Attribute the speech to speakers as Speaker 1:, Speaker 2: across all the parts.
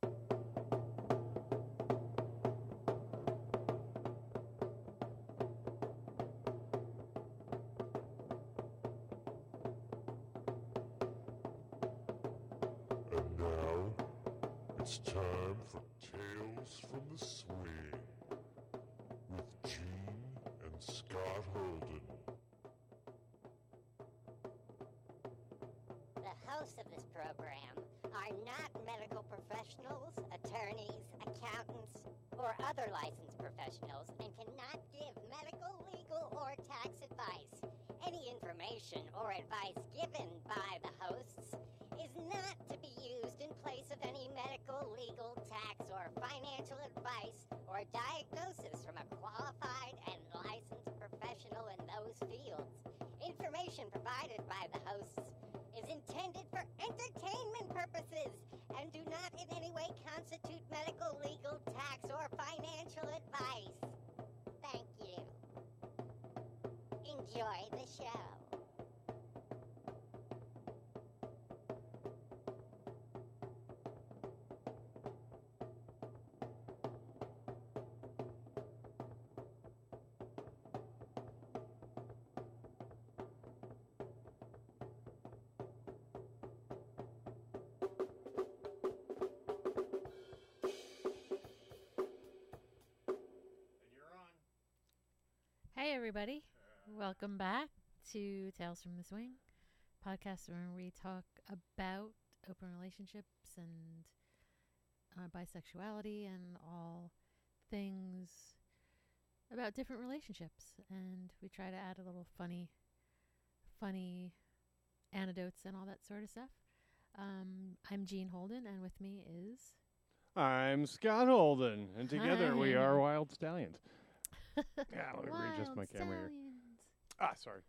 Speaker 1: And now, it's time for Tales from the Swing with Gene and Scott Holden.
Speaker 2: The hosts of this program are not medical professionals, attorneys, accountants, or other licensed professionals and cannot give medical, legal, or tax advice. Any information or advice given by the hosts is not to be used in place of any medical, legal, tax, or financial advice or diagnosis from a qualified and licensed professional in those fields. Information provided by the hosts is intended for entertainment purposes and do not in any way constitute medical, legal, tax, or financial advice. Thank you. Enjoy the show.
Speaker 3: Hey everybody, welcome back to Tales from the Swing, podcast where we talk about open relationships and bisexuality and all things about different relationships, and we try to add a little funny anecdotes and all that sort of stuff. I'm Jean Holden, and with me is...
Speaker 4: I'm Scott Holden, and together we are Wild Stallions. Yeah, let me readjust my camera here. Sorry.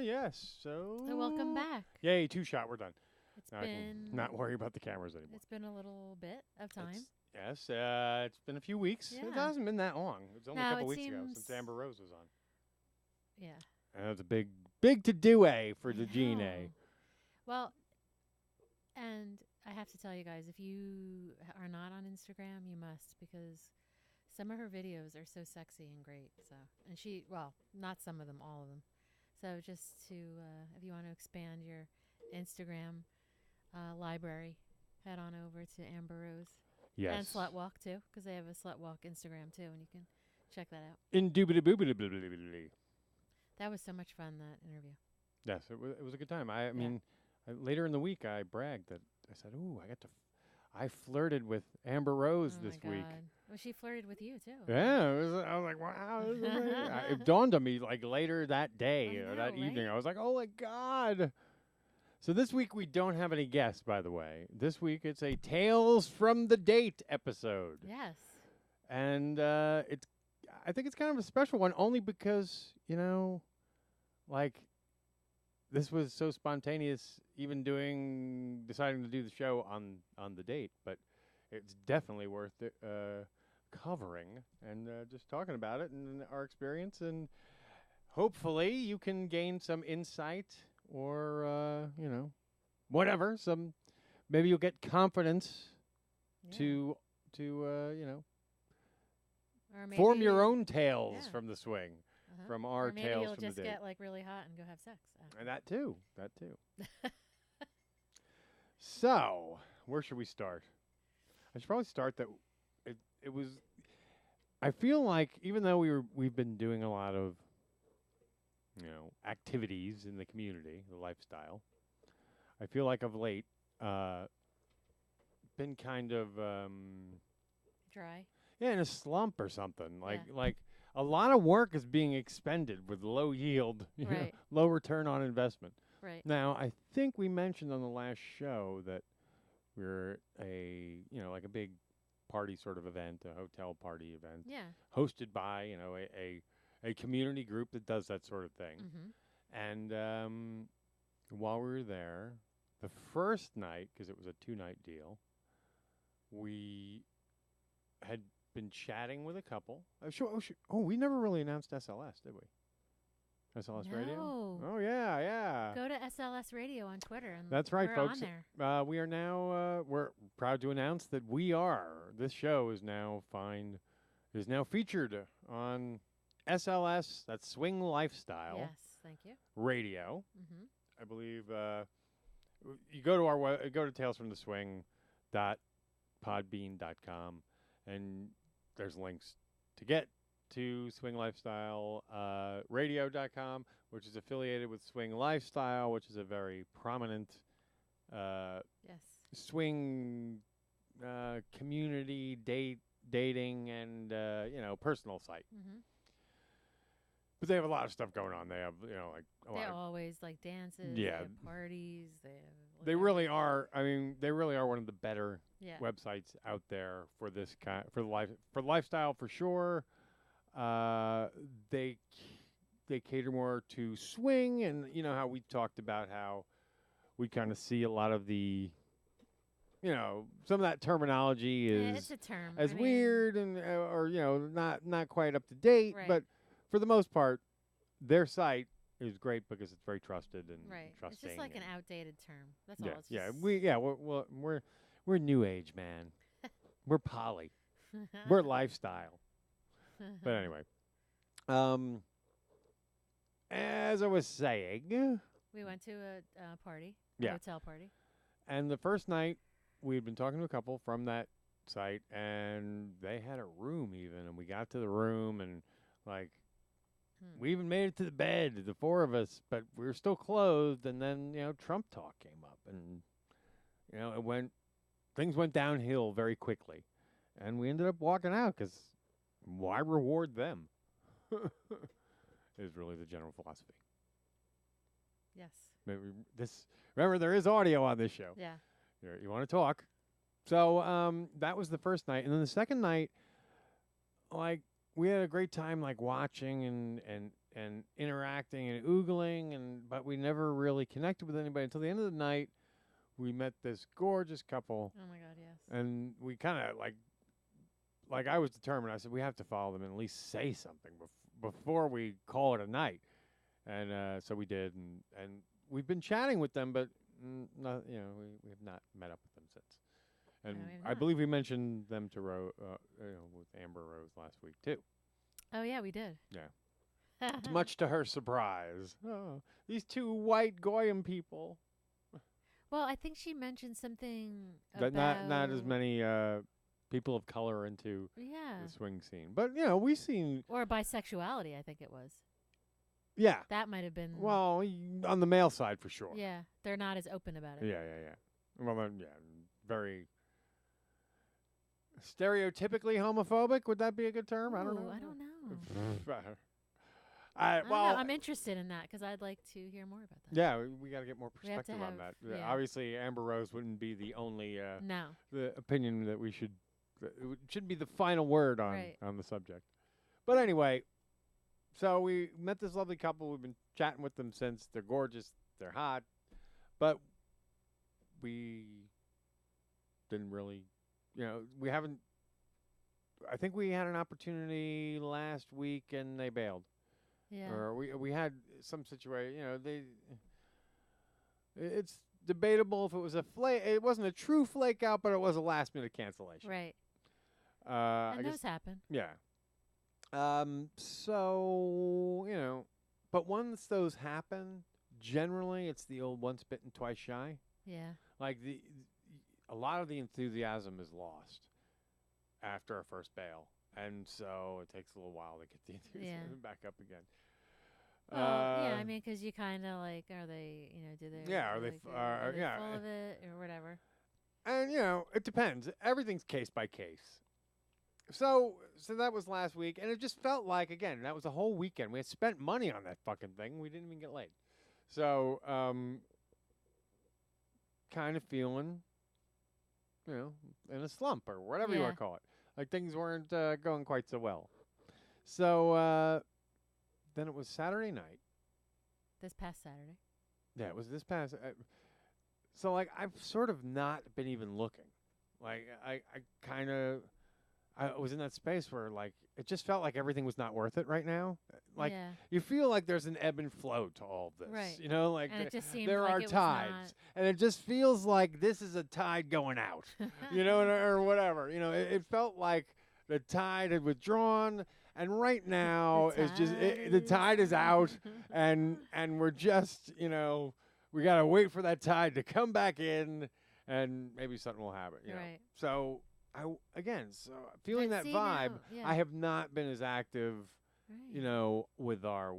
Speaker 4: Yes, so...
Speaker 3: welcome back.
Speaker 4: Yay, two-shot, we're done.
Speaker 3: It's
Speaker 4: now
Speaker 3: been...
Speaker 4: I can not worry about the cameras anymore.
Speaker 3: It's been a little bit of time.
Speaker 4: It's been a few weeks.
Speaker 3: Yeah.
Speaker 4: It hasn't been that long. It was only a couple weeks ago
Speaker 3: seems...
Speaker 4: since Amber Rose was on.
Speaker 3: Yeah.
Speaker 4: And it was a big to-do-a for the Gene A.
Speaker 3: Well, and I have to tell you guys, if you are not on Instagram, you must, because some of her videos are so sexy and great. So, and she, well, not some of them, all of them. So just to, if you want to expand your Instagram library, head on over to Amber Rose.
Speaker 4: Yes.
Speaker 3: And Slut Walk too, because they have a Slut Walk Instagram too, and you can check that out.
Speaker 4: Indubitably.
Speaker 3: That was so much fun, that interview.
Speaker 4: Yes, it was a good time. I mean, later in the week, I bragged that I said, "Ooh, I flirted with Amber Rose this week."
Speaker 3: Well, she flirted with you too.
Speaker 4: Yeah, I was like, "Wow!" It dawned on me like later that day or that evening. I was like, "Oh my god!" So this week we don't have any guests, by the way. This week it's a Tales from the Date episode.
Speaker 3: Yes.
Speaker 4: And I think it's kind of a special one, only because this was so spontaneous, even deciding to do the show on the date. But it's definitely worth covering and just talking about it and our experience. And hopefully you can gain some insight or, whatever. Maybe you'll get confidence to
Speaker 3: or maybe
Speaker 4: form your own tales from the swing. From our
Speaker 3: or maybe
Speaker 4: Tales
Speaker 3: you'll
Speaker 4: from the
Speaker 3: just
Speaker 4: Date.
Speaker 3: get like really hot and go have sex.
Speaker 4: And that too. So, where should we start? I should probably start that it was. I feel like even though we've been doing a lot of activities in the community, the lifestyle, I feel like of late been kind of
Speaker 3: dry.
Speaker 4: Yeah, in a slump or something. Like a lot of work is being expended with low yield, low return on investment.
Speaker 3: Right.
Speaker 4: Now, I think we mentioned on the last show that we're a big party sort of event, a hotel party event.
Speaker 3: Yeah.
Speaker 4: Hosted by, a community group that does that sort of thing.
Speaker 3: Mm-hmm.
Speaker 4: And while we were there, the first night, because it was a 2-night deal, we had been chatting with a couple. We never really announced SLS, did we? SLS Radio?
Speaker 3: No.
Speaker 4: Oh, yeah, yeah.
Speaker 3: Go to SLS Radio on Twitter. And
Speaker 4: That's right,
Speaker 3: we're
Speaker 4: folks.
Speaker 3: on there.
Speaker 4: We are now, we're proud to announce that this show is now featured on SLS, that's Swing Lifestyle
Speaker 3: Yes, thank you.
Speaker 4: Radio.
Speaker 3: Mm-hmm.
Speaker 4: I believe you go to go to talesfromtheswing.podbean.com, and there's links to get to Swing Lifestyle radio.com, which is affiliated with Swing Lifestyle, which is a very prominent
Speaker 3: Yes.
Speaker 4: swing community dating and personal site.
Speaker 3: Mm-hmm.
Speaker 4: But they have a lot of stuff going on. They have like a lot
Speaker 3: They
Speaker 4: of
Speaker 3: always like dances.
Speaker 4: Yeah.
Speaker 3: They have parties. They have.
Speaker 4: They really are. I mean, they really are one of the better
Speaker 3: Yeah.
Speaker 4: websites out there for this kind for lifestyle for sure. They cater more to swing, and you know how we talked about how we kind of see a lot of the, some of that terminology is
Speaker 3: it's a term.
Speaker 4: as
Speaker 3: I mean,
Speaker 4: weird and or not quite up to date,
Speaker 3: Right.
Speaker 4: but for the most part, their site is great because it's very trusted and
Speaker 3: Right. It's
Speaker 4: trusting.
Speaker 3: just like an
Speaker 4: and-
Speaker 3: outdated term. That's
Speaker 4: yeah,
Speaker 3: all. It's
Speaker 4: yeah.
Speaker 3: just
Speaker 4: We're new age, man. We're poly. We're lifestyle. But anyway, as I was saying,
Speaker 3: we went to a party.
Speaker 4: Yeah.
Speaker 3: A hotel party.
Speaker 4: and the first night we had been talking to a couple from that site, and they had a room even, and we got to the room, and like we even made it to the bed, the four of us, but we were still clothed. And then Trump talk came up, and things went downhill very quickly, and we ended up walking out because why reward them? Is really the general philosophy.
Speaker 3: Yes.
Speaker 4: Remember, there is audio on this show.
Speaker 3: Yeah.
Speaker 4: You want to talk. So that was the first night. And then the second night, like, we had a great time, like, watching and interacting and oogling, but we never really connected with anybody until the end of the night. We met this gorgeous couple,
Speaker 3: Oh my God. Yes.
Speaker 4: and we kind of, like I was determined. I said, we have to follow them and at least say something before we call it a night. And so we did, and we've been chatting with them, but not, we have not met up with them since. And
Speaker 3: No, we have
Speaker 4: I
Speaker 3: not.
Speaker 4: believe we mentioned them to with Amber Rose last week too.
Speaker 3: Oh yeah, we did.
Speaker 4: Yeah. Much to her surprise. Oh, these two white Goyim people.
Speaker 3: Well, I think she mentioned something
Speaker 4: That
Speaker 3: about
Speaker 4: not as many people of color into
Speaker 3: Yeah.
Speaker 4: the swing scene. But we've seen
Speaker 3: Or bisexuality, I think it was.
Speaker 4: yeah.
Speaker 3: That might have been.
Speaker 4: Well, on the male side for sure.
Speaker 3: Yeah, they're not as open about it.
Speaker 4: Yeah. Well, then, yeah, very stereotypically homophobic. Would that be a good term? I don't
Speaker 3: Ooh,
Speaker 4: know.
Speaker 3: I don't know.
Speaker 4: I
Speaker 3: I don't
Speaker 4: well,
Speaker 3: know. I'm interested in that because I'd like to hear more about that.
Speaker 4: yeah, we got to get more
Speaker 3: We have to
Speaker 4: perspective on
Speaker 3: have-
Speaker 4: that.
Speaker 3: yeah.
Speaker 4: Obviously, Amber Rose wouldn't be the only
Speaker 3: No.
Speaker 4: the opinion that we should. It should be the final word on
Speaker 3: Right.
Speaker 4: on the subject. But anyway, so we met this lovely couple. We've been chatting with them since. They're gorgeous. They're hot. But we didn't really, we haven't. I think we had an opportunity last week and they bailed.
Speaker 3: Yeah.
Speaker 4: Or we had some situation, it's debatable if it was it wasn't a true flake out, but it was a last minute cancellation.
Speaker 3: Right.
Speaker 4: I
Speaker 3: And
Speaker 4: guess,
Speaker 3: those happen.
Speaker 4: yeah. So, but once those happen, generally it's the old once bitten, twice shy.
Speaker 3: Yeah.
Speaker 4: Like a lot of the enthusiasm is lost after a first bail. And so it takes a little while to get the enthusiasm back up again.
Speaker 3: Well, yeah, I mean, because you kind of like, are they, do they?
Speaker 4: Yeah, are they
Speaker 3: like,
Speaker 4: are
Speaker 3: they
Speaker 4: yeah.
Speaker 3: full of it or whatever?
Speaker 4: And it depends. Everything's case by case. So that was last week, and it just felt like, again, that was a whole weekend. We had spent money on that fucking thing. We didn't even get laid. So, kind of feeling, in a slump or whatever you
Speaker 3: Yeah.
Speaker 4: want to call it. Like things weren't going quite so well. So then it was Saturday night.
Speaker 3: This past Saturday.
Speaker 4: Yeah, it was this past. So like I've sort of not been even looking. Like I kind of I was in that space where like it just felt like everything was not worth it right now. Like
Speaker 3: yeah.
Speaker 4: you feel like there's an ebb and flow to all of this.
Speaker 3: Right.
Speaker 4: You know, like
Speaker 3: And it just seemed
Speaker 4: there
Speaker 3: like
Speaker 4: are
Speaker 3: it was
Speaker 4: tides, and it just feels like this is a tide going out. You know, or whatever. You know, it felt like the tide had withdrawn, and right now it's just the tide is out, and we're just we gotta wait for that tide to come back in, and maybe something will happen. You know,
Speaker 3: Right.
Speaker 4: so. So feeling
Speaker 3: But
Speaker 4: that
Speaker 3: see
Speaker 4: vibe,
Speaker 3: now- yeah.
Speaker 4: I have not been as active,
Speaker 3: Right.
Speaker 4: with our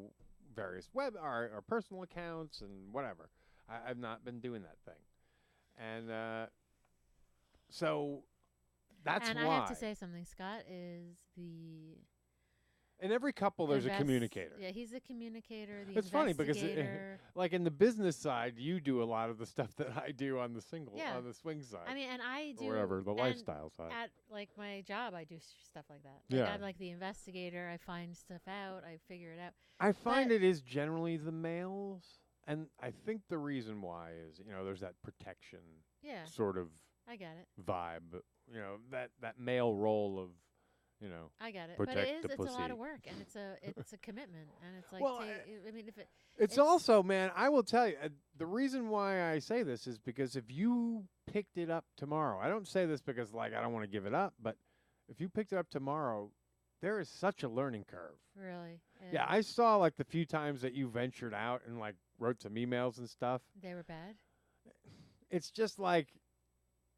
Speaker 4: various our personal accounts and whatever. I've not been doing that thing, and so that's
Speaker 3: and
Speaker 4: why.
Speaker 3: I have to say something. Scott is the
Speaker 4: in every couple, there's a
Speaker 3: invest-
Speaker 4: communicator.
Speaker 3: Yeah, he's a communicator. The
Speaker 4: It's funny because
Speaker 3: investigator.
Speaker 4: like in the business side, you do a lot of the stuff that I do on the
Speaker 3: Yeah.
Speaker 4: on the swing side,
Speaker 3: I mean, and I do
Speaker 4: or whatever the
Speaker 3: and
Speaker 4: lifestyle side.
Speaker 3: At like my job, I do stuff like that. Like,
Speaker 4: Yeah.
Speaker 3: I'm like the investigator. I find stuff out. I figure it out.
Speaker 4: I find
Speaker 3: But-
Speaker 4: it is generally the males, and I think the reason why is there's that protection
Speaker 3: Yeah,
Speaker 4: sort of
Speaker 3: I get it.
Speaker 4: vibe, that male role of,
Speaker 3: I get it. But
Speaker 4: protect
Speaker 3: it is.
Speaker 4: the
Speaker 3: It's a lot
Speaker 4: pussy.
Speaker 3: of work, and it's a commitment, and it's like.
Speaker 4: Well,
Speaker 3: I mean, if it.
Speaker 4: It's
Speaker 3: It's-
Speaker 4: also, man, I will tell you, the reason why I say this is because if you picked it up tomorrow, I don't say this because like I don't want to give it up, but if you picked it up tomorrow, there is such a learning curve.
Speaker 3: Really.
Speaker 4: Yeah, I saw like the few times that you ventured out and like wrote some emails and stuff.
Speaker 3: They were bad.
Speaker 4: It's just like,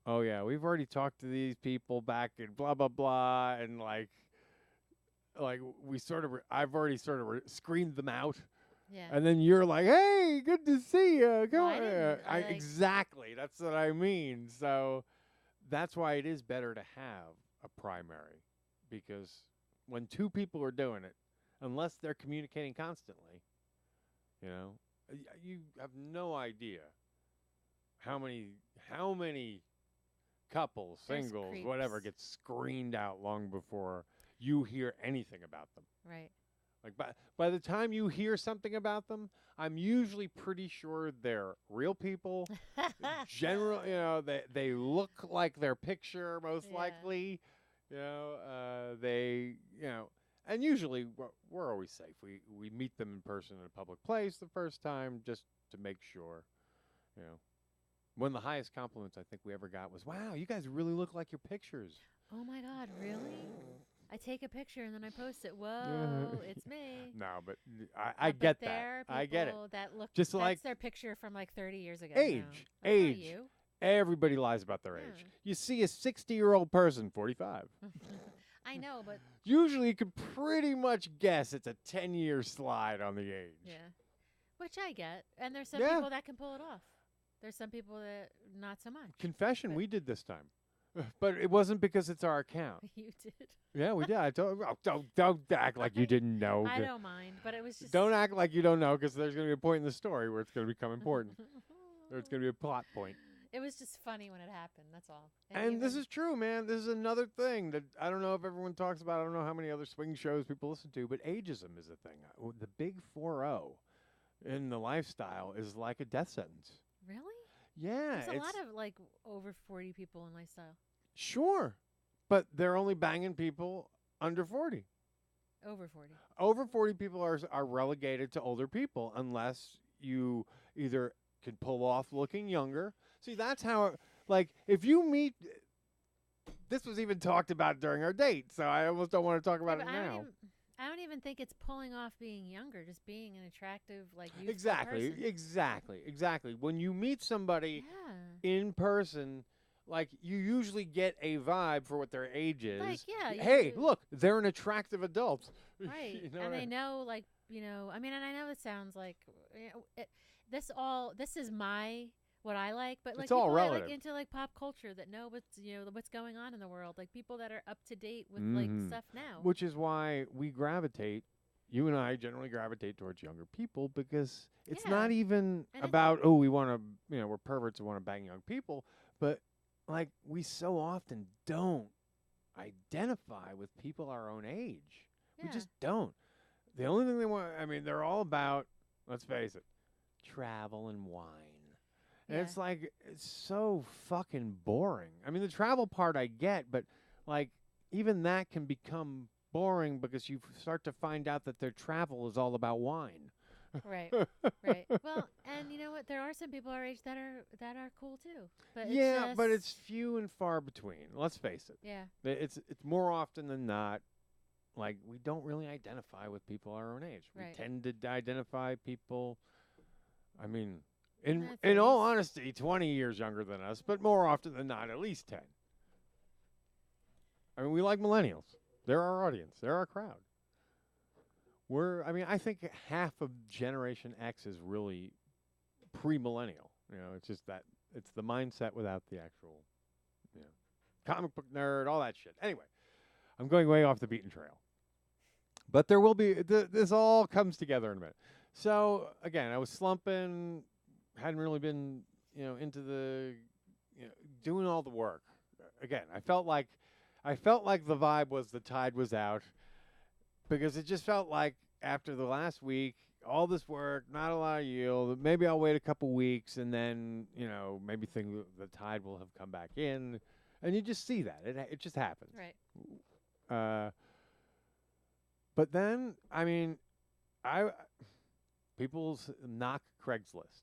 Speaker 4: oh yeah, we've already talked to these people back in blah blah blah, and like we sort of I've already sort of screened them out,
Speaker 3: Yeah.
Speaker 4: and then you're like, hey, good to see you. Come
Speaker 3: Well, I
Speaker 4: on.
Speaker 3: didn't- I, like-
Speaker 4: Exactly, that's what I mean. So that's why it is better to have a primary, because when two people are doing it, unless they're communicating constantly, you have no idea how many couples,
Speaker 3: There's
Speaker 4: singles, whatever,
Speaker 3: creeps.
Speaker 4: get screened out long before you hear anything about them.
Speaker 3: Right.
Speaker 4: Like by the time you hear something about them, I'm usually pretty sure they're real people. General, they look like their picture most
Speaker 3: Yeah.
Speaker 4: likely. They, and usually we're always safe. We meet them in person in a public place the first time just to make sure. One of the highest compliments I think we ever got was, "Wow, you guys really look like your pictures."
Speaker 3: Oh my God! Really? I take a picture and then I post it. Whoa, it's me.
Speaker 4: No, but I
Speaker 3: But
Speaker 4: get
Speaker 3: there
Speaker 4: that.
Speaker 3: are
Speaker 4: I get it.
Speaker 3: people That look
Speaker 4: Just
Speaker 3: that's
Speaker 4: like
Speaker 3: their picture from like 30 years ago.
Speaker 4: age,
Speaker 3: now. That's not
Speaker 4: age.
Speaker 3: you.
Speaker 4: Everybody lies about their age.
Speaker 3: Yeah.
Speaker 4: You see a 60-year-old person, 45.
Speaker 3: I know, but
Speaker 4: Usually you could pretty much guess it's a 10-year slide on the age.
Speaker 3: yeah, which I get. And there's some
Speaker 4: Yeah.
Speaker 3: people that can pull it off. There's some people that not so much.
Speaker 4: Confession,
Speaker 3: But-
Speaker 4: we did this time. But it wasn't because it's our account.
Speaker 3: You did.
Speaker 4: Yeah, we did. I told don't act like you didn't know.
Speaker 3: I don't mind, but it was just.
Speaker 4: Don't act like you don't know, because there's going to be a point in the story where it's going to become important. Or it's going to be a plot point.
Speaker 3: It was just funny when it happened. That's all.
Speaker 4: And this
Speaker 3: even-
Speaker 4: is true, man. This is another thing that I don't know if everyone talks about. I don't know how many other swing shows people listen to, but ageism is a thing. The big 4-0 in the lifestyle is like a death sentence.
Speaker 3: Really.
Speaker 4: Yeah.
Speaker 3: There's a lot of like over 40 people in lifestyle.
Speaker 4: Sure. But they're only banging people under 40.
Speaker 3: Over 40.
Speaker 4: Over 40 people are relegated to older people unless you either can pull off looking younger. See, that's how, like, if you meet, this was even talked about during our date, so I almost don't want to talk about
Speaker 3: Yeah,
Speaker 4: it
Speaker 3: but
Speaker 4: now.
Speaker 3: I don't even think it's pulling off being younger, just being an attractive, like, youthful
Speaker 4: Exactly,
Speaker 3: person.
Speaker 4: exactly. When you meet somebody
Speaker 3: Yeah.
Speaker 4: in person, like, you usually get a vibe for what their age is.
Speaker 3: Like, yeah.
Speaker 4: Hey, look, they're an attractive adult.
Speaker 3: Right.
Speaker 4: You know
Speaker 3: And
Speaker 4: what I-
Speaker 3: they know, like, I mean, and I know it sounds like this is what I like, but like
Speaker 4: It's all
Speaker 3: people that are,
Speaker 4: relative.
Speaker 3: like into like pop culture that know what's going on in the world, like people that are up to date with like
Speaker 4: Mhm.
Speaker 3: stuff now.
Speaker 4: Which is why you and I generally gravitate towards younger people, because it's
Speaker 3: Yeah.
Speaker 4: not even
Speaker 3: And it-
Speaker 4: about, we want to, we're perverts and want to bang young people, but like we so often don't identify with people our own age. We
Speaker 3: Yeah.
Speaker 4: just don't. The only thing they want, I mean, they're all about, let's face it, travel and wine. And
Speaker 3: Yeah.
Speaker 4: it's like, it's so fucking boring. I mean, the travel part I get, but like, even that can become boring because you start to find out that their travel is all about wine.
Speaker 3: Right. Right. Well, and you know what? There are some people our age that are cool too. But
Speaker 4: Yeah,
Speaker 3: it's
Speaker 4: but
Speaker 3: just,
Speaker 4: it's few and far between. Let's face it.
Speaker 3: yeah.
Speaker 4: It's more often than not, like, we don't really identify with people our own age.
Speaker 3: Right.
Speaker 4: We tend to identify people, I mean,
Speaker 3: In
Speaker 4: in
Speaker 3: their
Speaker 4: all
Speaker 3: 30s.
Speaker 4: honesty, 20 years younger than us, but more often than not, at least 10. I mean, we like millennials. They're our audience. They're our crowd. I think half of Generation X is really pre-millennial. It's just that it's the mindset without the actual, you know, comic book nerd, all that shit. Anyway, I'm going way off the beaten trail. But there will be, this all comes together in a minute. So, again, I was slumping, hadn't really been, into the, doing all the work. Again, I felt like the vibe was the tide was out, because it just felt like after the last week, all this work, not a lot of yield, maybe I'll wait a couple weeks and then, maybe think the tide will have come back in. And you just see that. It just happens.
Speaker 3: Right.
Speaker 4: But then, I mean, people knock Craigslist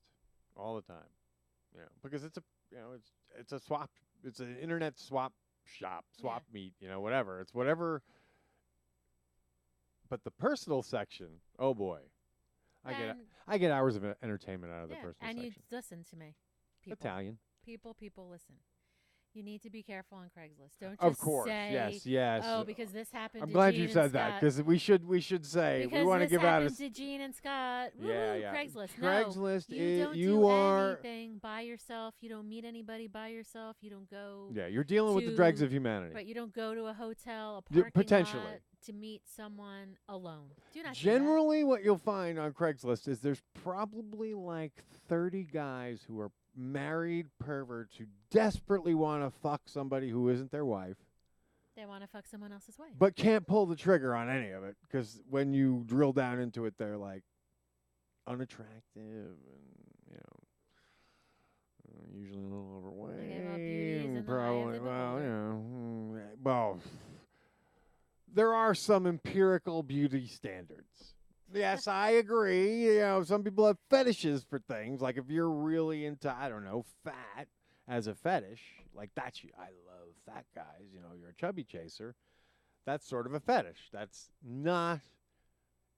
Speaker 4: all the time, because it's a swap, it's an internet swap shop, swap meet, whatever. It's whatever. But the personal section, oh boy, I get hours of entertainment out of the personal
Speaker 3: and
Speaker 4: section.
Speaker 3: you listen to me. People.
Speaker 4: Italian,
Speaker 3: People, listen. You need to be careful on Craigslist. Don't just
Speaker 4: of course,
Speaker 3: say,
Speaker 4: yes.
Speaker 3: oh, because this happened
Speaker 4: I'm
Speaker 3: to
Speaker 4: glad
Speaker 3: Gene
Speaker 4: you
Speaker 3: and
Speaker 4: said that,
Speaker 3: Scott.
Speaker 4: because we should say
Speaker 3: Because
Speaker 4: we want to
Speaker 3: this
Speaker 4: give out
Speaker 3: happened to Gene and Scott.
Speaker 4: Yeah.
Speaker 3: Craigslist.
Speaker 4: Craigslist
Speaker 3: No, you don't
Speaker 4: you
Speaker 3: do
Speaker 4: are
Speaker 3: anything by yourself. You don't meet anybody by yourself. You don't go.
Speaker 4: Yeah, you're dealing with the dregs of humanity.
Speaker 3: But you don't go to a hotel, a
Speaker 4: Yeah,
Speaker 3: parking
Speaker 4: potentially.
Speaker 3: lot to meet someone alone. Do not
Speaker 4: Generally, what you'll find on Craigslist is there's probably like 30 guys who are married perverts who desperately want to fuck somebody who isn't their wife,
Speaker 3: They want to fuck someone else's wife.
Speaker 4: but can't pull the trigger on any of it because when you drill down into it, they're like unattractive and usually a little overweight.
Speaker 3: Okay, well, beauty is in the eye of
Speaker 4: Probably,
Speaker 3: the
Speaker 4: well, well, there are some empirical beauty standards. Yes, I agree. Some people have fetishes for things. Like if you're really into, I don't know, fat as a fetish, like I love fat guys. You're a chubby chaser. That's sort of a fetish. That's not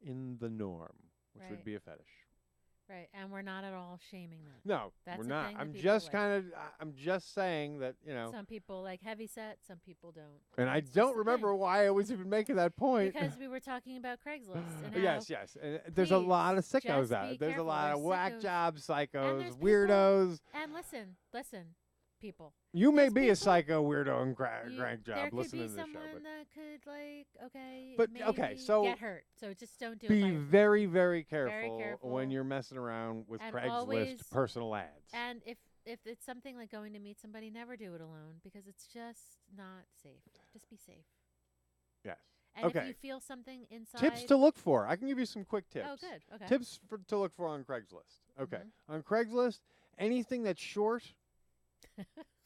Speaker 4: in the norm, which would
Speaker 3: Right.
Speaker 4: be a fetish.
Speaker 3: Right, and we're not at all shaming that.
Speaker 4: No,
Speaker 3: That's
Speaker 4: we're
Speaker 3: a
Speaker 4: not.
Speaker 3: thing that
Speaker 4: I'm
Speaker 3: people
Speaker 4: just
Speaker 3: like.
Speaker 4: I'm just saying that,
Speaker 3: Some people like heavy set, some people don't.
Speaker 4: and I
Speaker 3: It's just
Speaker 4: don't
Speaker 3: a
Speaker 4: remember
Speaker 3: thing.
Speaker 4: why I was even making that point.
Speaker 3: Because we were talking about Craigslist. And how
Speaker 4: Yes. And there's a lot of
Speaker 3: Please,
Speaker 4: sickos
Speaker 3: just
Speaker 4: out.
Speaker 3: be
Speaker 4: There's a
Speaker 3: careful.
Speaker 4: lot of
Speaker 3: There's
Speaker 4: whack
Speaker 3: sickos.
Speaker 4: job
Speaker 3: And
Speaker 4: psychos,
Speaker 3: there's people-
Speaker 4: weirdos.
Speaker 3: And listen, people.
Speaker 4: You may
Speaker 3: there's
Speaker 4: be a
Speaker 3: people-
Speaker 4: psycho weirdo and crank
Speaker 3: There
Speaker 4: job
Speaker 3: could
Speaker 4: listening
Speaker 3: be
Speaker 4: to this show,
Speaker 3: someone
Speaker 4: but
Speaker 3: that could
Speaker 4: But,
Speaker 3: maybe
Speaker 4: okay, so
Speaker 3: get hurt. So just don't do it.
Speaker 4: be
Speaker 3: by yourself.
Speaker 4: very, very careful,
Speaker 3: careful.
Speaker 4: when you're messing around with
Speaker 3: And
Speaker 4: Craigslist
Speaker 3: always-
Speaker 4: personal ads.
Speaker 3: And if it's something like going to meet somebody, never do it alone because it's just not safe. Just be safe.
Speaker 4: Yes.
Speaker 3: And
Speaker 4: Okay.
Speaker 3: if you feel something inside,
Speaker 4: Tips to look for. I can give you some quick tips.
Speaker 3: Oh, good. Okay.
Speaker 4: Tips to look for on Craigslist. Okay.
Speaker 3: Mhm.
Speaker 4: On Craigslist, anything that's short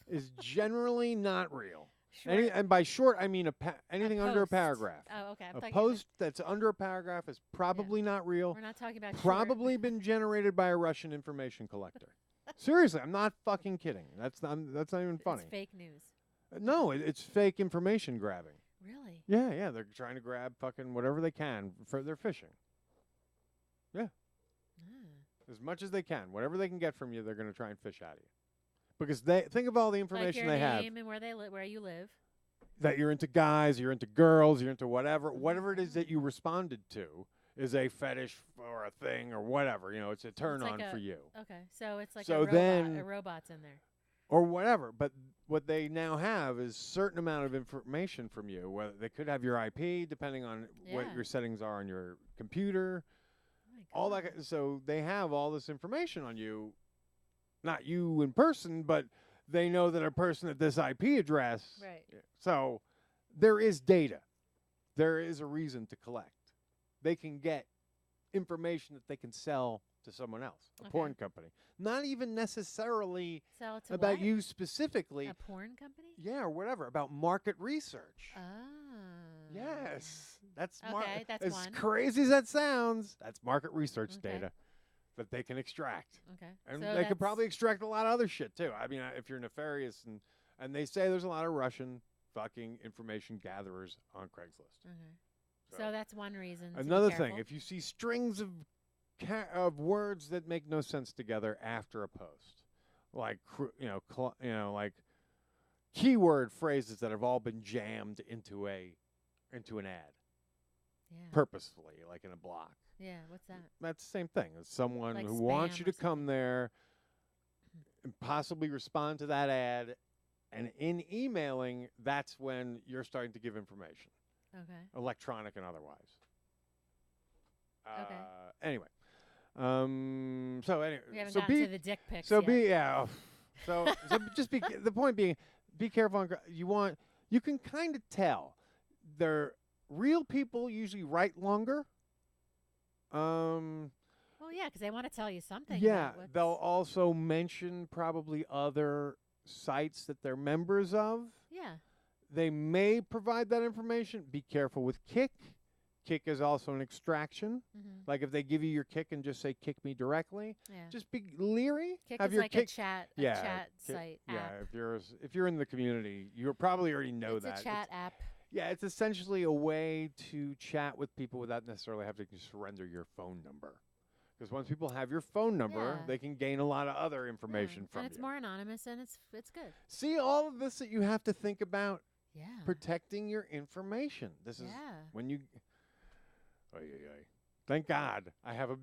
Speaker 4: is generally not real.
Speaker 3: Short-
Speaker 4: And by short, I mean anything under a
Speaker 3: post.
Speaker 4: paragraph.
Speaker 3: Oh, okay. I'm
Speaker 4: A
Speaker 3: talking
Speaker 4: post that's under a paragraph is probably not real.
Speaker 3: We're not talking about short.
Speaker 4: Probably been generated by a Russian information collector. Seriously, I'm not fucking kidding. That's not even funny.
Speaker 3: It's fake news.
Speaker 4: No, it's fake information grabbing.
Speaker 3: Really?
Speaker 4: Yeah, they're trying to grab fucking whatever they can for their fishing.
Speaker 3: Ah.
Speaker 4: As much as they can. Whatever they can get from you, they're going to try and fish out of you. Because they think of all the
Speaker 3: Like
Speaker 4: information
Speaker 3: your
Speaker 4: they have.
Speaker 3: name and where you live.
Speaker 4: That you're into guys, you're into girls, you're into whatever it is that you responded to is a fetish or a thing or whatever. It's a turn
Speaker 3: like
Speaker 4: on for you.
Speaker 3: Okay, so it's like
Speaker 4: So
Speaker 3: a robot.
Speaker 4: then-
Speaker 3: A robot's in there.
Speaker 4: Or whatever. But what they now have is certain amount of information from you. Whether they could have your IP, depending on what
Speaker 3: Yeah.
Speaker 4: your settings are on your computer.
Speaker 3: Oh my
Speaker 4: All
Speaker 3: God.
Speaker 4: that. So they have all this information on you. Not you in person, but they know that a person at this IP address.
Speaker 3: Right.
Speaker 4: So there is data. There is a reason to collect. They can get information that they can sell to someone else, a
Speaker 3: Okay.
Speaker 4: porn company. Not even necessarily
Speaker 3: Sell it to
Speaker 4: about
Speaker 3: what?
Speaker 4: you specifically.
Speaker 3: A porn company?
Speaker 4: Yeah, or whatever, about market research.
Speaker 3: Oh.
Speaker 4: Yes. That's
Speaker 3: Okay, that's
Speaker 4: as
Speaker 3: one.
Speaker 4: crazy as that sounds, that's market research
Speaker 3: Okay.
Speaker 4: data that they can extract.
Speaker 3: Okay.
Speaker 4: And
Speaker 3: so
Speaker 4: they
Speaker 3: that's,
Speaker 4: could probably extract a lot of other shit too. I mean, if you're nefarious and they say there's a lot of Russian fucking information gatherers on Craigslist.
Speaker 3: Okay.
Speaker 4: So,
Speaker 3: So that's one reason. To be
Speaker 4: another thing,
Speaker 3: careful.
Speaker 4: if you see strings of words that make no sense together after a post, like like keyword phrases that have all been jammed into an ad
Speaker 3: Yeah.
Speaker 4: purposefully, like in a block.
Speaker 3: Yeah. What's that?
Speaker 4: That's the same thing. It's someone
Speaker 3: Like
Speaker 4: who wants
Speaker 3: spam
Speaker 4: you
Speaker 3: or
Speaker 4: to come there and possibly respond to that ad. And in emailing, that's when you're starting to give information,
Speaker 3: Okay.
Speaker 4: electronic and otherwise.
Speaker 3: Okay.
Speaker 4: Anyway. So anyway.
Speaker 3: We haven't
Speaker 4: so
Speaker 3: gotten
Speaker 4: be,
Speaker 3: to the dick pics
Speaker 4: so
Speaker 3: yet.
Speaker 4: be, yeah. So just be, the point being, be careful. You can kind of tell. They're real people usually write longer.
Speaker 3: Well, yeah, because they want to tell you something.
Speaker 4: Yeah,
Speaker 3: about what's-
Speaker 4: they'll also mention probably other sites that they're members of.
Speaker 3: Yeah.
Speaker 4: They may provide that information. Be careful with Kick. Kick is also an extraction.
Speaker 3: Mm-hmm.
Speaker 4: Like if they give you your Kick and just say "kick me directly,"
Speaker 3: Yeah.
Speaker 4: just be leery.
Speaker 3: Kick
Speaker 4: Have
Speaker 3: is
Speaker 4: your
Speaker 3: like
Speaker 4: Kick.
Speaker 3: a chat
Speaker 4: Kick-
Speaker 3: site
Speaker 4: Yeah,
Speaker 3: app.
Speaker 4: if you're in the community, you probably already know
Speaker 3: It's
Speaker 4: that.
Speaker 3: a chat app.
Speaker 4: Yeah, it's essentially a way to chat with people without necessarily having to surrender your phone number. Because once people have your phone number,
Speaker 3: Yeah.
Speaker 4: they can gain a lot of other information from
Speaker 3: and it's
Speaker 4: you.
Speaker 3: more anonymous, and it's good.
Speaker 4: See all of this that you have to think about
Speaker 3: Yeah.
Speaker 4: protecting your information. This is
Speaker 3: Yeah.
Speaker 4: when you. Thank God I have a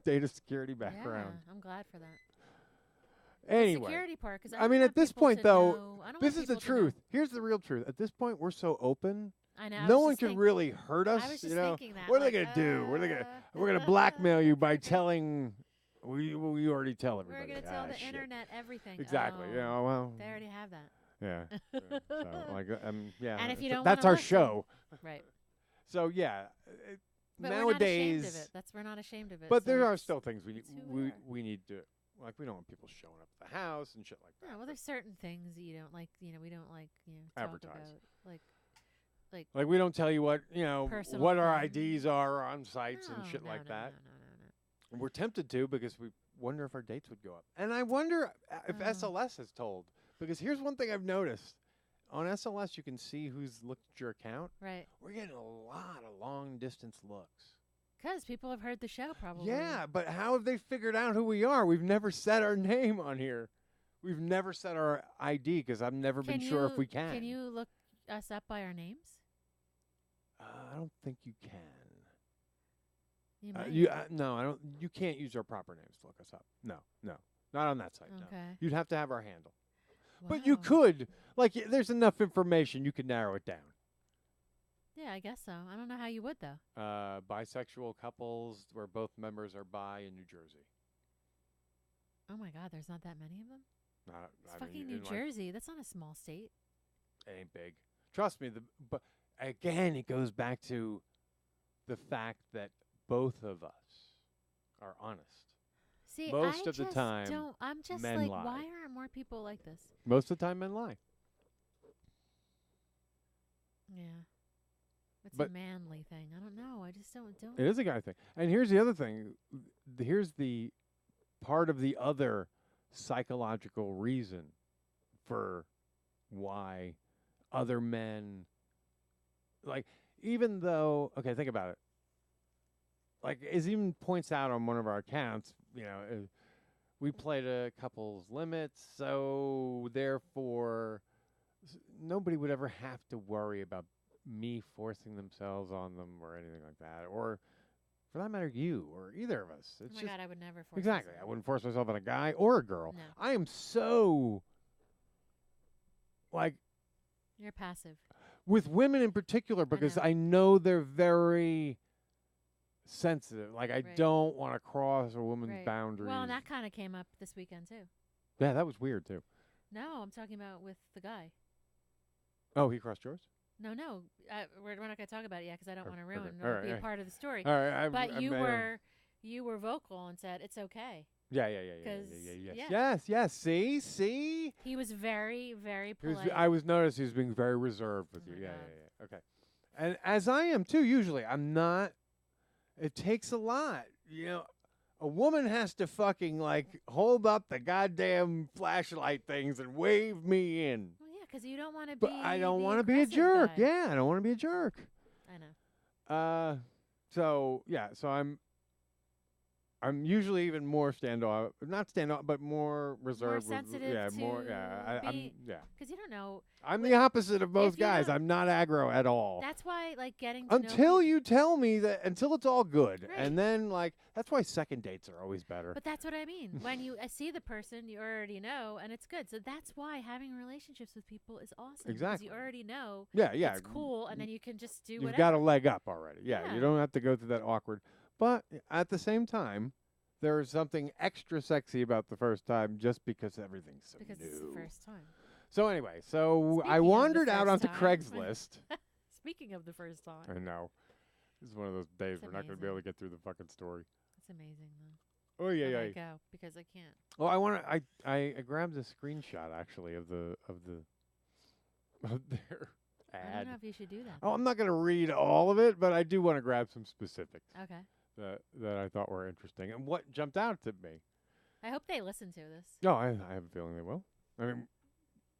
Speaker 4: data security background.
Speaker 3: Yeah, I'm glad for that.
Speaker 4: Anyway,
Speaker 3: Security part, because
Speaker 4: I mean, at this point, though, this is the truth. Here's the real truth. At this point, we're so open.
Speaker 3: I know.
Speaker 4: No one can really hurt us.
Speaker 3: I was just
Speaker 4: you know,
Speaker 3: thinking that.
Speaker 4: what are they
Speaker 3: like,
Speaker 4: gonna do? What are they gonna? We're gonna blackmail you by telling. We already tell everybody.
Speaker 3: We're gonna tell the
Speaker 4: shit.
Speaker 3: internet everything.
Speaker 4: Exactly.
Speaker 3: Oh,
Speaker 4: Yeah. Well.
Speaker 3: they already have that.
Speaker 4: Yeah. So like yeah.
Speaker 3: And if you don't
Speaker 4: that's
Speaker 3: wanna
Speaker 4: our
Speaker 3: listen-
Speaker 4: show.
Speaker 3: Right.
Speaker 4: So yeah.
Speaker 3: But
Speaker 4: Nowadays.
Speaker 3: we're not ashamed of it. We're not ashamed of it.
Speaker 4: But
Speaker 3: so
Speaker 4: there are
Speaker 3: it's-
Speaker 4: still things
Speaker 3: it's who we are.
Speaker 4: we need to like. We don't want people showing up at the house and shit like that.
Speaker 3: Yeah, well, there's certain things that you don't like. We don't like. Talk
Speaker 4: Advertise.
Speaker 3: about like
Speaker 4: Like we don't tell you what
Speaker 3: Personal
Speaker 4: what our
Speaker 3: things.
Speaker 4: IDs are on sites
Speaker 3: no,
Speaker 4: and shit
Speaker 3: no,
Speaker 4: like
Speaker 3: no,
Speaker 4: that.
Speaker 3: No.
Speaker 4: And we're tempted to because we wonder if our dates would go up. And I wonder if
Speaker 3: Oh.
Speaker 4: SLS has told. Because here's one thing I've noticed. On SLS, you can see who's looked at your account.
Speaker 3: Right.
Speaker 4: We're getting a lot of long distance looks.
Speaker 3: Because people have heard the show probably.
Speaker 4: Yeah, but how have they figured out who we are? We've never said our name on here. We've never said our ID because I've never been sure if we can.
Speaker 3: Can you look us up by our names?
Speaker 4: I don't think you can.
Speaker 3: You might.
Speaker 4: No, I don't. You can't use our proper names to look us up. No, not on that site. No,
Speaker 3: Okay.
Speaker 4: you'd have to have our handle. But you
Speaker 3: Wow.
Speaker 4: could, there's enough information you could narrow it down.
Speaker 3: Yeah, I guess so. I don't know how you would though.
Speaker 4: Bisexual couples where both members are bi in New Jersey.
Speaker 3: Oh my God, there's not that many of them. It's
Speaker 4: I
Speaker 3: fucking
Speaker 4: mean,
Speaker 3: New
Speaker 4: in,
Speaker 3: Jersey. That's not a small state.
Speaker 4: It ain't big. Trust me. But again, it goes back to the fact that both of us are honest.
Speaker 3: See,
Speaker 4: Most
Speaker 3: I
Speaker 4: of the
Speaker 3: just
Speaker 4: time,
Speaker 3: don't. I'm just
Speaker 4: men
Speaker 3: like,
Speaker 4: lie.
Speaker 3: why aren't more people like this?
Speaker 4: Most of the time, men lie.
Speaker 3: Yeah, it's
Speaker 4: But-
Speaker 3: a manly thing. I don't know. I just don't.
Speaker 4: It is a guy thing. And here's the other thing. Here's the part of the other psychological reason for why other men, even though, okay, think about it. As even points out on one of our accounts, we played a couple's limits, so therefore nobody would ever have to worry about me forcing themselves on them or anything like that, or for that matter, you or either of us.
Speaker 3: Oh
Speaker 4: It's
Speaker 3: my
Speaker 4: just
Speaker 3: God, I would never force.
Speaker 4: exactly. I
Speaker 3: myself.
Speaker 4: wouldn't force myself on a guy or a girl.
Speaker 3: No.
Speaker 4: I am so
Speaker 3: You're passive.
Speaker 4: with women in particular because
Speaker 3: know.
Speaker 4: I know they're very sensitive. I
Speaker 3: Right.
Speaker 4: don't want to cross a woman's
Speaker 3: Right.
Speaker 4: boundaries.
Speaker 3: Well, and that kind of came up this weekend too.
Speaker 4: Yeah, that was weird too.
Speaker 3: No, I'm talking about with the guy.
Speaker 4: Oh, he crossed yours?
Speaker 3: No, we're not going to talk about it yet because I don't want to ruin.
Speaker 4: All
Speaker 3: It'll
Speaker 4: right,
Speaker 3: be
Speaker 4: all
Speaker 3: a
Speaker 4: right.
Speaker 3: part of the story.
Speaker 4: All right.
Speaker 3: But you you were vocal and said it's okay.
Speaker 4: Yeah.
Speaker 3: 'Cause,
Speaker 4: Yes. See.
Speaker 3: He was very, very
Speaker 4: He was,
Speaker 3: polite.
Speaker 4: I was noticed he was being very reserved with
Speaker 3: Oh
Speaker 4: you.
Speaker 3: my God.
Speaker 4: Okay. And as I am too, usually I'm not. It takes a lot, A woman has to fucking like hold up the goddamn flashlight things and wave me in.
Speaker 3: Well, yeah, because you don't want to be.
Speaker 4: But I don't
Speaker 3: want
Speaker 4: want to be a jerk. Yeah, I don't want to be a jerk.
Speaker 3: I know.
Speaker 4: So I'm usually even more not standoff, but more reserved.
Speaker 3: Sensitive
Speaker 4: I'm
Speaker 3: to
Speaker 4: because
Speaker 3: you don't know.
Speaker 4: I'm the opposite of most
Speaker 3: if you
Speaker 4: guys.
Speaker 3: don't-
Speaker 4: I'm not aggro at all.
Speaker 3: That's why, like, getting to
Speaker 4: Until
Speaker 3: know
Speaker 4: you tell me that, until it's all good,
Speaker 3: Right.
Speaker 4: and then that's why second dates are always better.
Speaker 3: But that's what I mean. When you see the person, you already know, and it's good. So that's why having relationships with people is awesome. 'cause
Speaker 4: Exactly.
Speaker 3: you already know.
Speaker 4: Yeah.
Speaker 3: It's cool, and then you can just do
Speaker 4: You've
Speaker 3: whatever.
Speaker 4: got a leg up already. Yeah,
Speaker 3: Yeah.
Speaker 4: you don't have to go through that awkward. But at the same time, there is something extra sexy about the first time, just because everything's so
Speaker 3: because
Speaker 4: new.
Speaker 3: it's the first time.
Speaker 4: So anyway, I
Speaker 3: Speaking of the
Speaker 4: wandered out
Speaker 3: first
Speaker 4: onto
Speaker 3: time.
Speaker 4: Craigslist.
Speaker 3: Speaking of the first time,
Speaker 4: I know. This is one of those days
Speaker 3: It's
Speaker 4: we're not going to be able to get through the fucking story.
Speaker 3: it's amazing though.
Speaker 4: Oh
Speaker 3: When
Speaker 4: yeah.
Speaker 3: I go because I can't.
Speaker 4: Oh, I grabbed a screenshot actually of their
Speaker 3: I
Speaker 4: ad.
Speaker 3: don't know if you should do that.
Speaker 4: Oh, I'm not going to read all of it, but I do want to grab some specifics
Speaker 3: Okay.
Speaker 4: that I thought were interesting. And what jumped out to me.
Speaker 3: I hope they listen to this.
Speaker 4: No, I have a feeling they will. I mean,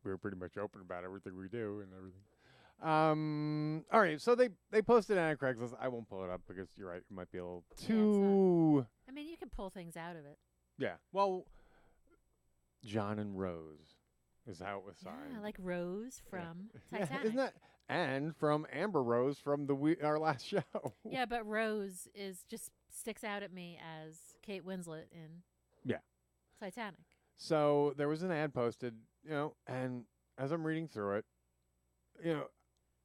Speaker 4: we're pretty much open about everything we do and everything. All right, so they posted it on Craigslist. I won't pull it up because you're right, it might be a little
Speaker 3: Yeah,
Speaker 4: too.
Speaker 3: I mean, you can pull things out of it.
Speaker 4: Yeah. Well, John and Rose is how it was signed.
Speaker 3: Yeah, like Rose from
Speaker 4: Yeah,
Speaker 3: Titanic.
Speaker 4: isn't that? And from Amber Rose from our last show.
Speaker 3: Yeah, but Rose just sticks out at me as Kate Winslet in Titanic.
Speaker 4: So there was an ad posted, and as I'm reading through it,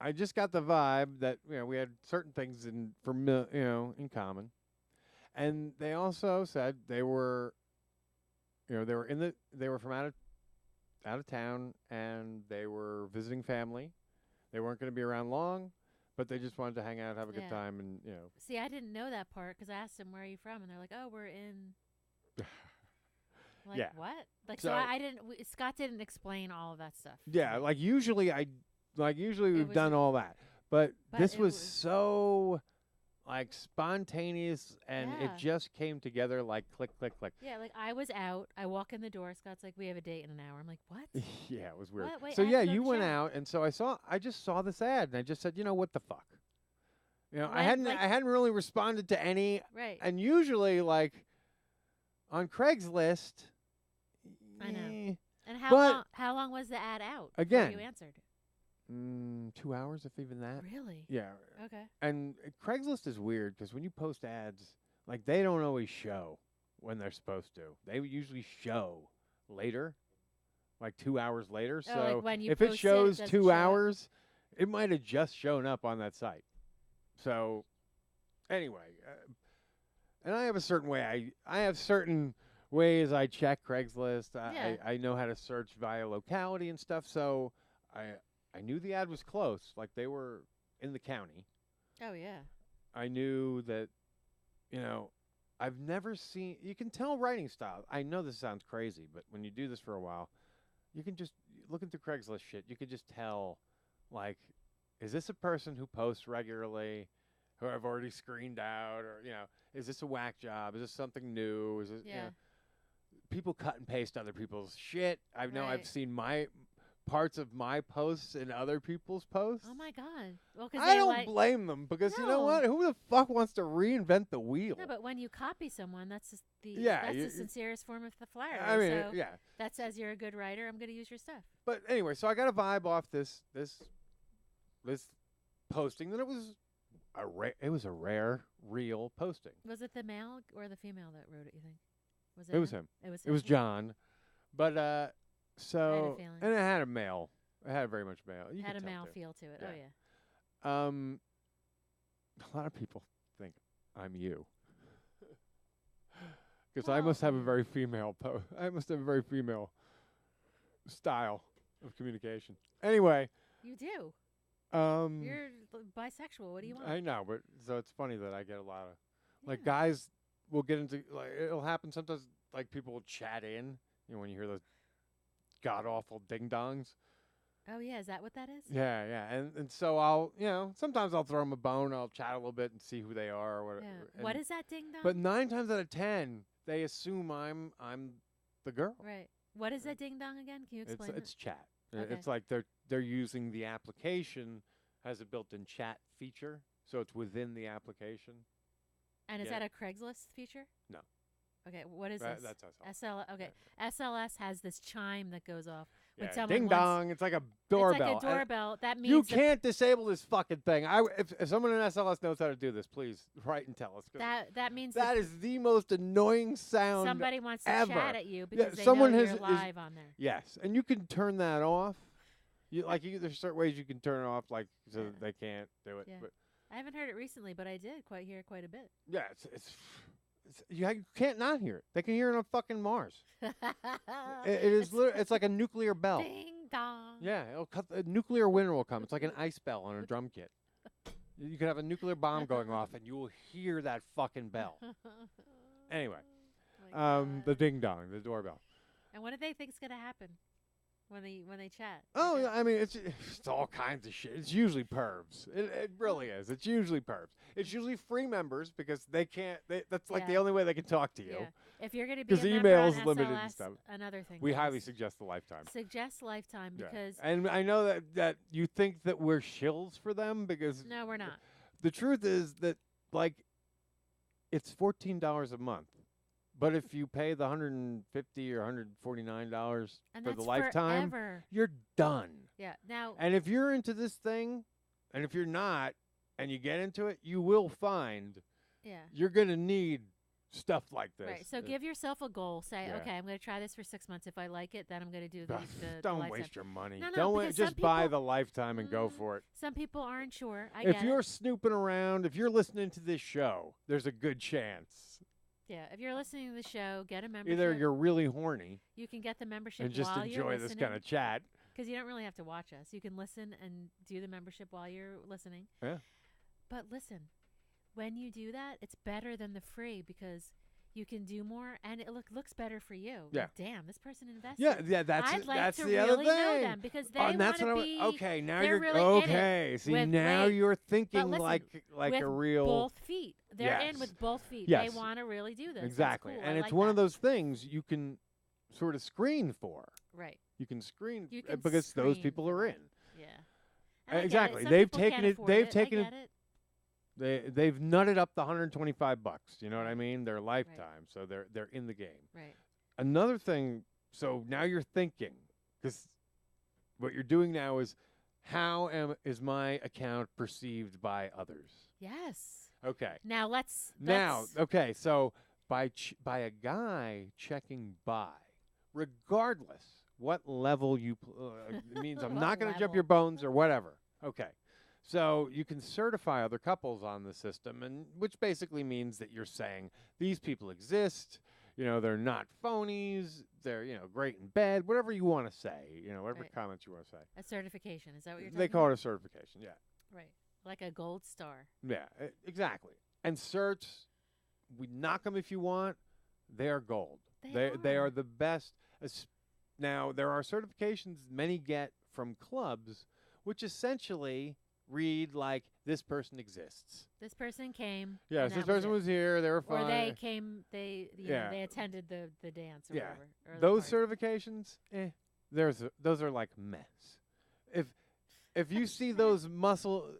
Speaker 4: I just got the vibe that we had certain things in common, and they also said they were from out of town, and they were visiting family. They weren't going to be around long, but they just wanted to hang out, have a good
Speaker 3: Yeah.
Speaker 4: time, and
Speaker 3: See, I didn't know that part because I asked them, where are you from? And they're like, oh, we're in. I'm like,
Speaker 4: Yeah.
Speaker 3: what? Like,
Speaker 4: So-
Speaker 3: so I didn't, Scott didn't explain all of that stuff. to
Speaker 4: yeah,
Speaker 3: me.
Speaker 4: like usually we've
Speaker 3: was
Speaker 4: done
Speaker 3: a-
Speaker 4: all that, but this
Speaker 3: it
Speaker 4: was
Speaker 3: was-
Speaker 4: so like spontaneous, and it
Speaker 3: Yeah.
Speaker 4: just came together like click, click, click.
Speaker 3: Yeah, like I was out. I walk in the door. Scott's like, we have a date in an hour. I'm like, what?
Speaker 4: Yeah, it was weird.
Speaker 3: What? Wait,
Speaker 4: So
Speaker 3: I have
Speaker 4: yeah,
Speaker 3: to go
Speaker 4: you
Speaker 3: to
Speaker 4: went
Speaker 3: show.
Speaker 4: out, and so I just saw this ad, and I just said, what the fuck? I
Speaker 3: When,
Speaker 4: hadn't
Speaker 3: like-
Speaker 4: I hadn't really responded to any,
Speaker 3: Right.
Speaker 4: and usually like on Craigslist.
Speaker 3: I know.
Speaker 4: eh,
Speaker 3: And
Speaker 4: but-
Speaker 3: how long was the ad out? before
Speaker 4: Again.
Speaker 3: you answered.
Speaker 4: 2 hours, if even that.
Speaker 3: Really?
Speaker 4: Yeah,
Speaker 3: Okay.
Speaker 4: and Craigslist is weird because when you post ads, like they don't always show when they're supposed to. They usually show later, like 2 hours later.
Speaker 3: Oh,
Speaker 4: So
Speaker 3: like when you
Speaker 4: if it
Speaker 3: post it, it
Speaker 4: shows
Speaker 3: doesn't
Speaker 4: 2
Speaker 3: show up?
Speaker 4: hours, it might have just shown up on that site. So anyway, and I have a certain way. I have certain ways I check Craigslist.
Speaker 3: Yeah.
Speaker 4: I know how to search via locality and stuff. So I knew the ad was close, like they were in the county.
Speaker 3: Oh yeah.
Speaker 4: I knew that, I've never seen. You can tell writing style. I know this sounds crazy, but when you do this for a while, you can just looking through Craigslist shit. You can just tell, like, is this a person who posts regularly, who I've already screened out, or is this a whack job? Is this something new? Is it
Speaker 3: Yeah.
Speaker 4: people cut and paste other people's shit? I know I've
Speaker 3: Right.
Speaker 4: seen my parts of my posts in other people's posts.
Speaker 3: Oh my God. Well, because
Speaker 4: I don't blame them because you know
Speaker 3: No.
Speaker 4: what? Who the fuck wants to reinvent the wheel?
Speaker 3: No, but when you copy someone, that's just
Speaker 4: Yeah,
Speaker 3: that's
Speaker 4: you-
Speaker 3: the sincerest form of the flattery.
Speaker 4: I mean,
Speaker 3: so
Speaker 4: yeah.
Speaker 3: that says you're a good writer. I'm going to use your stuff.
Speaker 4: But anyway, so I got a vibe off this posting that it was a rare, real posting.
Speaker 3: Was it the male or the female that wrote it? You think?
Speaker 4: It was him.
Speaker 3: It was.
Speaker 4: It was
Speaker 3: him?
Speaker 4: John. But so
Speaker 3: feeling.
Speaker 4: and it had a male. It had very much male. You
Speaker 3: Had a
Speaker 4: could tell,
Speaker 3: male
Speaker 4: too.
Speaker 3: feel to it.
Speaker 4: Yeah.
Speaker 3: Oh yeah.
Speaker 4: A lot of people think I'm you. Because I must have a very female I must have a very female style of communication. Anyway,
Speaker 3: You do. You're bisexual. What do you want?
Speaker 4: I know, but so it's funny that I get a lot of like
Speaker 3: Yeah.
Speaker 4: guys we'll get into like it'll happen sometimes. Like people will chat in, when you hear those god awful ding dongs.
Speaker 3: Oh yeah, is that what that is?
Speaker 4: Yeah, yeah, and so I'll sometimes I'll throw them a bone. I'll chat a little bit and see who they are or whatever.
Speaker 3: Yeah. What is that ding dong?
Speaker 4: But 9 times out of 10, they assume I'm the girl.
Speaker 3: Right. What is that ding dong again? Can you explain?
Speaker 4: It's chat.
Speaker 3: Okay.
Speaker 4: It's like they're using the application has a built-in chat feature, so it's within the application.
Speaker 3: And is that a Craigslist feature?
Speaker 4: No.
Speaker 3: Okay, what is this?
Speaker 4: That's SLS.
Speaker 3: Okay,
Speaker 4: Yeah.
Speaker 3: SLS has this chime that goes off when
Speaker 4: Yeah,
Speaker 3: someone
Speaker 4: ding
Speaker 3: wants,
Speaker 4: dong. It's like a doorbell.
Speaker 3: It's like a doorbell. That means
Speaker 4: You can't disable this fucking thing. If someone in SLS knows how to do this, please write and tell us.
Speaker 3: that means
Speaker 4: that is the most annoying sound
Speaker 3: somebody wants to
Speaker 4: ever.
Speaker 3: chat at you because they
Speaker 4: someone
Speaker 3: know
Speaker 4: has,
Speaker 3: you're live on there.
Speaker 4: Yes, and you can turn that off. There's certain ways you can turn it off, like so that they can't do it.
Speaker 3: Yeah.
Speaker 4: But
Speaker 3: I haven't heard it recently, but I did hear quite a bit.
Speaker 4: yeah, you can't not hear it. They can hear it on fucking Mars. It is. It's like a nuclear bell.
Speaker 3: Ding dong.
Speaker 4: Yeah, it'll cut. A nuclear winter will come. It's like an ice bell on a drum kit. You could have a nuclear bomb going off, and you will hear that fucking bell. Anyway, the ding dong, the doorbell.
Speaker 3: And what do they think's gonna happen when they chat?
Speaker 4: Oh, yeah, I mean, it's all kinds of shit. It's usually pervs. It really is. It's usually pervs. It's usually free members because they can't. That's like the only way they can talk to you.
Speaker 3: Yeah. If you're gonna be a
Speaker 4: email
Speaker 3: member
Speaker 4: is
Speaker 3: on
Speaker 4: limited
Speaker 3: SLS,
Speaker 4: and stuff.
Speaker 3: Another thing.
Speaker 4: We
Speaker 3: guys.
Speaker 4: highly suggest the lifetime.
Speaker 3: Suggest lifetime because
Speaker 4: and I know that you think that we're shills for them because
Speaker 3: no, we're not.
Speaker 4: The truth is that it's $14 a month. But if you pay the $150 or $149 for the lifetime,
Speaker 3: forever.
Speaker 4: you're done.
Speaker 3: Yeah. Now.
Speaker 4: And if you're into this thing, and if you're not, and you get into it, you will find.
Speaker 3: Yeah.
Speaker 4: You're gonna need stuff like this.
Speaker 3: Right. So give yourself a goal. Say,
Speaker 4: Yeah.
Speaker 3: okay, I'm going to try this for 6 months. If I like it, then I'm going to do the
Speaker 4: Don't
Speaker 3: lifetime.
Speaker 4: waste your money.
Speaker 3: No,
Speaker 4: Don't
Speaker 3: because
Speaker 4: just
Speaker 3: some
Speaker 4: buy
Speaker 3: people-
Speaker 4: the lifetime and go for it.
Speaker 3: Some people aren't sure.
Speaker 4: If you're snooping around, if you're listening to this show, there's a good chance.
Speaker 3: Yeah, if you're listening to the show, get a membership.
Speaker 4: Either you're really horny
Speaker 3: You can get the membership
Speaker 4: and just
Speaker 3: while
Speaker 4: enjoy
Speaker 3: you're
Speaker 4: this
Speaker 3: listening,
Speaker 4: kind of chat.
Speaker 3: because you don't really have to watch us. You can listen and do the membership while you're listening.
Speaker 4: Yeah.
Speaker 3: But listen, when you do that, it's better than the free because you can do more and it looks better for you.
Speaker 4: Yeah.
Speaker 3: Like, damn, this person invested.
Speaker 4: Yeah, that's
Speaker 3: I'd like
Speaker 4: that's
Speaker 3: to
Speaker 4: the
Speaker 3: really
Speaker 4: other thing.
Speaker 3: know them because they
Speaker 4: and that's
Speaker 3: want
Speaker 4: what
Speaker 3: to be.
Speaker 4: okay, now
Speaker 3: they're
Speaker 4: you're
Speaker 3: really
Speaker 4: okay.
Speaker 3: in it
Speaker 4: See,
Speaker 3: with,
Speaker 4: now
Speaker 3: wait,
Speaker 4: you're thinking
Speaker 3: listen,
Speaker 4: like
Speaker 3: with
Speaker 4: a real
Speaker 3: both feet. They're in
Speaker 4: Yes.
Speaker 3: with both feet.
Speaker 4: Yes.
Speaker 3: They want to really do this.
Speaker 4: exactly,
Speaker 3: That's cool.
Speaker 4: and
Speaker 3: I
Speaker 4: it's
Speaker 3: like
Speaker 4: one
Speaker 3: that.
Speaker 4: of those things you can sort of screen for.
Speaker 3: Right.
Speaker 4: You can screen
Speaker 3: You can
Speaker 4: because those
Speaker 3: screen
Speaker 4: people
Speaker 3: for
Speaker 4: are
Speaker 3: that.
Speaker 4: in.
Speaker 3: Yeah. And I get it.
Speaker 4: Exactly.
Speaker 3: Some
Speaker 4: They've
Speaker 3: people
Speaker 4: taken
Speaker 3: can't
Speaker 4: it.
Speaker 3: afford
Speaker 4: They've
Speaker 3: it.
Speaker 4: taken
Speaker 3: I
Speaker 4: it.
Speaker 3: get it.
Speaker 4: They've nutted up the $125. You know what I mean? Their lifetime, so they're in the game.
Speaker 3: Right.
Speaker 4: Another thing. So now you're thinking, because what you're doing now is, is my account perceived by others?
Speaker 3: Yes.
Speaker 4: Okay.
Speaker 3: Now let's.
Speaker 4: Okay. So by a guy checking by, regardless what level you it means, I'm
Speaker 3: What
Speaker 4: not going to jump
Speaker 3: level?
Speaker 4: your bones or whatever. Okay. So you can certify other couples on the system, and which basically means that you're saying these people exist. They're not phonies. They're great in bed. Whatever you want to say. Whatever
Speaker 3: Right.
Speaker 4: comments you want to say.
Speaker 3: A certification. Is that what you're talking
Speaker 4: They call
Speaker 3: about?
Speaker 4: it a certification. Yeah.
Speaker 3: Right. Like a gold star.
Speaker 4: Yeah. Exactly. And certs, we knock them if you want. They are gold. They are the best. Now there are certifications many get from clubs, which essentially read like this person exists.
Speaker 3: This person came.
Speaker 4: Yes,
Speaker 3: and
Speaker 4: this
Speaker 3: that
Speaker 4: person was here. They were fine.
Speaker 3: Or they came. They
Speaker 4: Yeah.
Speaker 3: they attended the dance or
Speaker 4: Yeah.
Speaker 3: whatever. Or the
Speaker 4: Those
Speaker 3: party.
Speaker 4: certifications, those are like mess. If you see those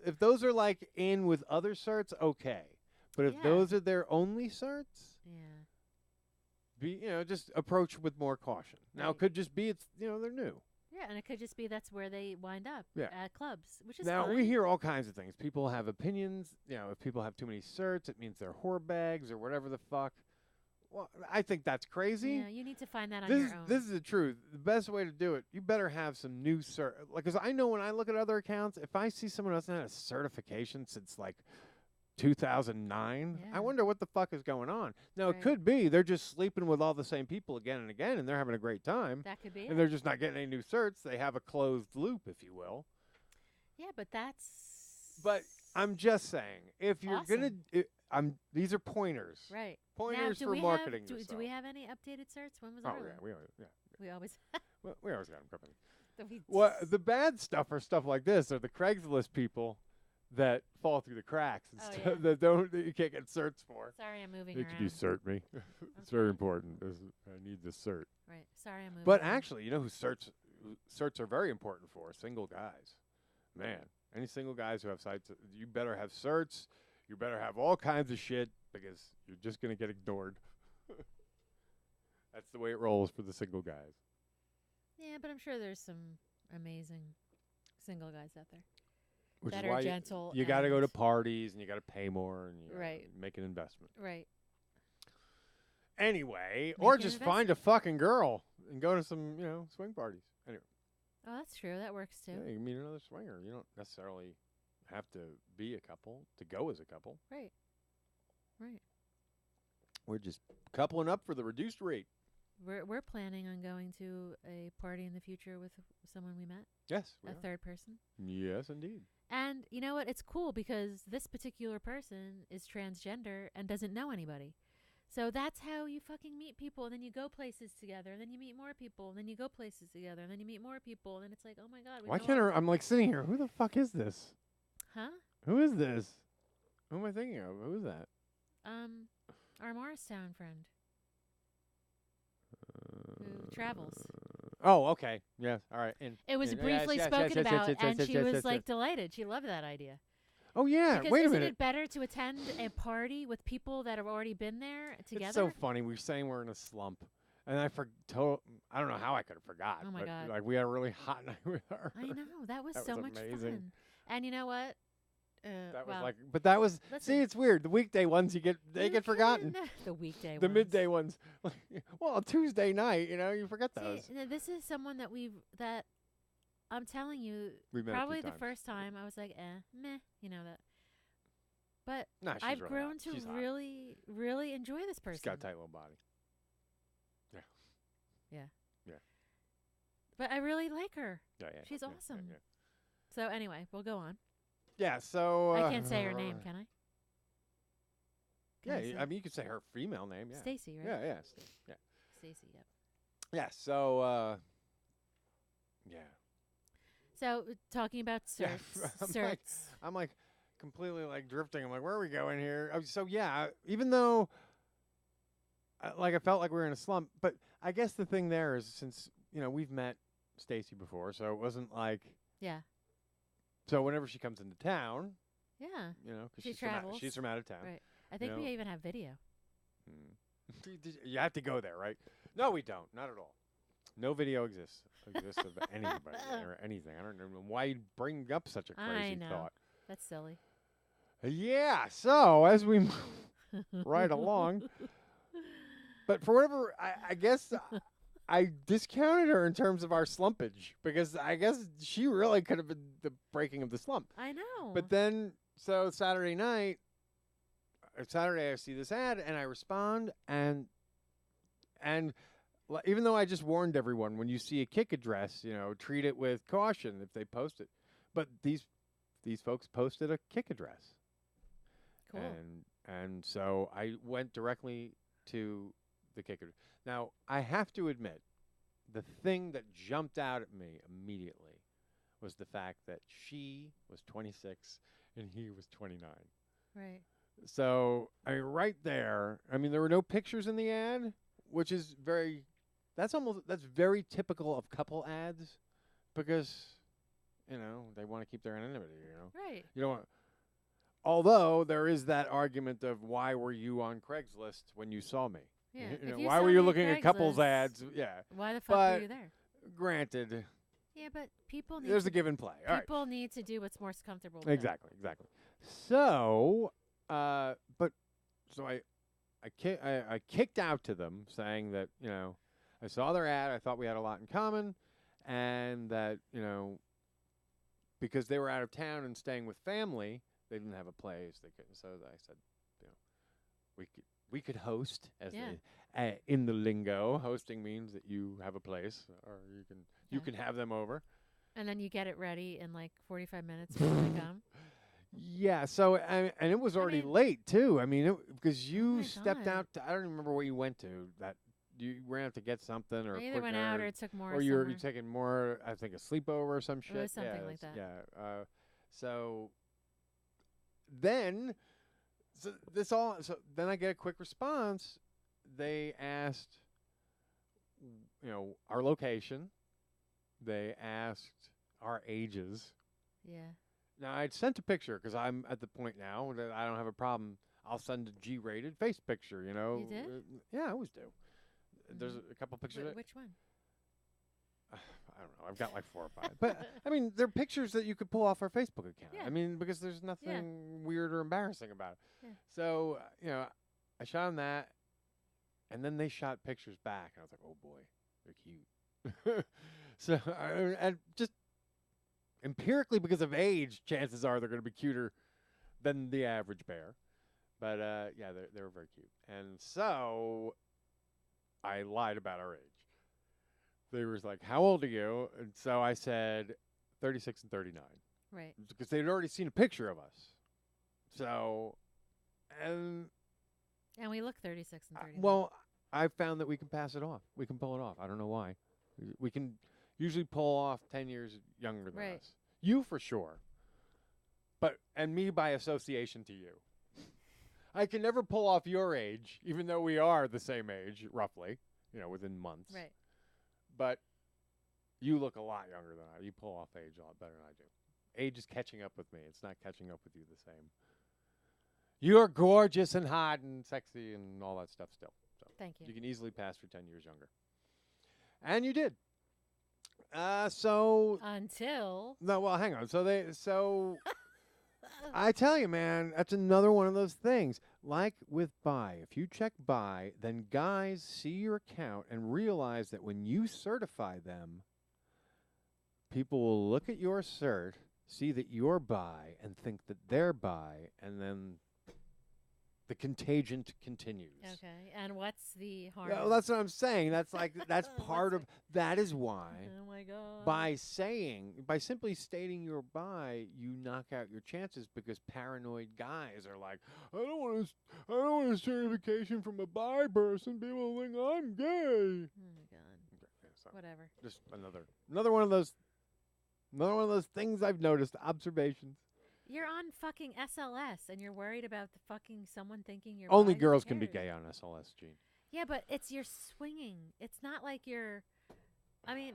Speaker 4: if those are like in with other certs, okay. But if
Speaker 3: Yeah.
Speaker 4: those are their only certs,
Speaker 3: Yeah.
Speaker 4: just approach with more caution. Now it
Speaker 3: Right.
Speaker 4: could just be they're new.
Speaker 3: Yeah, and it could just be that's where they wind up.
Speaker 4: Yeah.
Speaker 3: At clubs, which is
Speaker 4: Now
Speaker 3: fine.
Speaker 4: we hear all kinds of things. People have opinions. If people have too many certs, it means they're whore bags or whatever the fuck. Well, I think that's crazy.
Speaker 3: Yeah, you need to find that on
Speaker 4: This
Speaker 3: your own.
Speaker 4: is the truth. The best way to do it, you better have some new because I know when I look at other accounts, if I see someone else that had a certification since like 2009,
Speaker 3: Yeah.
Speaker 4: I wonder what the fuck is going on. Now
Speaker 3: Right.
Speaker 4: it could be they're just sleeping with all the same people again and again, and they're having a great time,
Speaker 3: That could be
Speaker 4: and
Speaker 3: it.
Speaker 4: they're just not getting any new certs. They have a closed loop, if you will.
Speaker 3: Yeah, but that's.
Speaker 4: But I'm just saying, if you're
Speaker 3: Awesome.
Speaker 4: these are pointers.
Speaker 3: Right.
Speaker 4: Pointers
Speaker 3: now,
Speaker 4: for marketing.
Speaker 3: do we have any updated certs? When was
Speaker 4: Oh
Speaker 3: our
Speaker 4: yeah,
Speaker 3: one? We always.
Speaker 4: we always got them covered.
Speaker 3: we
Speaker 4: What the bad stuff are stuff like this, are the Craigslist people that fall through the cracks and
Speaker 3: Oh,
Speaker 4: stuff
Speaker 3: yeah.
Speaker 4: that you can't get certs for.
Speaker 3: Sorry, I'm moving
Speaker 4: Could
Speaker 3: around.
Speaker 4: you cert me? It's very important. I need the cert.
Speaker 3: Right. Sorry, I'm moving.
Speaker 4: But
Speaker 3: around.
Speaker 4: actually, you know who certs are very important for? Single guys. Man, any single guys who have sites, you better have certs. You better have all kinds of shit because you're just going to get ignored. That's the way it rolls for the single guys.
Speaker 3: Yeah, but I'm sure there's some amazing single guys out there
Speaker 4: Which
Speaker 3: that
Speaker 4: is
Speaker 3: are
Speaker 4: why
Speaker 3: gentle.
Speaker 4: you got to go to
Speaker 3: and-
Speaker 4: parties and you got to pay more and you gotta
Speaker 3: Right.
Speaker 4: make an investment.
Speaker 3: Right.
Speaker 4: Anyway,
Speaker 3: Make
Speaker 4: or
Speaker 3: an
Speaker 4: just find a fucking girl and go to some, swing parties. Anyway,
Speaker 3: Oh, that's true. That works too.
Speaker 4: yeah, you can meet another swinger. You don't necessarily have to be a couple to go as a couple.
Speaker 3: Right. Right.
Speaker 4: We're just coupling up for the reduced rate.
Speaker 3: We're planning on going to a party in the future with someone we met,
Speaker 4: Yes, we
Speaker 3: a
Speaker 4: are.
Speaker 3: third person.
Speaker 4: Yes, indeed.
Speaker 3: And you know what? It's cool because this particular person is transgender and doesn't know anybody. So that's how you fucking meet people. And then you go places together. And then you meet more people. And then you go places together. And then you meet more people. And then it's like, oh my God.
Speaker 4: Why can't I'm like sitting here? Who the fuck is this?
Speaker 3: Huh?
Speaker 4: Who is this? Who am I thinking of? Who is that?
Speaker 3: Our Morristown friend who travels.
Speaker 4: Oh, okay. Yes. All right.
Speaker 3: It was
Speaker 4: yes,
Speaker 3: briefly
Speaker 4: yes,
Speaker 3: spoken
Speaker 4: yes, yes,
Speaker 3: about,
Speaker 4: yes,
Speaker 3: and
Speaker 4: yes,
Speaker 3: she
Speaker 4: yes,
Speaker 3: was
Speaker 4: yes,
Speaker 3: like
Speaker 4: yes.
Speaker 3: delighted. She loved that idea.
Speaker 4: Oh yeah.
Speaker 3: Because
Speaker 4: Wait a
Speaker 3: isn't
Speaker 4: minute.
Speaker 3: it better to attend a party with people that have already been there together?
Speaker 4: It's so funny. We're saying we're in a slump, and I don't know how I could have forgot.
Speaker 3: Oh, my
Speaker 4: but,
Speaker 3: God.
Speaker 4: Like we had a really hot night with her.
Speaker 3: I know that was
Speaker 4: That
Speaker 3: so
Speaker 4: was
Speaker 3: much
Speaker 4: amazing.
Speaker 3: fun. And you know what?
Speaker 4: That
Speaker 3: well,
Speaker 4: was like, but that was.
Speaker 3: listen.
Speaker 4: See, it's weird. The weekday ones they get forgotten.
Speaker 3: The weekday
Speaker 4: The
Speaker 3: ones.
Speaker 4: midday ones, well, Tuesday night, you forget those.
Speaker 3: See, this is someone that I'm telling you,
Speaker 4: We met a few
Speaker 3: probably the
Speaker 4: times.
Speaker 3: first time I was like, meh, that. But
Speaker 4: Nah, she's
Speaker 3: I've
Speaker 4: really
Speaker 3: grown
Speaker 4: hot.
Speaker 3: to
Speaker 4: She's hot.
Speaker 3: really, really enjoy this person.
Speaker 4: She's got a tight little body.
Speaker 3: But I really like her.
Speaker 4: Yeah.
Speaker 3: She's
Speaker 4: yeah,
Speaker 3: awesome.
Speaker 4: Yeah.
Speaker 3: So anyway, we'll go on.
Speaker 4: Yeah, so
Speaker 3: I can't say her name, can I? Can I say
Speaker 4: I mean you could say her female name, yeah.
Speaker 3: Stacy, right?
Speaker 4: Yeah.
Speaker 3: Stacy, yep.
Speaker 4: Yeah, so yeah.
Speaker 3: So talking about
Speaker 4: Yeah,
Speaker 3: certs,
Speaker 4: I'm like completely like drifting. I'm like, where are we going here? So yeah, even though I felt like we were in a slump, but I guess the thing there is since we've met Stacy before, so it wasn't like
Speaker 3: yeah,
Speaker 4: so whenever she comes into town,
Speaker 3: yeah,
Speaker 4: 'cause
Speaker 3: She
Speaker 4: she's from
Speaker 3: travels.
Speaker 4: she's from out of town.
Speaker 3: right. I think we even have video.
Speaker 4: You have to go there, right? No, we don't. Not at all. No video exists of anybody or anything. I don't know why you'd bring up such a
Speaker 3: I
Speaker 4: crazy
Speaker 3: know.
Speaker 4: thought.
Speaker 3: That's silly.
Speaker 4: Yeah. So as we move right along, but for whatever, I guess I discounted her in terms of our slumpage because I guess she really could have been the breaking of the slump.
Speaker 3: I know.
Speaker 4: But then, so Saturday night, or Saturday, I see this ad and I respond, and even though I just warned everyone, when you see a kick address, treat it with caution if they post it. But these folks posted a kick address,
Speaker 3: cool.
Speaker 4: and so I went directly to the kick address. Now I have to admit, the thing that jumped out at me immediately was the fact that she was 26 and he was 29.
Speaker 3: Right.
Speaker 4: So, right there, there were no pictures in the ad, which is that's very typical of couple ads because, they want to keep their anonymity,
Speaker 3: Right.
Speaker 4: You don't want, although there is that argument of why were you on Craigslist when you saw me?
Speaker 3: Yeah.
Speaker 4: Why were you looking at couples ads? Yeah.
Speaker 3: Why the fuck
Speaker 4: But
Speaker 3: were you there?
Speaker 4: Granted,
Speaker 3: Yeah, but people need
Speaker 4: there's
Speaker 3: to,
Speaker 4: a give and play. All right.
Speaker 3: people need to do what's most comfortable. with them.
Speaker 4: Exactly. So, but so I kicked out to them saying that I saw their ad, I thought we had a lot in common, and that because they were out of town and staying with family, they didn't have a place. They couldn't. So I said, we could host as in the lingo. Hosting means that you have a place, or you can have them over.
Speaker 3: And then you get it ready in like 45 minutes when they come.
Speaker 4: Yeah, so and it was already
Speaker 3: mean-
Speaker 4: late too. I mean, because you
Speaker 3: my
Speaker 4: stepped
Speaker 3: God.
Speaker 4: out. I don't even remember where you went to. That you ran out to get something, or
Speaker 3: I either went out or took more.
Speaker 4: or
Speaker 3: somewhere.
Speaker 4: you're taking more. I think a sleepover or some shit.
Speaker 3: was something
Speaker 4: yeah,
Speaker 3: like that.
Speaker 4: Yeah. So then, so then I get a quick response. They asked, our location. They asked our ages.
Speaker 3: Yeah.
Speaker 4: Now, I'd sent a picture because I'm at the point now that I don't have a problem. I'll send a G-rated face picture,
Speaker 3: You did?
Speaker 4: Yeah, I always do. There's a couple pictures.
Speaker 3: Which one?
Speaker 4: I don't know. I've got like 4 or 5. But, I mean, they're pictures that you could pull off our Facebook account.
Speaker 3: Yeah.
Speaker 4: I mean, because there's nothing weird or embarrassing about it.
Speaker 3: Yeah.
Speaker 4: So, I shot them that, and then they shot pictures back. And I was like, oh, boy, they're cute. So, and just empirically, because of age, chances are they're going to be cuter than the average bear. But yeah, they were very cute. And so I lied about our age. They were like, "How old are you?" And so I said 36 and 39.
Speaker 3: Right.
Speaker 4: Because they'd already seen a picture of us. So, and
Speaker 3: we look 36 and 39.
Speaker 4: well, I found that we can pass it off. We can pull it off. I don't know why. We can usually pull off 10 years younger than us. You for sure. And me by association to you. I can never pull off your age, even though we are the same age, roughly, within months.
Speaker 3: Right.
Speaker 4: But you look a lot younger than I. You pull off age a lot better than I do. Age is catching up with me. It's not catching up with you the same. You're gorgeous and hot and sexy and all that stuff still. So
Speaker 3: Thank you.
Speaker 4: You can easily pass for 10 years younger. And you did. So
Speaker 3: Until.
Speaker 4: no, well, hang on. So I tell you, man, that's another one of those things. Like with buy, if you check buy, then guys see your account and realize that when you certify them, people will look at your cert, see that you're buy, and think that they're buy, and then the contagion continues.
Speaker 3: Okay. And what's the harm?
Speaker 4: Yeah, well, that's what I'm saying. That's that's part of that is why.
Speaker 3: Oh my God.
Speaker 4: By simply stating your buy, you knock out your chances because paranoid guys are like, I don't want a certification from a buy person. People think I'm gay.
Speaker 3: Oh my God.
Speaker 4: So
Speaker 3: Whatever.
Speaker 4: just another one of those things I've noticed. Observations.
Speaker 3: You're on fucking SLS and you're worried about the fucking someone thinking you're
Speaker 4: Only
Speaker 3: bi. Who
Speaker 4: girls can be
Speaker 3: cares?
Speaker 4: gay on SLS, Gene.
Speaker 3: Yeah, but it's you're swinging. It's not like you're. I mean.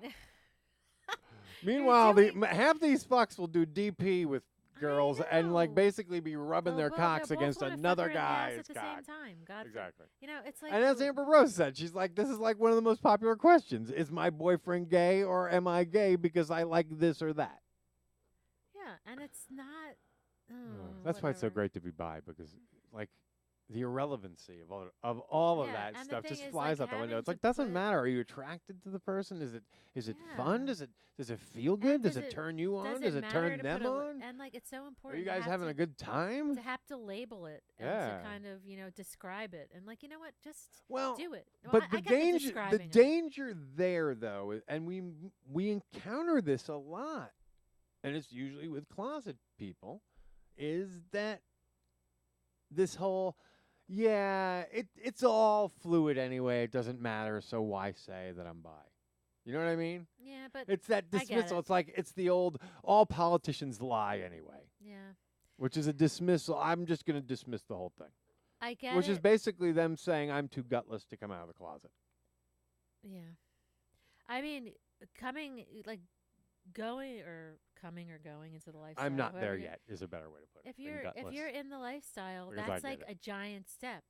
Speaker 4: Meanwhile,
Speaker 3: doing-
Speaker 4: half these fucks will do DP with girls and like
Speaker 3: know.
Speaker 4: basically be rubbing their
Speaker 3: They'll
Speaker 4: cocks
Speaker 3: both
Speaker 4: against
Speaker 3: wanna fuck
Speaker 4: another
Speaker 3: her in the ass
Speaker 4: guy's
Speaker 3: at the
Speaker 4: cock.
Speaker 3: same time. God for-
Speaker 4: Exactly.
Speaker 3: It's like.
Speaker 4: And as Amber Rose said, she's like, this is like one of the most popular questions. Is my boyfriend gay or am I gay because I like this or that?
Speaker 3: Yeah, and it's not. Oh,
Speaker 4: That's why it's so
Speaker 3: whatever.
Speaker 4: great to be bi because, like, the irrelevancy of all of
Speaker 3: Yeah,
Speaker 4: that
Speaker 3: and the
Speaker 4: stuff
Speaker 3: thing
Speaker 4: just
Speaker 3: is,
Speaker 4: flies
Speaker 3: like,
Speaker 4: out the window.
Speaker 3: having
Speaker 4: It's like
Speaker 3: to
Speaker 4: doesn't
Speaker 3: put-
Speaker 4: matter. Are you attracted to the person? Is it fun?
Speaker 3: Yeah.
Speaker 4: Does it feel good? Does
Speaker 3: does
Speaker 4: it
Speaker 3: it-
Speaker 4: turn you on?
Speaker 3: Does
Speaker 4: Does it
Speaker 3: matter
Speaker 4: turn
Speaker 3: to
Speaker 4: them
Speaker 3: put
Speaker 4: on?
Speaker 3: And like, it's so
Speaker 4: Are
Speaker 3: important.
Speaker 4: you
Speaker 3: to
Speaker 4: guys
Speaker 3: have
Speaker 4: having
Speaker 3: to,
Speaker 4: a good time?
Speaker 3: To have to label it and
Speaker 4: Yeah.
Speaker 3: to kind of describe it and like what, just
Speaker 4: Well,
Speaker 3: do it. Well,
Speaker 4: but
Speaker 3: I
Speaker 4: the
Speaker 3: get
Speaker 4: danger, the
Speaker 3: describing it.
Speaker 4: danger there though, and we encounter this a lot, and it's usually with closet people, is that this whole, it's all fluid anyway. It doesn't matter, so why say that I'm bi? You know what I mean?
Speaker 3: Yeah, but
Speaker 4: It's that
Speaker 3: I get
Speaker 4: dismissal.
Speaker 3: it.
Speaker 4: It's like it's the old all politicians lie anyway,
Speaker 3: yeah,
Speaker 4: which is a dismissal. I'm just going to dismiss the whole thing,
Speaker 3: I get
Speaker 4: which
Speaker 3: it.
Speaker 4: is basically them saying I'm too gutless to come out of the closet.
Speaker 3: Yeah, I mean, going or going into the lifestyle.
Speaker 4: I'm not there
Speaker 3: however you-
Speaker 4: yet. Is a better way to put it.
Speaker 3: If
Speaker 4: than
Speaker 3: you're
Speaker 4: gutless.
Speaker 3: in the lifestyle,
Speaker 4: Because I
Speaker 3: that's
Speaker 4: get
Speaker 3: like
Speaker 4: it.
Speaker 3: a giant step.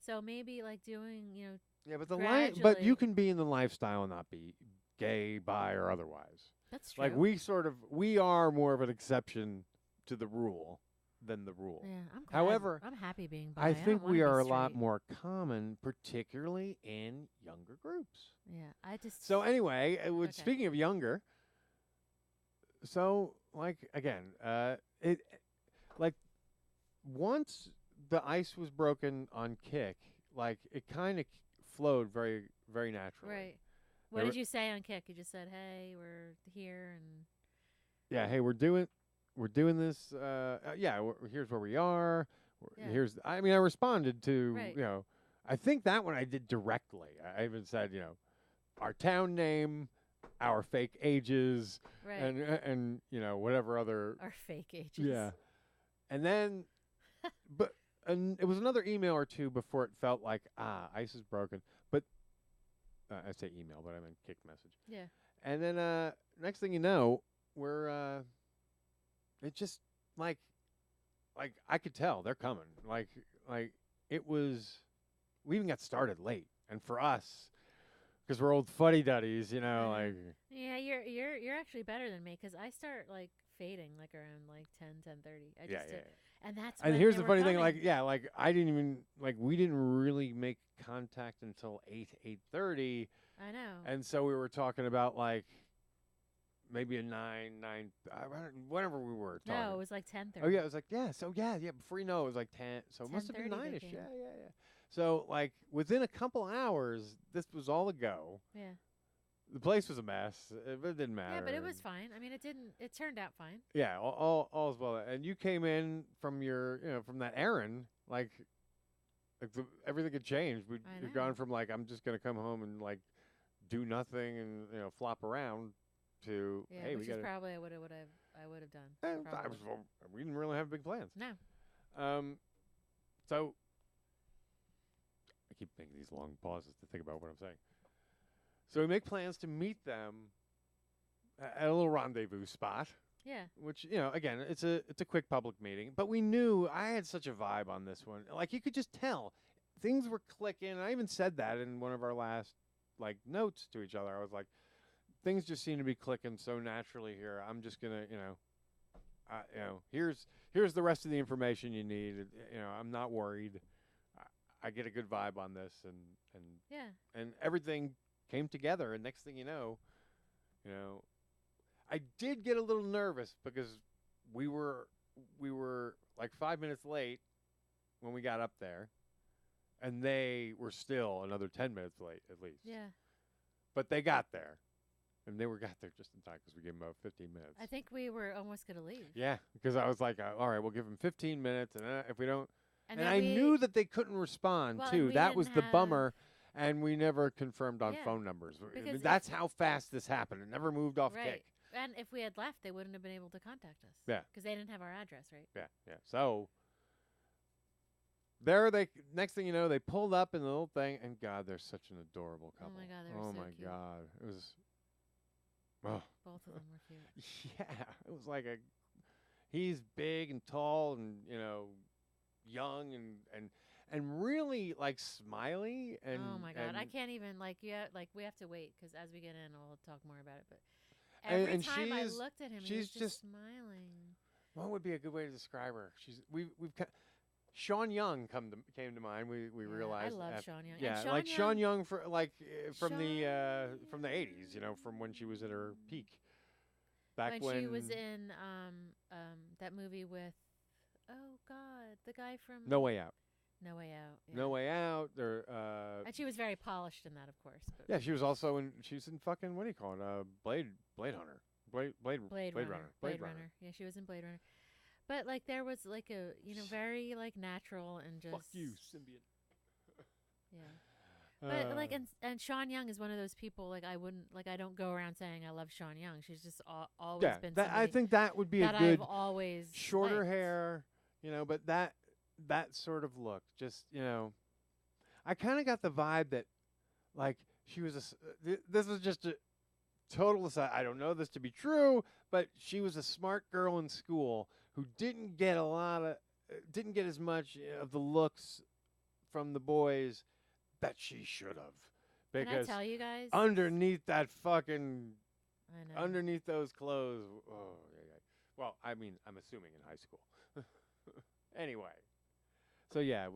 Speaker 3: So maybe like doing
Speaker 4: Yeah, but but you
Speaker 3: gradually-
Speaker 4: can be in the lifestyle and not be gay, bi, or otherwise.
Speaker 3: that's true.
Speaker 4: Like we are more of an exception to the rule than the rule.
Speaker 3: Yeah, I'm glad.
Speaker 4: However,
Speaker 3: I'm happy being bi.
Speaker 4: I
Speaker 3: don't
Speaker 4: think
Speaker 3: wanna
Speaker 4: we
Speaker 3: be
Speaker 4: are a lot
Speaker 3: straight.
Speaker 4: more common, particularly in younger groups.
Speaker 3: Yeah, I just.
Speaker 4: So anyway,
Speaker 3: Okay.
Speaker 4: speaking of younger, so like again, it like once the ice was broken on Kick, like it kind of flowed very very naturally.
Speaker 3: Right. What
Speaker 4: There
Speaker 3: did you say on Kick? You just said, "Hey, we're here," and
Speaker 4: Yeah, hey, we're doing we're doing this. Yeah, here's where we are.
Speaker 3: Yeah.
Speaker 4: Here's. I mean, I responded to
Speaker 3: Right.
Speaker 4: I think that one I did directly. I even said our town name, our fake ages,
Speaker 3: Right.
Speaker 4: and whatever other.
Speaker 3: Our fake ages.
Speaker 4: Yeah. And then, and it was another email or two before it felt like ice is broken. But I say email, but I meant kick message.
Speaker 3: Yeah.
Speaker 4: And then next thing you know, we're it just like I could tell they're coming. Like it was. We even got started late, and for us, because we're old fuddy duddies, like.
Speaker 3: Yeah, you're actually better than me because I start like fading like around like 10:30. I just did. And that's
Speaker 4: And
Speaker 3: when
Speaker 4: here's
Speaker 3: they
Speaker 4: the
Speaker 3: were
Speaker 4: funny thing,
Speaker 3: coming.
Speaker 4: like I didn't even we didn't really make contact until 8:30,
Speaker 3: I know.
Speaker 4: and so we were talking about like maybe a 9, whatever we were talking.
Speaker 3: No, it was like 10:30.
Speaker 4: Oh yeah, it was like yeah. Before you know, it was like 10. So it must have been
Speaker 3: 10:30 they
Speaker 4: 9ish.
Speaker 3: came.
Speaker 4: Yeah. So like within a couple hours, this was all a go.
Speaker 3: Yeah.
Speaker 4: The place was a mess, but it didn't matter.
Speaker 3: Yeah, but it was fine. I mean, it turned out fine.
Speaker 4: Yeah, all's well. And you came in from your, from that errand, like everything had changed. We'd gone from like I'm just gonna come home and like do nothing and flop around to
Speaker 3: Yeah,
Speaker 4: hey,
Speaker 3: which
Speaker 4: we
Speaker 3: is
Speaker 4: got.
Speaker 3: probably what I would have done. Probably.
Speaker 4: We didn't really have big plans.
Speaker 3: No.
Speaker 4: So I keep making these long pauses to think about what I'm saying. So we make plans to meet them at a little rendezvous spot.
Speaker 3: Yeah.
Speaker 4: Which again, it's a quick public meeting, but we knew I had such a vibe on this one. Like you could just tell things were clicking. I even said that in one of our last like notes to each other. I was like, things just seem to be clicking so naturally here. I'm just gonna here's the rest of the information you need. I'm not worried. I get a good vibe on this, and
Speaker 3: Yeah.
Speaker 4: and everything came together. And next thing you know, I did get a little nervous because we were like 5 minutes late when we got up there, and they were still another 10 minutes late at least.
Speaker 3: Yeah.
Speaker 4: But they got there, and they got there just in time because we gave them about 15 minutes.
Speaker 3: I think we were almost gonna leave.
Speaker 4: Yeah, because I was like, all right, we'll give them 15 minutes, and if we don't. And
Speaker 3: then
Speaker 4: I knew that they couldn't respond,
Speaker 3: Well, and
Speaker 4: too.
Speaker 3: we
Speaker 4: That was
Speaker 3: didn't
Speaker 4: the
Speaker 3: have-
Speaker 4: bummer, and we never confirmed on
Speaker 3: Yeah,
Speaker 4: phone numbers.
Speaker 3: because
Speaker 4: That's how fast this happened. It never moved off
Speaker 3: Right.
Speaker 4: kick.
Speaker 3: And if we had left, they wouldn't have been able to contact us.
Speaker 4: Yeah.
Speaker 3: Because they didn't have our address, right?
Speaker 4: Yeah. So, next thing you know, they pulled up in the little thing, and God, they're such an adorable couple.
Speaker 3: Oh my God, they were so
Speaker 4: my
Speaker 3: cute.
Speaker 4: God. It was, oh.
Speaker 3: Both of them were cute.
Speaker 4: Yeah. It was like he's big and tall and, young and really like smiley and
Speaker 3: Oh my God, I
Speaker 4: and,
Speaker 3: can't even we have to wait because as we get in, we'll talk more about it. But
Speaker 4: And-
Speaker 3: every
Speaker 4: and
Speaker 3: time I
Speaker 4: she's-
Speaker 3: looked at him, he
Speaker 4: she's
Speaker 3: was
Speaker 4: just-
Speaker 3: just smiling.
Speaker 4: what would be a good way to describe her? We've Sean Young came to mind. We
Speaker 3: Yeah,
Speaker 4: realized
Speaker 3: I love
Speaker 4: after-
Speaker 3: Sean Young. And
Speaker 4: Yeah,
Speaker 3: Sean
Speaker 4: like Sean Young from
Speaker 3: Sean-
Speaker 4: the 80s, from when she was at her peak. Back
Speaker 3: when she was in that movie with the guy from
Speaker 4: No Way Out.
Speaker 3: No Way Out. Yeah.
Speaker 4: No Way Out.
Speaker 3: And she was very polished in that, of course. But
Speaker 4: Yeah, she was also in. She's in fucking what do you call it? Blade Hunter. Blade Runner.
Speaker 3: Blade Runner. Yeah, she was in Blade Runner. But like there was like a very like natural and just
Speaker 4: Fuck you, symbiote.
Speaker 3: Yeah. But like and Sean Young is one of those people like I don't go around saying I love Sean Young. She's just always been
Speaker 4: I
Speaker 3: somebody
Speaker 4: think that would be
Speaker 3: that
Speaker 4: a good
Speaker 3: I've always
Speaker 4: shorter
Speaker 3: liked.
Speaker 4: hair, but that sort of look, just I kind of got the vibe that like she was this was just a total aside. I don't know this to be true, but she was a smart girl in school who didn't get as much of the looks from the boys that she should have.
Speaker 3: Can I
Speaker 4: Because
Speaker 3: tell you guys?
Speaker 4: underneath that fucking
Speaker 3: I know.
Speaker 4: underneath those clothes, well, I mean, I'm assuming in high school. Anyway, so yeah,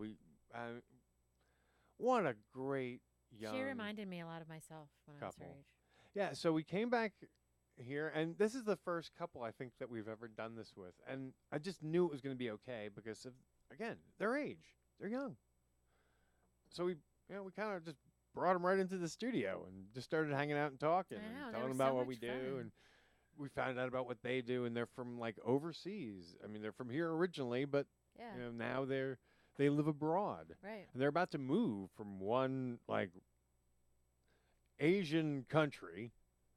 Speaker 4: what a great young
Speaker 3: She reminded me a lot of myself when I was her
Speaker 4: couple.
Speaker 3: age.
Speaker 4: Yeah, so we came back here, and this is the first couple I think that we've ever done this with, and I just knew it was going to be okay because of, again, their age, they're young. So we kind of just brought them right into the studio and just started hanging out and talking
Speaker 3: I know,
Speaker 4: and
Speaker 3: they
Speaker 4: telling
Speaker 3: were
Speaker 4: them about
Speaker 3: so
Speaker 4: what we
Speaker 3: much
Speaker 4: do,
Speaker 3: fun.
Speaker 4: and we found out about what they do, and they're from like overseas. I mean, they're from here originally, but
Speaker 3: Yeah.
Speaker 4: you know, now they live abroad,
Speaker 3: Right.
Speaker 4: and they're about to move from one like Asian country,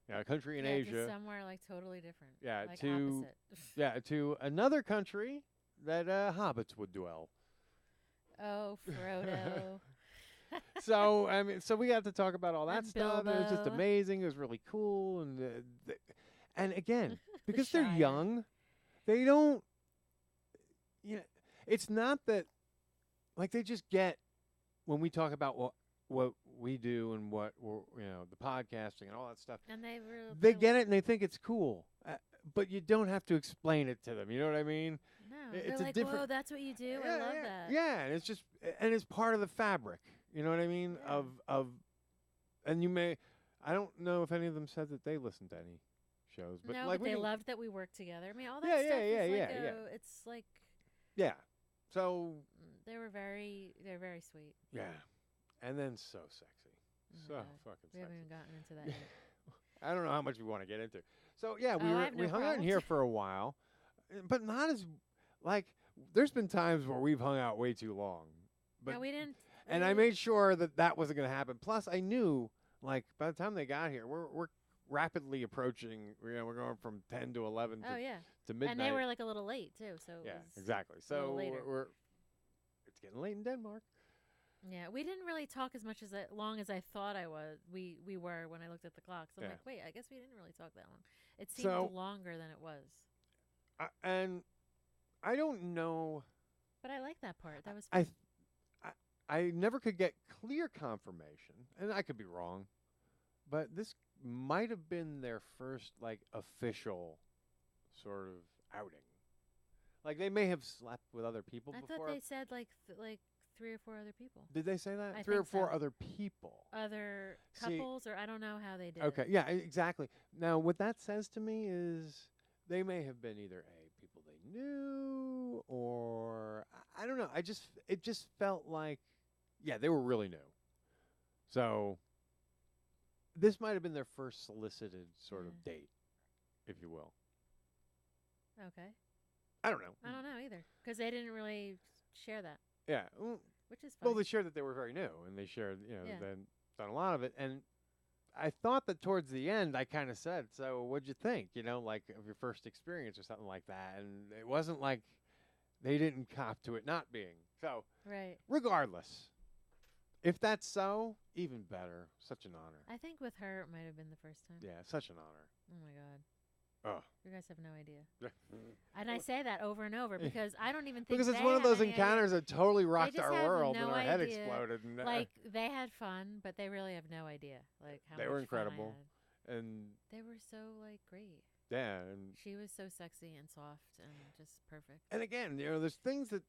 Speaker 4: a country in
Speaker 3: Yeah,
Speaker 4: Asia,
Speaker 3: just somewhere like totally different.
Speaker 4: Yeah,
Speaker 3: Like
Speaker 4: to-
Speaker 3: opposite.
Speaker 4: to another country that hobbits would dwell.
Speaker 3: Oh, Frodo.
Speaker 4: So I mean, so we got to talk about all that
Speaker 3: And
Speaker 4: stuff. And it was just
Speaker 3: Bilbo.
Speaker 4: amazing. It was really cool, and and again,
Speaker 3: The
Speaker 4: because they're
Speaker 3: Shire.
Speaker 4: young, they don't. You know, it's not that like they just get when we talk about what we do and what we're, the podcasting and all that stuff.
Speaker 3: And
Speaker 4: They get it and they think it's cool, but you don't have to explain it to them. You know what I mean?
Speaker 3: No,
Speaker 4: it's
Speaker 3: they're
Speaker 4: a
Speaker 3: like,
Speaker 4: different-
Speaker 3: whoa, that's what you do. I love that.
Speaker 4: Yeah, and it's just and it's part of the fabric. You know what I mean?
Speaker 3: Yeah.
Speaker 4: Of and you may I don't know if any of them said that they listened to any shows, but
Speaker 3: No,
Speaker 4: like
Speaker 3: but
Speaker 4: we
Speaker 3: they
Speaker 4: can-
Speaker 3: loved that we worked together. I mean, all that
Speaker 4: Yeah,
Speaker 3: stuff
Speaker 4: yeah,
Speaker 3: is like
Speaker 4: yeah.
Speaker 3: it's like
Speaker 4: yeah. So
Speaker 3: they're very sweet.
Speaker 4: yeah, and then so sexy,
Speaker 3: Oh my
Speaker 4: so
Speaker 3: God.
Speaker 4: fucking
Speaker 3: We
Speaker 4: sexy.
Speaker 3: haven't even gotten into that yet.
Speaker 4: I don't know how much we want to get into. So yeah,
Speaker 3: Oh, I have no
Speaker 4: we hung out in
Speaker 3: problem.
Speaker 4: here for a while, but not as like. There's been times where we've hung out way too long, but
Speaker 3: No, we didn't.
Speaker 4: and I made sure that wasn't going to happen. Plus, I knew like by the time they got here, we're rapidly approaching. We're going from 10 to 11
Speaker 3: Oh yeah,
Speaker 4: to midnight.
Speaker 3: and they were like a little late too. So it
Speaker 4: yeah,
Speaker 3: was,
Speaker 4: exactly.
Speaker 3: a little
Speaker 4: So
Speaker 3: later.
Speaker 4: it's getting late in Denmark.
Speaker 3: Yeah, we didn't really talk as much as long as I thought I was. We were when I looked at the clock. So I'm
Speaker 4: Yeah.
Speaker 3: like, wait, I guess we didn't really talk that long. It seemed
Speaker 4: So-
Speaker 3: longer than it was.
Speaker 4: And I don't know.
Speaker 3: But I like that part. That was
Speaker 4: I
Speaker 3: fun.
Speaker 4: I never could get clear confirmation, and I could be wrong, but this might have been their first like official sort of outing. Like they may have slept with other people
Speaker 3: I
Speaker 4: before.
Speaker 3: thought they said like 3 or 4 other people.
Speaker 4: Did they say that?
Speaker 3: I
Speaker 4: 3 or
Speaker 3: think
Speaker 4: 4
Speaker 3: so.
Speaker 4: other people.
Speaker 3: Other
Speaker 4: See-
Speaker 3: couples, or I don't know how they did.
Speaker 4: Okay, yeah, exactly. Now, what that says to me is they may have been either people they knew, or I don't know. It just felt like, yeah, they were really new. So this might have been their first solicited sort of
Speaker 3: Yeah.
Speaker 4: date, if you will.
Speaker 3: Okay.
Speaker 4: I don't know.
Speaker 3: I don't know either, because they didn't really share that,
Speaker 4: Yeah. Well,
Speaker 3: which is fine.
Speaker 4: they shared that they were very new, and they shared,
Speaker 3: Yeah.
Speaker 4: they'd done a lot of it, and I thought that towards the end, I kind of said, "So, what'd you think? Like of your first experience or something like that." And it wasn't like they didn't cop to it not being. So,
Speaker 3: Right.
Speaker 4: regardless, if that's so, even better. Such an honor.
Speaker 3: I think with her, it might have been the first time.
Speaker 4: Yeah, such an honor.
Speaker 3: Oh my God.
Speaker 4: Oh.
Speaker 3: You guys have no idea.
Speaker 4: Yeah.
Speaker 3: And I say that over and over because I don't even think
Speaker 4: Because it's
Speaker 3: they
Speaker 4: one of
Speaker 3: have
Speaker 4: those
Speaker 3: any idea.
Speaker 4: encounters that totally rocked
Speaker 3: just
Speaker 4: our
Speaker 3: have
Speaker 4: world,
Speaker 3: no
Speaker 4: and our head
Speaker 3: idea.
Speaker 4: exploded. And,
Speaker 3: Like they had fun, but they really have no idea like how
Speaker 4: They were
Speaker 3: much fun I
Speaker 4: incredible.
Speaker 3: had.
Speaker 4: and
Speaker 3: They were so like great.
Speaker 4: yeah, and
Speaker 3: She was so sexy and soft and just perfect.
Speaker 4: And again, there's things that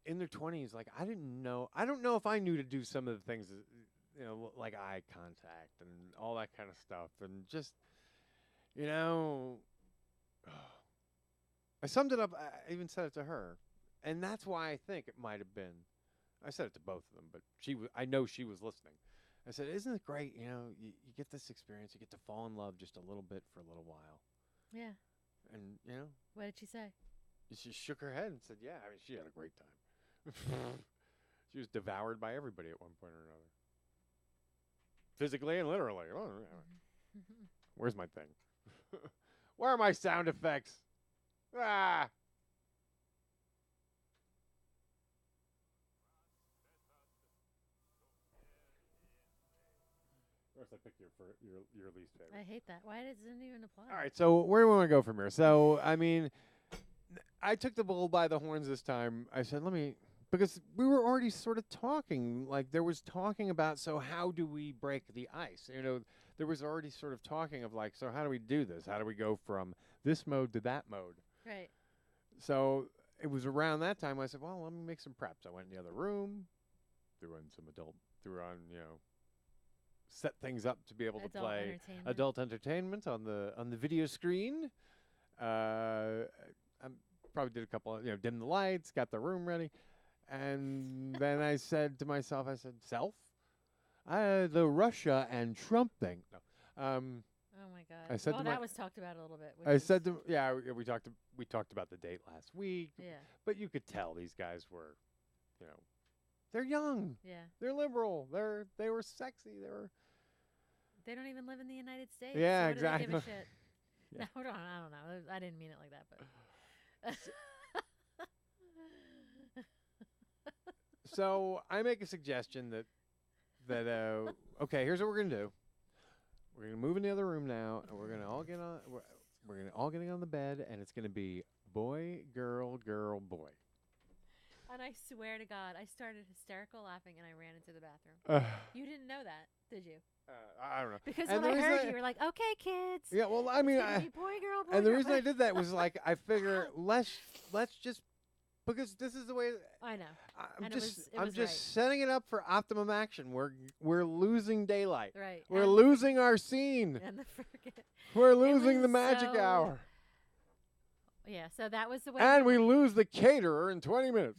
Speaker 4: in their 20s, like I don't know if I knew to do some of the things, that, like eye contact and all that kind of stuff, and just, I summed it up. I even said it to her, and that's why I think it might have been. I said it to both of them, but I know she was listening. I said, "Isn't it great? You get this experience, you get to fall in love just a little bit for a little while,
Speaker 3: Yeah.
Speaker 4: and
Speaker 3: What did she say?
Speaker 4: She shook her head and said, "Yeah, I mean, she had a great time. She was devoured by everybody at one point or another, physically and literally." Oh, yeah. Where's my thing? Where are my sound effects? Ah! Of course, I picked your least favorite.
Speaker 3: I hate that. Why does it even apply?
Speaker 4: All right, so where do we want to go from here? So, I mean, I took the bull by the horns this time. I said, because we were already sort of talking, like there was talking about, so how do we break the ice? There was already sort of talking of like, so how do we do this? How do we go from this mode to that mode?
Speaker 3: Right.
Speaker 4: So it was around that time I said, well, let me make some preps. I went in the other room, threw on, set things up to be able to
Speaker 3: Adult
Speaker 4: play
Speaker 3: entertainment.
Speaker 4: adult entertainment on the video screen. I probably did a couple of, dim the lights, got the room ready. And then I said to myself, self, the Russia and Trump thing. No.
Speaker 3: Oh my god.
Speaker 4: I said
Speaker 3: well,
Speaker 4: to my-
Speaker 3: that was talked about a little bit.
Speaker 4: I said to yeah, we talked about the date last week.
Speaker 3: Yeah.
Speaker 4: But you could tell these guys were, you know, they're young.
Speaker 3: Yeah.
Speaker 4: They're liberal. They were sexy.
Speaker 3: They don't even live in the United States.
Speaker 4: Yeah,
Speaker 3: so what do they give a
Speaker 4: exactly.
Speaker 3: shit?
Speaker 4: Yeah.
Speaker 3: No, hold on. I don't know. I didn't mean it like that, but.
Speaker 4: So I make a suggestion that okay, here's what we're gonna do. We're gonna move in the other room now, and we're gonna all get on. We're gonna all get on the bed, and it's gonna be boy, girl, girl, boy.
Speaker 3: And I swear to God, I started hysterical laughing, and I ran into the bathroom. You didn't know that, did you?
Speaker 4: I don't know.
Speaker 3: Because
Speaker 4: And
Speaker 3: when
Speaker 4: the
Speaker 3: I
Speaker 4: reason
Speaker 3: heard
Speaker 4: I-
Speaker 3: you were like, "Okay, kids."
Speaker 4: Yeah, well, I mean,
Speaker 3: it's gonna be boy, girl, boy,
Speaker 4: and the
Speaker 3: girl,
Speaker 4: reason
Speaker 3: boy.
Speaker 4: I did that was like I figure let's just because this is the way.
Speaker 3: I know.
Speaker 4: I'm
Speaker 3: And it
Speaker 4: just
Speaker 3: was- it
Speaker 4: I'm
Speaker 3: was
Speaker 4: just
Speaker 3: right.
Speaker 4: setting it up for optimum action. We're losing daylight.
Speaker 3: Right.
Speaker 4: We're
Speaker 3: and,
Speaker 4: losing our scene.
Speaker 3: And the frickin'
Speaker 4: We're losing the
Speaker 3: was
Speaker 4: magic
Speaker 3: so-
Speaker 4: hour.
Speaker 3: Yeah. So that was the way.
Speaker 4: And we lose the caterer in 20 minutes.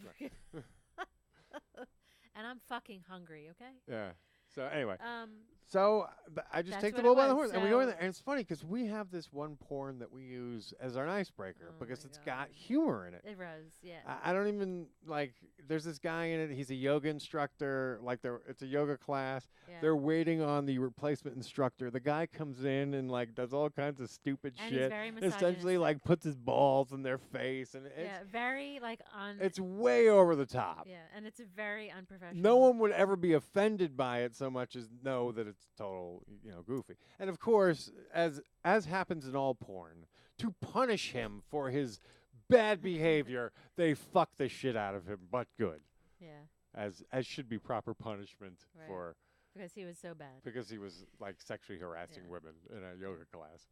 Speaker 3: And I'm fucking hungry. Okay.
Speaker 4: Yeah. So anyway,
Speaker 3: Um.
Speaker 4: so I just
Speaker 3: That's
Speaker 4: take the
Speaker 3: what it
Speaker 4: bull by the
Speaker 3: was,
Speaker 4: horns, and we go in
Speaker 3: so-
Speaker 4: there, and it's funny because we have this one porn that we use as our icebreaker
Speaker 3: Oh
Speaker 4: because
Speaker 3: my
Speaker 4: it's
Speaker 3: God.
Speaker 4: got humor in it.
Speaker 3: It was. Yeah.
Speaker 4: I don't even like. There's this guy in it. He's a yoga instructor. Like it's a yoga class.
Speaker 3: yeah.
Speaker 4: They're waiting on the replacement instructor. The guy comes in and like does all kinds of stupid
Speaker 3: and he's
Speaker 4: shit.
Speaker 3: very
Speaker 4: Essentially,
Speaker 3: misogynistic.
Speaker 4: like puts his balls in their face, and
Speaker 3: Yeah. Very like on.
Speaker 4: it's way over the top.
Speaker 3: Yeah, and it's very unprofessional.
Speaker 4: No one would ever be offended by it so much as know that it's total, goofy. And of course, as happens in all porn, to punish him for his bad behavior, they fuck the shit out of him, but good,
Speaker 3: Yeah,
Speaker 4: as should be proper punishment
Speaker 3: Right.
Speaker 4: for
Speaker 3: because he was so bad.
Speaker 4: because he was like sexually harassing
Speaker 3: Yeah.
Speaker 4: women in a yoga class.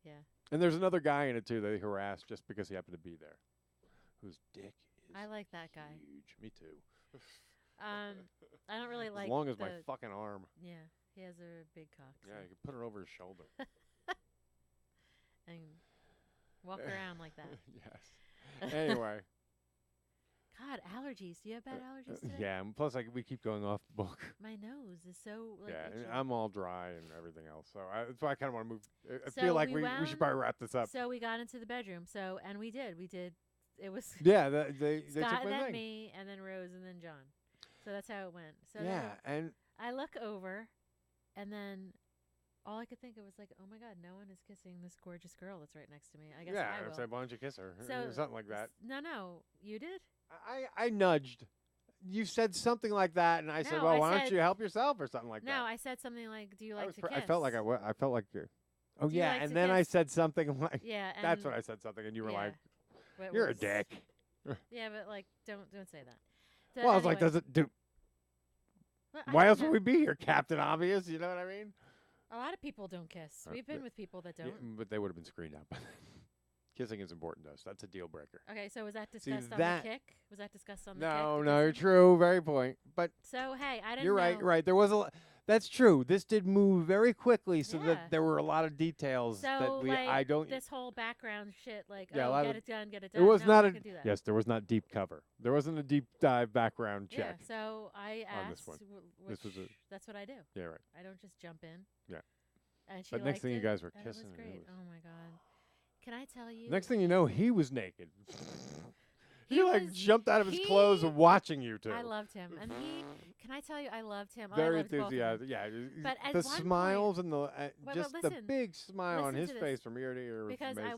Speaker 3: Yeah.
Speaker 4: And there's another guy in it too that he harassed just because he happened to be there, whose dick is
Speaker 3: I like that guy.
Speaker 4: huge. Me too.
Speaker 3: I don't really like
Speaker 4: as long as my
Speaker 3: the-
Speaker 4: fucking arm.
Speaker 3: Yeah, he has a big cock.
Speaker 4: Yeah,
Speaker 3: so-
Speaker 4: you can put it over his shoulder.
Speaker 3: and walk around like that.
Speaker 4: Yes. Anyway.
Speaker 3: God, allergies. Do you have bad allergies today?
Speaker 4: Yeah, and plus we keep going off the book.
Speaker 3: My nose is so like.
Speaker 4: Yeah, and
Speaker 3: itchy.
Speaker 4: I'm all dry and everything else. So that's why I kind of want to move. I
Speaker 3: So
Speaker 4: feel like
Speaker 3: we
Speaker 4: we
Speaker 3: wound-
Speaker 4: should probably wrap this up.
Speaker 3: So we got into the bedroom. So and we did. It was
Speaker 4: Yeah, they took
Speaker 3: Scott
Speaker 4: my
Speaker 3: and then
Speaker 4: thing.
Speaker 3: me, and then Rose, and then John. So that's how it went. So
Speaker 4: Yeah,
Speaker 3: then
Speaker 4: and
Speaker 3: I look over, and then all I could think of was like, oh my God, no one is kissing this gorgeous girl that's right next to me. I guess
Speaker 4: yeah,
Speaker 3: I
Speaker 4: I'd
Speaker 3: will.
Speaker 4: say why don't you kiss her?
Speaker 3: So
Speaker 4: Or something like that.
Speaker 3: No, you did.
Speaker 4: I nudged. You said something like that, and I said,
Speaker 3: No,
Speaker 4: "Well,
Speaker 3: I
Speaker 4: why don't
Speaker 3: said-
Speaker 4: you help yourself or something like
Speaker 3: No,
Speaker 4: that?"
Speaker 3: I said something like, "Do you like to kiss?"
Speaker 4: I felt like I felt like. Oh
Speaker 3: Do you
Speaker 4: yeah,
Speaker 3: like
Speaker 4: and
Speaker 3: to
Speaker 4: then I
Speaker 3: kiss?
Speaker 4: said something like,
Speaker 3: Yeah, and
Speaker 4: "That's when I said something," and you were
Speaker 3: yeah,
Speaker 4: like,
Speaker 3: what
Speaker 4: "You're a
Speaker 3: was-
Speaker 4: dick."
Speaker 3: Yeah, but like, don't say that. So
Speaker 4: Well, I was like,
Speaker 3: anyway,
Speaker 4: "Does it do?
Speaker 3: well, I
Speaker 4: Why
Speaker 3: don't
Speaker 4: else would
Speaker 3: know.
Speaker 4: we be here, Captain Obvious?" You know what I mean?
Speaker 3: A lot of people don't kiss. We've been with people that
Speaker 4: Yeah,
Speaker 3: don't.
Speaker 4: but they would have been screened out. Kissing is important to us. That's a deal breaker.
Speaker 3: Okay, so was that
Speaker 4: See,
Speaker 3: discussed on
Speaker 4: that-
Speaker 3: the kick? Was that discussed on the kick?
Speaker 4: No,
Speaker 3: the
Speaker 4: no, you're
Speaker 3: kissing?
Speaker 4: true. Very point. But
Speaker 3: So hey, I didn't.
Speaker 4: you're right.
Speaker 3: know.
Speaker 4: Right. There was a. That's true. This did move very quickly, so
Speaker 3: Yeah.
Speaker 4: that there were a lot of details
Speaker 3: So
Speaker 4: that we.
Speaker 3: like
Speaker 4: I don't.
Speaker 3: this whole background shit, like
Speaker 4: Yeah, a
Speaker 3: oh,
Speaker 4: lot
Speaker 3: get
Speaker 4: of-
Speaker 3: it done, get it
Speaker 4: It
Speaker 3: done.
Speaker 4: was
Speaker 3: no,
Speaker 4: not
Speaker 3: I
Speaker 4: a.
Speaker 3: can do that.
Speaker 4: Yes, there was not deep cover. There wasn't a deep dive background
Speaker 3: Yeah.
Speaker 4: check.
Speaker 3: So I asked.
Speaker 4: on this one.
Speaker 3: Which,
Speaker 4: This was a-
Speaker 3: that's what I do.
Speaker 4: Yeah. Right.
Speaker 3: I don't just jump in.
Speaker 4: Yeah.
Speaker 3: And she
Speaker 4: But next
Speaker 3: liked
Speaker 4: thing you
Speaker 3: it,
Speaker 4: guys were
Speaker 3: and
Speaker 4: kissing,
Speaker 3: It was
Speaker 4: and
Speaker 3: great.
Speaker 4: it was-
Speaker 3: Oh my God. Can I tell you?
Speaker 4: Next thing you know, he was naked.
Speaker 3: He
Speaker 4: He like
Speaker 3: was-
Speaker 4: jumped out of his clothes
Speaker 3: he-
Speaker 4: watching you two.
Speaker 3: I loved him, and he. Can I tell you, I loved him.
Speaker 4: Very
Speaker 3: I loved both of them.
Speaker 4: enthusiastic. Yeah.
Speaker 3: But at
Speaker 4: the
Speaker 3: one point-
Speaker 4: smiles and the
Speaker 3: but
Speaker 4: just the
Speaker 3: listen,
Speaker 4: big smile on
Speaker 3: listen
Speaker 4: his
Speaker 3: to this,
Speaker 4: face from ear to ear was
Speaker 3: Because
Speaker 4: amazing.
Speaker 3: I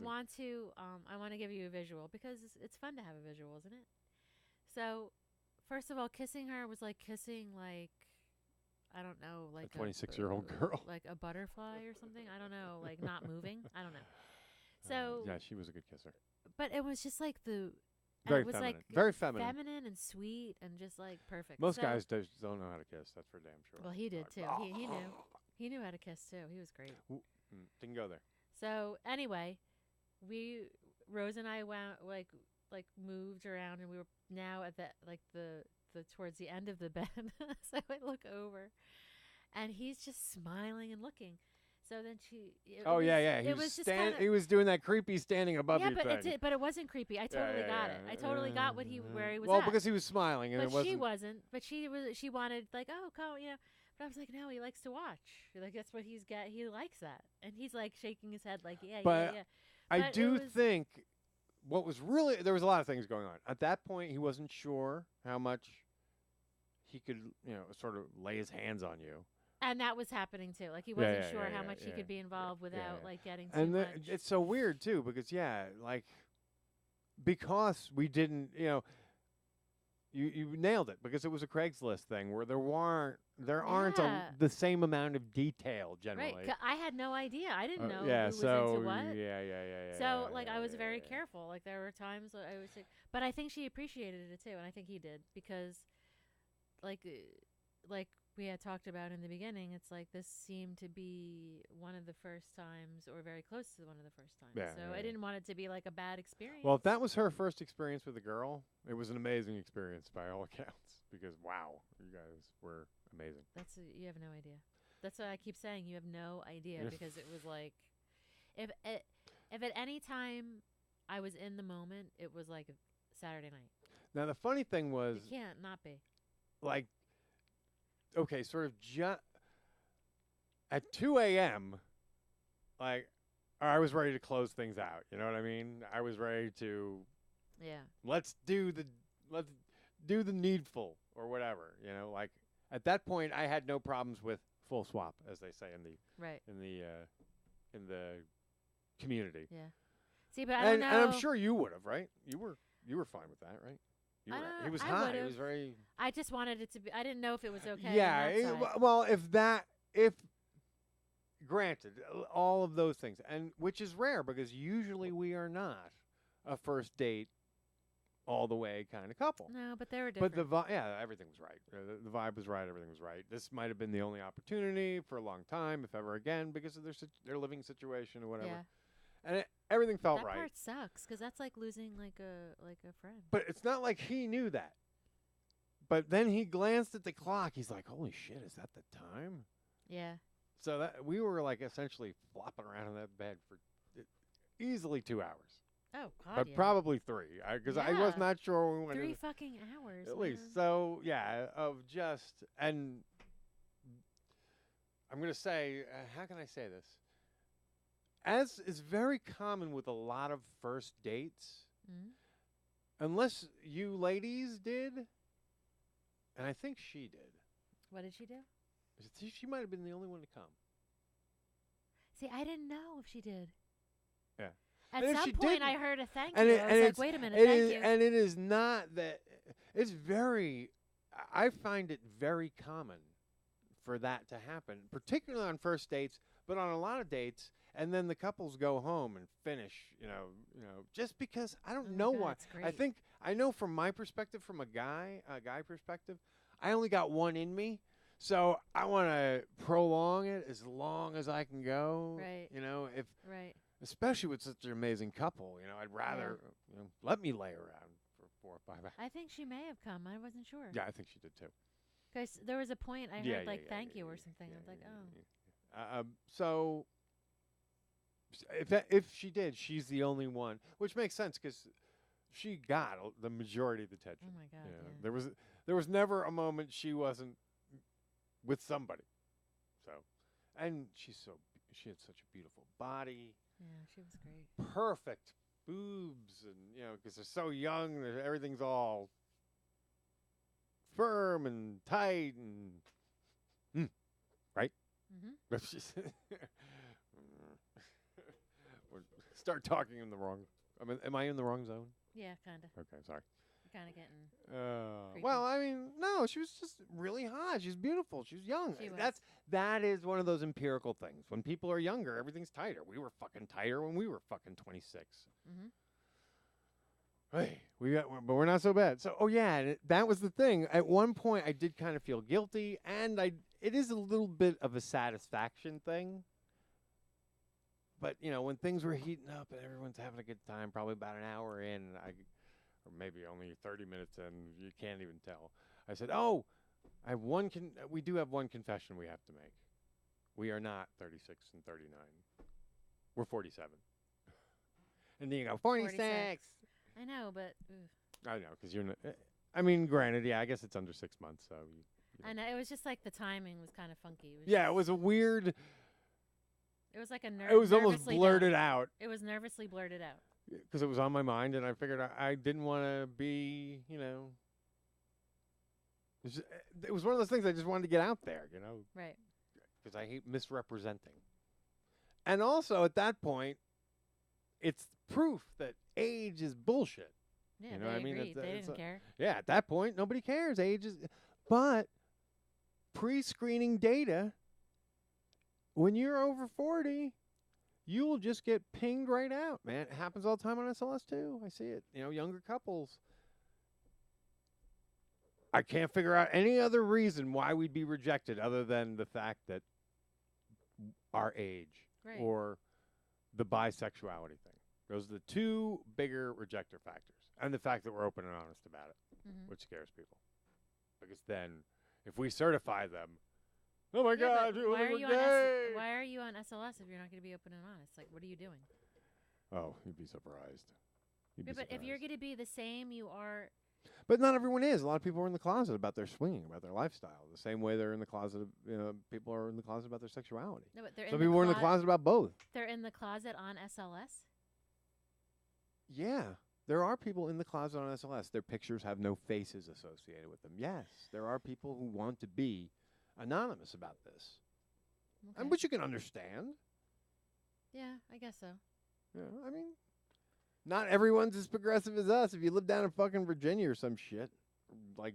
Speaker 3: want to give you a visual because it's fun to have a visual, isn't it? So, first of all, kissing her was like kissing like I don't know, like
Speaker 4: a 26-year-old girl.
Speaker 3: like a butterfly or something. I don't know, like not moving. I don't know. So,
Speaker 4: yeah, she was a good kisser.
Speaker 3: but it was just like and
Speaker 4: Very
Speaker 3: it was
Speaker 4: feminine.
Speaker 3: like
Speaker 4: Very feminine.
Speaker 3: feminine and sweet and just like perfect.
Speaker 4: Most
Speaker 3: So-
Speaker 4: guys don't know how to kiss. That's for damn sure.
Speaker 3: Well, he did too.
Speaker 4: Like,
Speaker 3: He knew. He knew how to kiss too. He was great.
Speaker 4: Didn't go there.
Speaker 3: So anyway, Rose and I went like moved around, and we were now at the towards the end of the bed. So I look over, and he's just smiling and looking. So then
Speaker 4: He
Speaker 3: It
Speaker 4: was
Speaker 3: was just kinda,
Speaker 4: he was doing that creepy standing above
Speaker 3: yeah,
Speaker 4: you
Speaker 3: but
Speaker 4: thing.
Speaker 3: but it wasn't creepy. I totally
Speaker 4: yeah,
Speaker 3: got
Speaker 4: yeah.
Speaker 3: it. I totally got where he was
Speaker 4: well,
Speaker 3: at.
Speaker 4: because he was smiling and
Speaker 3: But
Speaker 4: it wasn't.
Speaker 3: she wasn't. But she wanted like, oh, come, you know. But I was like, no, he likes to watch. Like that's what he's got. He likes that, and he's like shaking his head, like, yeah,
Speaker 4: But
Speaker 3: yeah.
Speaker 4: I
Speaker 3: But it
Speaker 4: do
Speaker 3: was-
Speaker 4: think what was really there was a lot of things going on at that point. He wasn't sure how much he could, sort of lay his hands on you.
Speaker 3: And that was happening too. Like he
Speaker 4: Yeah,
Speaker 3: wasn't
Speaker 4: yeah,
Speaker 3: sure
Speaker 4: yeah,
Speaker 3: how
Speaker 4: yeah,
Speaker 3: much he
Speaker 4: yeah,
Speaker 3: could be involved without
Speaker 4: yeah.
Speaker 3: like getting too
Speaker 4: And
Speaker 3: much.
Speaker 4: it's so weird too because we didn't, you nailed it because it was a Craigslist thing where there aren't
Speaker 3: Yeah.
Speaker 4: the same amount of detail generally.
Speaker 3: Right. 'Cause I had no idea. I didn't know
Speaker 4: Yeah,
Speaker 3: who was
Speaker 4: so
Speaker 3: into what.
Speaker 4: yeah.
Speaker 3: So
Speaker 4: yeah,
Speaker 3: like
Speaker 4: yeah,
Speaker 3: I was
Speaker 4: yeah,
Speaker 3: very
Speaker 4: yeah.
Speaker 3: careful. Like there were times that I was like, but I think she appreciated it too, and I think he did because, like we had talked about in the beginning, it's like this seemed to be one of the first times, or very close to one of the first times.
Speaker 4: Yeah,
Speaker 3: so
Speaker 4: yeah,
Speaker 3: I didn't want it to be like a bad experience.
Speaker 4: Well, if that was her first experience with a girl, it was an amazing experience by all accounts because wow, you guys were amazing.
Speaker 3: You have no idea. That's what I keep saying. You have no idea because it was like, if at any time I was in the moment, it was like Saturday night.
Speaker 4: Now the funny thing was,
Speaker 3: It can't not be.
Speaker 4: like, okay, sort of at 2 a.m., like, I was ready to close things out. You know what I mean? I was ready to
Speaker 3: Yeah.
Speaker 4: let's do the needful or whatever. Like at that point, I had no problems with full swap, as they say in the
Speaker 3: Right.
Speaker 4: in the community.
Speaker 3: Yeah. See, but I don't know.
Speaker 4: And I'm sure you would have, right? You were fine with that, right? You
Speaker 3: I
Speaker 4: were.
Speaker 3: don't
Speaker 4: He was
Speaker 3: know. I
Speaker 4: hot. He
Speaker 3: would've.
Speaker 4: was very.
Speaker 3: I just wanted it to be. I didn't know if it was okay.
Speaker 4: Yeah.
Speaker 3: on that side.
Speaker 4: Well, if granted, all of those things, and which is rare because usually we are not a first date all the way kind of couple.
Speaker 3: No, but they were different.
Speaker 4: But everything was right. The vibe was right. Everything was right. This might have been the only opportunity for a long time, if ever again, because of their living situation or whatever.
Speaker 3: Yeah.
Speaker 4: And everything felt
Speaker 3: That
Speaker 4: right.
Speaker 3: part sucks because that's like losing like a friend.
Speaker 4: But it's not like he knew that. But then he glanced at the clock. He's like, "Holy shit, is that the time?"
Speaker 3: Yeah.
Speaker 4: So that we were like essentially flopping around in that bed for easily 2 hours,
Speaker 3: Oh God.
Speaker 4: but
Speaker 3: yeah.
Speaker 4: probably 3, because I was
Speaker 3: Yeah.
Speaker 4: not sure when we went.
Speaker 3: 3 fucking hours.
Speaker 4: At least.
Speaker 3: man.
Speaker 4: So yeah, and I'm gonna say, how can I say this? As is very common with a lot of first dates,
Speaker 3: Mhm.
Speaker 4: unless you ladies did, and I think she did.
Speaker 3: What did she do?
Speaker 4: She might have been the only one to come.
Speaker 3: See, I didn't know if she did.
Speaker 4: Yeah.
Speaker 3: At
Speaker 4: And if
Speaker 3: some
Speaker 4: she
Speaker 3: point,
Speaker 4: didn't-
Speaker 3: I heard a thank
Speaker 4: And
Speaker 3: you.
Speaker 4: it-
Speaker 3: I
Speaker 4: and
Speaker 3: was
Speaker 4: it's-
Speaker 3: like, wait a minute,
Speaker 4: It
Speaker 3: thank
Speaker 4: is,
Speaker 3: you.
Speaker 4: and it is not that. It's very. I find it very common for that to happen, particularly on first dates, but on a lot of dates. And then the couples go home and finish. Just because I don't
Speaker 3: Oh my
Speaker 4: know
Speaker 3: God,
Speaker 4: why.
Speaker 3: it's
Speaker 4: I
Speaker 3: great.
Speaker 4: think I know from my perspective, from a guy perspective, I only got one in me. So I want to prolong it as long as I can go.
Speaker 3: Right.
Speaker 4: If
Speaker 3: Right.
Speaker 4: especially with such an amazing couple, I'd rather let me lay around for 4 or 5 hours.
Speaker 3: I think she may have come. I wasn't sure.
Speaker 4: Yeah, I think she did too.
Speaker 3: Because there was a point I
Speaker 4: Yeah,
Speaker 3: heard like
Speaker 4: yeah,
Speaker 3: thank
Speaker 4: yeah,
Speaker 3: you or
Speaker 4: yeah,
Speaker 3: something.
Speaker 4: yeah,
Speaker 3: I was like,
Speaker 4: yeah,
Speaker 3: oh.
Speaker 4: yeah. So if she did, she's the only one, which makes sense because she got the majority of the attention.
Speaker 3: Oh my God.
Speaker 4: Yeah.
Speaker 3: Yeah.
Speaker 4: There was never a moment she wasn't with somebody. So, and she had such a beautiful body,
Speaker 3: Yeah, she was great.
Speaker 4: perfect boobs, and because they're so young, everything's all firm and tight and right.
Speaker 3: Mm-hmm.
Speaker 4: Start talking in the wrong. Am I in the wrong zone?
Speaker 3: Yeah, kind of.
Speaker 4: Okay, sorry.
Speaker 3: Kind of getting. Creepy.
Speaker 4: Well, I mean, no, she was just really hot. She's beautiful. She's young.
Speaker 3: She was.
Speaker 4: That is one of those empirical things. When people are younger, everything's tighter. We were fucking tighter when we were fucking 26.
Speaker 3: Mm-hmm.
Speaker 4: Hey, but we're not so bad. So, that was the thing. At one point, I did kind of feel guilty, and it is a little bit of a satisfaction thing. But when things were heating up and everyone's having a good time, probably about an hour in, or maybe only 30 minutes in, you can't even tell. I said, "Oh, I have we do have one confession we have to make. We are not 36 and 39. We're 47." And then you go, 46.
Speaker 3: I know, but
Speaker 4: I know, because you're not. I mean, granted, yeah, I guess it's under 6 months, so
Speaker 3: And it was just like the timing was kind of funky.
Speaker 4: Yeah, it
Speaker 3: just-
Speaker 4: was a weird.
Speaker 3: It was like a
Speaker 4: It was almost
Speaker 3: nervously
Speaker 4: blurted
Speaker 3: done.
Speaker 4: out
Speaker 3: It was nervously blurted out.
Speaker 4: because it was on my mind, and I figured I didn't want to be, you know. It was one of those things I just wanted to get out there, you know,
Speaker 3: Right.
Speaker 4: because I hate misrepresenting. And also at that point, it's proof that age is bullshit.
Speaker 3: Yeah,
Speaker 4: You know
Speaker 3: they
Speaker 4: what I mean?
Speaker 3: agreed. They
Speaker 4: It's
Speaker 3: didn't care.
Speaker 4: Yeah, at that point, nobody cares. Age is. But pre-screening data, when you're over 40, you will just get pinged right out, man. It happens all the time on SLS too. I see it. You know, younger couples. I can't figure out any other reason why we'd be rejected other than the fact that our age
Speaker 3: Right.
Speaker 4: or the bisexuality thing. Those are the two bigger rejector factors. And the fact that we're open and honest about it,
Speaker 3: Mhm.
Speaker 4: which scares people. Because then, if we certify them, oh my
Speaker 3: Yeah,
Speaker 4: God,
Speaker 3: but
Speaker 4: you
Speaker 3: why are
Speaker 4: were
Speaker 3: you
Speaker 4: gay.
Speaker 3: on why are you on SLS if you're not going to be open and honest? Like, what are you doing?
Speaker 4: Oh, you'd be surprised. You'd
Speaker 3: Yeah,
Speaker 4: be
Speaker 3: but if you're
Speaker 4: surprised.
Speaker 3: going to be the same you are,
Speaker 4: But not everyone is. A lot of people are in the closet about their swinging, about their lifestyle. The same way they're in the closet. People are in the closet about their sexuality.
Speaker 3: no, but they're
Speaker 4: Some
Speaker 3: in
Speaker 4: people are in the
Speaker 3: the
Speaker 4: closet about both.
Speaker 3: They're in the closet on SLS.
Speaker 4: Yeah, there are people in the closet on SLS. Their pictures have no faces associated with them. Yes, there are people who want to be anonymous about this,
Speaker 3: Okay.
Speaker 4: and which you can understand.
Speaker 3: Yeah, I guess so.
Speaker 4: Yeah, I mean, not everyone's as progressive as us. If you live down in fucking Virginia or some shit, like,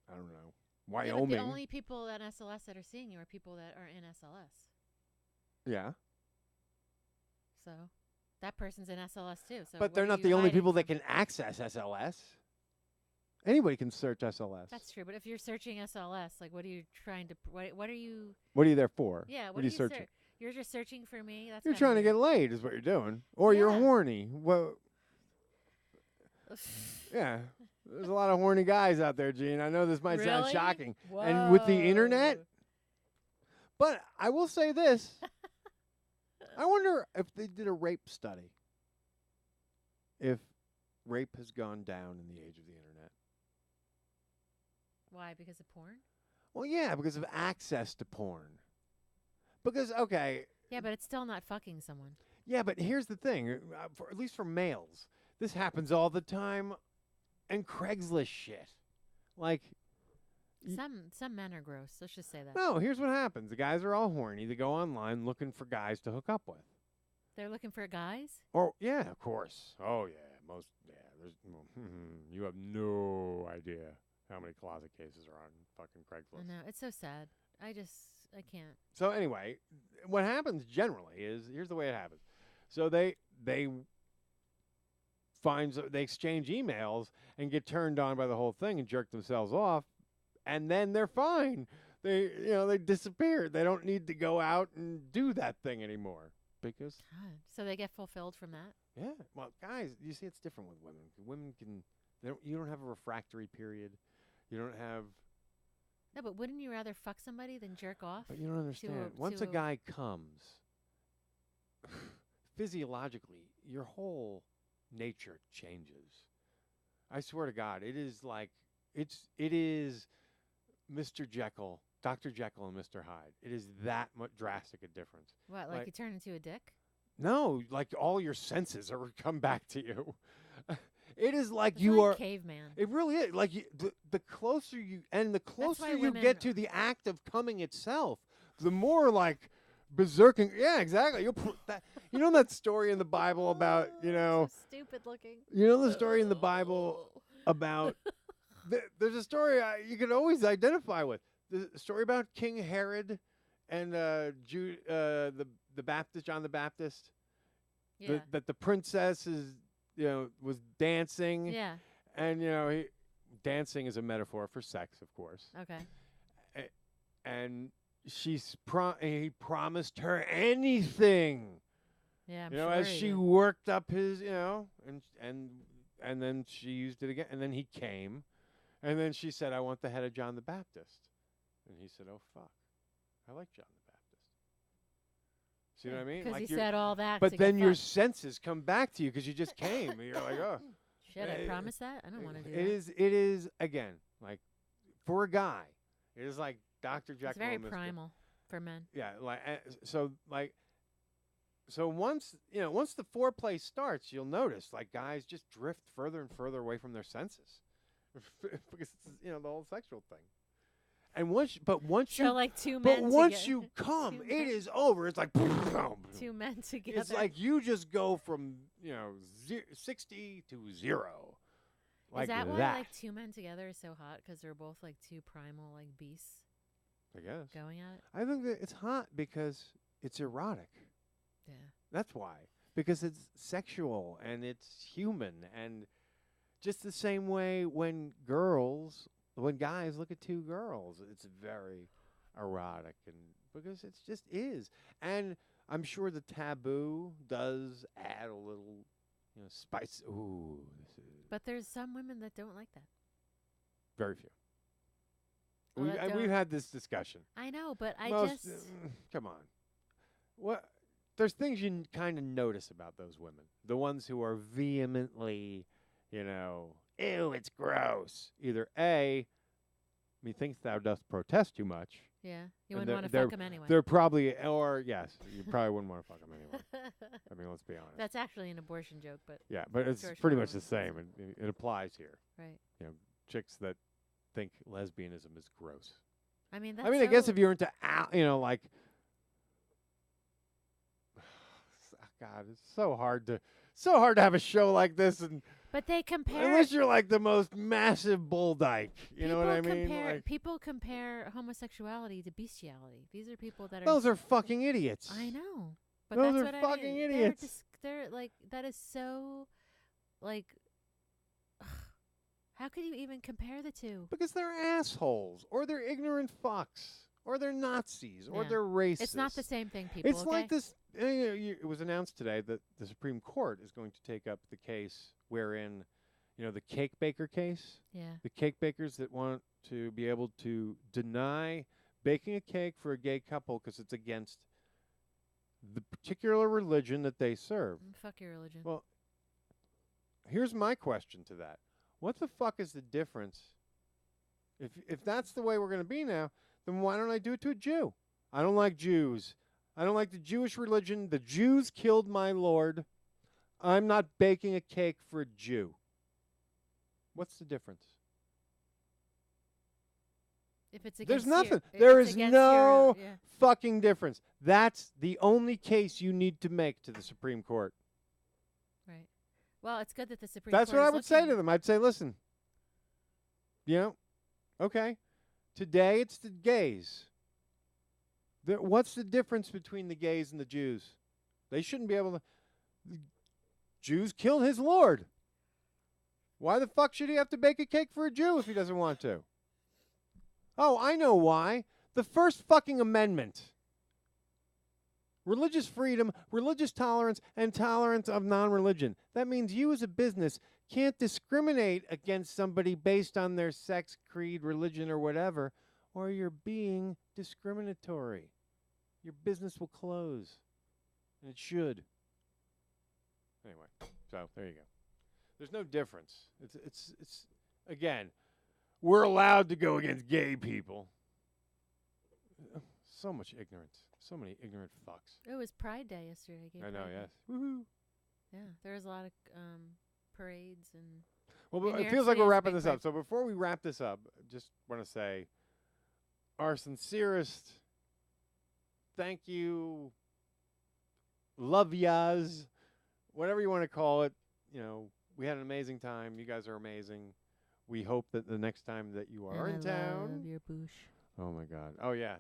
Speaker 4: I don't know,
Speaker 3: Yeah, but
Speaker 4: Wyoming.
Speaker 3: the only people at SLS that are seeing you are people that are in SLS.
Speaker 4: Yeah,
Speaker 3: So that person's in SLS too. So
Speaker 4: but
Speaker 3: what
Speaker 4: they're
Speaker 3: are
Speaker 4: not
Speaker 3: you
Speaker 4: the only
Speaker 3: hiding
Speaker 4: people that
Speaker 3: from?
Speaker 4: can access SLS. Anybody can search SLS.
Speaker 3: That's true. But if you're searching SLS, like, what are you trying to? What are you?
Speaker 4: What are you there for?
Speaker 3: Yeah.
Speaker 4: What are you searching?
Speaker 3: You're just searching for me. That's
Speaker 4: You're
Speaker 3: kinda
Speaker 4: trying to
Speaker 3: weird.
Speaker 4: get laid, is what you're doing, or you're
Speaker 3: Yeah.
Speaker 4: horny. Well, yeah, there's a lot of horny guys out there, Gene. I know this might sound
Speaker 3: Really?
Speaker 4: shocking, and with the internet.
Speaker 3: Whoa.
Speaker 4: But I will say this: I wonder if they did a rape study. If rape has gone down in the age of the internet.
Speaker 3: Why? Because of porn?
Speaker 4: Well, yeah, because of access to porn. Because, okay,
Speaker 3: Yeah, but it's still not fucking someone.
Speaker 4: yeah, but here's the thing. At least for males, this happens all the time and Craigslist shit. Like,
Speaker 3: Some men are gross. Let's just say that.
Speaker 4: no, here's what happens. The guys are all horny. They go online looking for guys to hook up with.
Speaker 3: They're looking for guys.
Speaker 4: Or, yeah, of course. Oh, yeah, there's, you have no idea how many closet cases are on fucking
Speaker 3: I
Speaker 4: Craigslist.
Speaker 3: know. It's so sad. I can't.
Speaker 4: So anyway, what happens generally is, here's the way it happens. So they exchange emails and get turned on by the whole thing and jerk themselves off, and then they're fine. They disappear. They don't need to go out and do that thing anymore because
Speaker 3: God. So they get fulfilled from that.
Speaker 4: yeah. Well, guys, you see, it's different with women. Women can. You don't have a refractory period. You don't have.
Speaker 3: No, but wouldn't you rather fuck somebody than jerk off?
Speaker 4: But you don't understand. Once
Speaker 3: to
Speaker 4: a guy comes, physiologically, your whole nature changes. I swear to God, it is like it is Mr. Jekyll, Dr. Jekyll, and Mr. Hyde. It is that much drastic a difference.
Speaker 3: What? Like you turn into a dick?
Speaker 4: No, like all your senses are come back to you. It is like
Speaker 3: It's
Speaker 4: you
Speaker 3: like
Speaker 4: are.
Speaker 3: caveman.
Speaker 4: It really is. Like the closer you and the closer
Speaker 3: why
Speaker 4: you
Speaker 3: women-
Speaker 4: get to the act of coming itself, the more like berserking. Yeah, exactly. You'll put that. You know that story in the Bible about
Speaker 3: So stupid looking.
Speaker 4: you know the story in the Bible about. There's a story you can always identify with. The story about King Herod and the Baptist, John the Baptist.
Speaker 3: Yeah.
Speaker 4: That the princess was dancing.
Speaker 3: Yeah.
Speaker 4: And dancing is a metaphor for sex, of course.
Speaker 3: Okay.
Speaker 4: And he promised her anything.
Speaker 3: Yeah. I'm
Speaker 4: As
Speaker 3: sure he
Speaker 4: she
Speaker 3: did.
Speaker 4: worked up his, and then she used it again, and then he came, and then she said, "I want the head of John the Baptist," and he said, "Oh fuck, I like John the Baptist." See what I mean?
Speaker 3: Because
Speaker 4: Like
Speaker 3: he
Speaker 4: you're-
Speaker 3: said all that.
Speaker 4: but
Speaker 3: to
Speaker 4: then
Speaker 3: get
Speaker 4: your
Speaker 3: fucked.
Speaker 4: senses come back to you because you just came, and you're like, "Oh."
Speaker 3: Shit, I promised that. I don't want to do
Speaker 4: It
Speaker 3: that.
Speaker 4: is again, like, for a guy, It is like Dr. Jekyll
Speaker 3: It's very
Speaker 4: and Mr.
Speaker 3: primal for men.
Speaker 4: Yeah, so once the foreplay starts, you'll notice like guys just drift further and further away from their senses because it's, the whole sexual thing. And once
Speaker 3: So like two
Speaker 4: but
Speaker 3: men
Speaker 4: once
Speaker 3: together.
Speaker 4: you come,
Speaker 3: Two
Speaker 4: it
Speaker 3: men.
Speaker 4: is over. It's like
Speaker 3: Two men together.
Speaker 4: it's like you just go from 60 to 0. Like
Speaker 3: is that why like two men together is so hot? Because they're both like two primal like beasts
Speaker 4: I guess.
Speaker 3: going at it.
Speaker 4: I think that it's hot because it's erotic.
Speaker 3: Yeah.
Speaker 4: That's why. Because it's sexual and it's human, and just the same way when guys look at two girls, it's very erotic, and because it just is. And I'm sure the taboo does add a little, spice. Ooh, this is
Speaker 3: But there's some women that don't like that.
Speaker 4: very few.
Speaker 3: Oh, that
Speaker 4: We've
Speaker 3: don't-
Speaker 4: had this discussion.
Speaker 3: I know, but
Speaker 4: Come on. What? There's things you kind of notice about those women. The ones who are vehemently, ew, it's gross. Either A, methinks thou dost protest too much.
Speaker 3: yeah, you
Speaker 4: And
Speaker 3: wouldn't want to
Speaker 4: they're-
Speaker 3: fuck them anyway.
Speaker 4: They're probably, or yes, you probably wouldn't want to fuck them anyway. I mean, let's be honest.
Speaker 3: That's actually an abortion joke, but
Speaker 4: Yeah, but it's
Speaker 3: George
Speaker 4: pretty much the
Speaker 3: Carlin.
Speaker 4: same. It applies here.
Speaker 3: right.
Speaker 4: Chicks that think lesbianism is gross.
Speaker 3: I mean, that's
Speaker 4: I mean, I guess
Speaker 3: so-
Speaker 4: if you're into, like, God, it's so hard to have a show like this, and
Speaker 3: But they compare.
Speaker 4: unless you're like the most massive bull dyke, you know what I mean? Like,
Speaker 3: People compare homosexuality to bestiality. These are people that are.
Speaker 4: those are fucking idiots.
Speaker 3: I know, but
Speaker 4: Those
Speaker 3: that's
Speaker 4: are
Speaker 3: what I
Speaker 4: fucking
Speaker 3: mean.
Speaker 4: idiots.
Speaker 3: They're like that is so, like. How could you even compare the two?
Speaker 4: Because they're assholes, or they're ignorant fucks, or they're Nazis, or
Speaker 3: Yeah.
Speaker 4: they're racist.
Speaker 3: It's not the same thing, people.
Speaker 4: It's
Speaker 3: okay?
Speaker 4: like this. It was announced today that the Supreme Court is going to take up the case wherein, the cake baker case.
Speaker 3: Yeah.
Speaker 4: The cake bakers that want to be able to deny baking a cake for a gay couple because it's against the particular religion that they serve.
Speaker 3: Fuck your religion.
Speaker 4: Well, here's my question to that. What the fuck is the difference? If that's the way we're going to be now, then why don't I do it to a Jew? I don't like Jews. I don't like the Jewish religion. The Jews killed my Lord. I'm not baking a cake for a Jew. What's the difference?
Speaker 3: If it's against
Speaker 4: There's
Speaker 3: your-
Speaker 4: nothing.
Speaker 3: if
Speaker 4: There
Speaker 3: it's
Speaker 4: is
Speaker 3: against
Speaker 4: no
Speaker 3: your, yeah.
Speaker 4: fucking difference. That's the only case you need to make to the Supreme Court.
Speaker 3: Right. Well, it's good that the Supreme
Speaker 4: That's
Speaker 3: Court
Speaker 4: what I
Speaker 3: is
Speaker 4: would say
Speaker 3: looking-
Speaker 4: to them. I'd say, listen, okay, today it's the gays. What's the difference between the gays and the Jews? They shouldn't be able to. The Jews killed his Lord. Why the fuck should he have to bake a cake for a Jew if he doesn't want to? Oh, I know why. The first fucking amendment. Religious freedom, religious tolerance, and tolerance of non-religion. That means you as a business can't discriminate against somebody based on their sex, creed, religion, or whatever, or you're being discriminatory. Your business will close. And it should. Anyway, so there you go. There's no difference. It's again, we're allowed to go against gay people. So much ignorance. So many ignorant fucks.
Speaker 3: It was Pride Day yesterday. Gay
Speaker 4: I know,
Speaker 3: Pride Day.
Speaker 4: yes. Woohoo.
Speaker 3: Yeah, there was a lot of parades and.
Speaker 4: Well,
Speaker 3: In
Speaker 4: but
Speaker 3: New
Speaker 4: it
Speaker 3: York
Speaker 4: feels like
Speaker 3: City
Speaker 4: we're
Speaker 3: is a
Speaker 4: wrapping
Speaker 3: big
Speaker 4: this up. So before we wrap this up, just want to say our sincerest thank you, love yas, whatever you want to call it. We had an amazing time. You guys are amazing. We hope that the next time that you are in
Speaker 3: and
Speaker 4: town.
Speaker 3: I love your boosh.
Speaker 4: Oh my God. Oh yeah.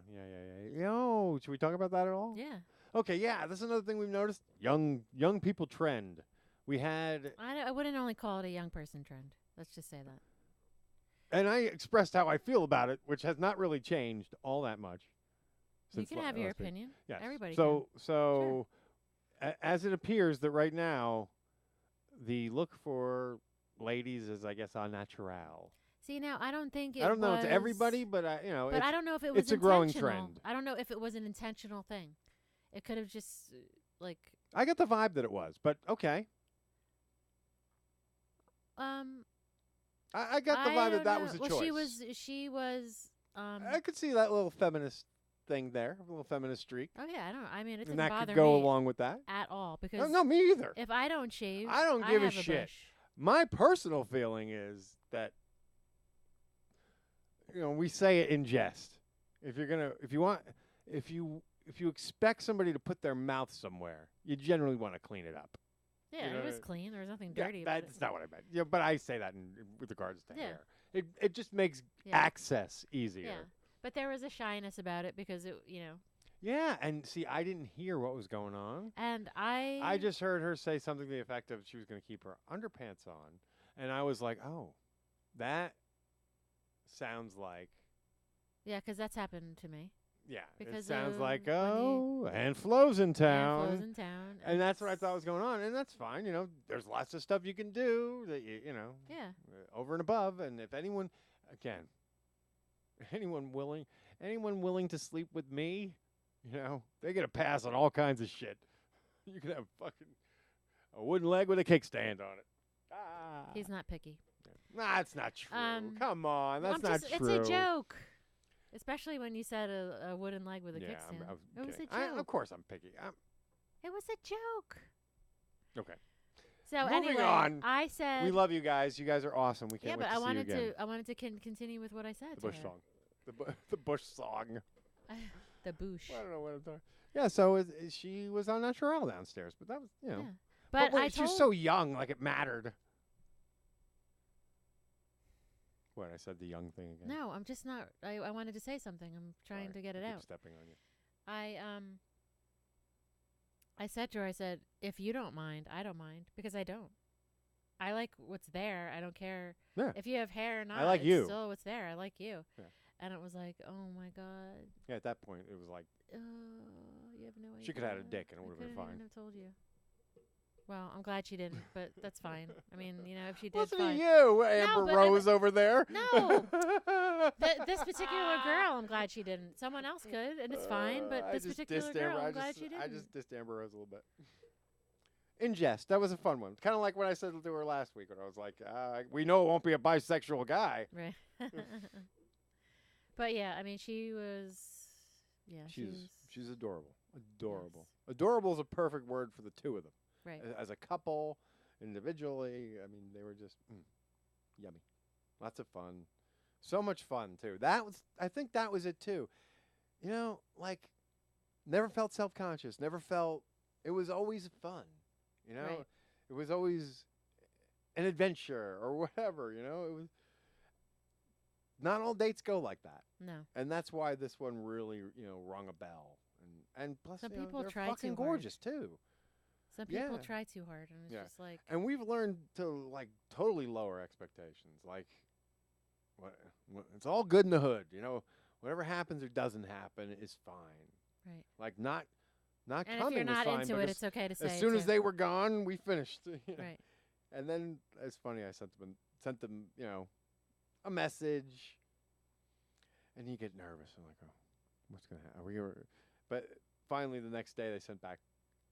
Speaker 4: Yo, should we talk about that at all?
Speaker 3: Yeah.
Speaker 4: Okay. Yeah. This is another thing we've noticed. Young people trend. We had,
Speaker 3: I wouldn't only call it a young person trend. Let's just say that.
Speaker 4: and I expressed how I feel about it, which has not really changed all that much.
Speaker 3: You
Speaker 4: since
Speaker 3: can
Speaker 4: la-
Speaker 3: have your
Speaker 4: last week.
Speaker 3: opinion.
Speaker 4: Yes.
Speaker 3: Everybody
Speaker 4: So as it appears that right now, the look for ladies is, I guess, au naturel.
Speaker 3: See, now I don't think it
Speaker 4: I don't know
Speaker 3: was,
Speaker 4: it's everybody, but
Speaker 3: But
Speaker 4: it's,
Speaker 3: I don't know if it was
Speaker 4: it's a growing
Speaker 3: intentional.
Speaker 4: trend.
Speaker 3: I don't know if it was an intentional thing. It could have just like
Speaker 4: I got the vibe that it was, but okay. I got the vibe
Speaker 3: don't
Speaker 4: that
Speaker 3: know.
Speaker 4: was a
Speaker 3: well,
Speaker 4: choice.
Speaker 3: She was
Speaker 4: I could see that little feminist thing there, a little feminist streak.
Speaker 3: Oh yeah, I don't. I mean, it
Speaker 4: And
Speaker 3: doesn't
Speaker 4: that
Speaker 3: bother
Speaker 4: could go
Speaker 3: me
Speaker 4: along with that.
Speaker 3: at all because
Speaker 4: No, me either.
Speaker 3: if I don't shave,
Speaker 4: I don't give a
Speaker 3: have
Speaker 4: shit.
Speaker 3: bush.
Speaker 4: My personal feeling is that, we say it in jest. If you expect somebody to put their mouth somewhere, you generally want to clean it up.
Speaker 3: Yeah,
Speaker 4: You know,
Speaker 3: it was clean. There was nothing dirty about it.
Speaker 4: That's not what I meant. Yeah, but I say that with regards to
Speaker 3: Yeah.
Speaker 4: hair. It just makes
Speaker 3: Yeah.
Speaker 4: access easier.
Speaker 3: Yeah, but there was a shyness about it because it,
Speaker 4: Yeah, and see, I didn't hear what was going on.
Speaker 3: and I.
Speaker 4: I just heard her say something to the effect of she was going to keep her underpants on, and I was like, oh, that sounds like.
Speaker 3: Yeah, because that's happened to me.
Speaker 4: Yeah,
Speaker 3: Because
Speaker 4: it sounds
Speaker 3: of
Speaker 4: like,
Speaker 3: when
Speaker 4: oh, and Flo's in town.
Speaker 3: And flows in town.
Speaker 4: And that's what I thought was going on, and that's fine. There's lots of stuff you can do that
Speaker 3: Yeah.
Speaker 4: over and above. And if anyone willing to sleep with me, they get a pass on all kinds of shit. You can have fucking a wooden leg with a kickstand on it.
Speaker 3: He's not picky.
Speaker 4: Nah, that's not true. Come on, that's
Speaker 3: I'm
Speaker 4: not
Speaker 3: just,
Speaker 4: true.
Speaker 3: It's a joke. Especially when you said a wooden leg with a
Speaker 4: Yeah,
Speaker 3: kickstand.
Speaker 4: I
Speaker 3: It was a
Speaker 4: kidding.
Speaker 3: joke.
Speaker 4: Of course, I'm picky.
Speaker 3: It was a joke.
Speaker 4: Okay.
Speaker 3: So
Speaker 4: Moving
Speaker 3: anyway,
Speaker 4: on.
Speaker 3: I said.
Speaker 4: We love you guys. You guys are awesome. We
Speaker 3: Yeah,
Speaker 4: can't
Speaker 3: but
Speaker 4: wait
Speaker 3: I
Speaker 4: to see you
Speaker 3: wanted
Speaker 4: again.
Speaker 3: to. I wanted to continue with what I said.
Speaker 4: The
Speaker 3: to
Speaker 4: Bush
Speaker 3: her.
Speaker 4: song. The Bush song.
Speaker 3: The boosh.
Speaker 4: I don't know what I'm talking. Yeah, so she was on natural downstairs, but that was
Speaker 3: Yeah.
Speaker 4: But
Speaker 3: But I
Speaker 4: she was
Speaker 3: told.
Speaker 4: so young, like it mattered. What, I said the young thing again.
Speaker 3: No, I'm just not. I wanted to say something. I'm trying
Speaker 4: Sorry,
Speaker 3: to get it
Speaker 4: I keep
Speaker 3: out.
Speaker 4: stepping on you.
Speaker 3: I said to her, I said, if you don't mind, I don't mind because I don't. I like what's there. I don't care
Speaker 4: Yeah.
Speaker 3: if you have hair or not.
Speaker 4: I like
Speaker 3: it's
Speaker 4: you.
Speaker 3: Still, what's there? I like you.
Speaker 4: Yeah.
Speaker 3: And it was like, oh my god.
Speaker 4: Yeah, at that point, it was like,
Speaker 3: You have no idea.
Speaker 4: she could have had a dick and it
Speaker 3: I
Speaker 4: would have been
Speaker 3: couldn't
Speaker 4: fine.
Speaker 3: even have told you. Well, I'm glad she didn't, but that's fine. I mean, if she did,
Speaker 4: Listen
Speaker 3: fine.
Speaker 4: to you, Amber
Speaker 3: but
Speaker 4: Rose over there.
Speaker 3: No. This particular girl, I'm glad she didn't. Someone else could, and it's fine. But
Speaker 4: I
Speaker 3: this
Speaker 4: just
Speaker 3: particular
Speaker 4: dissed
Speaker 3: girl,
Speaker 4: Amber.
Speaker 3: I'm glad she didn't.
Speaker 4: I just dissed Amber Rose a little bit. In jest, that was a fun one. Kind of like what I said to her last week when I was like, we know it won't be a bisexual guy.
Speaker 3: Right. But yeah, I mean, she was. Yeah,
Speaker 4: She's adorable. Adorable.
Speaker 3: Yes.
Speaker 4: Adorable is a perfect word for the two of them.
Speaker 3: right.
Speaker 4: As a couple, individually, I mean, they were just yummy. Lots of fun. So much fun, too. I think that was it, too. Never felt self-conscious. Never felt, it was always fun.
Speaker 3: Right.
Speaker 4: It was always an adventure or whatever, it was, not all dates go like that.
Speaker 3: No.
Speaker 4: And that's why this one really, rung a bell. And plus,
Speaker 3: Some people
Speaker 4: they're
Speaker 3: try
Speaker 4: fucking
Speaker 3: too hard.
Speaker 4: gorgeous, too.
Speaker 3: Some people
Speaker 4: Yeah.
Speaker 3: try too hard, and it's
Speaker 4: Yeah.
Speaker 3: just like.
Speaker 4: And we've learned to totally lower expectations. It's all good in the hood, Whatever happens or doesn't happen is fine.
Speaker 3: Right.
Speaker 4: Like not
Speaker 3: And if
Speaker 4: coming
Speaker 3: you're not
Speaker 4: was fine.
Speaker 3: into it,
Speaker 4: because
Speaker 3: it's okay to say.
Speaker 4: as soon
Speaker 3: it
Speaker 4: as
Speaker 3: too.
Speaker 4: they were gone, we finished.
Speaker 3: Right.
Speaker 4: And then it's funny. I sent them, a message, and you get nervous. I'm like, oh, what's gonna happen? Are we gonna? But finally, the next day, they sent back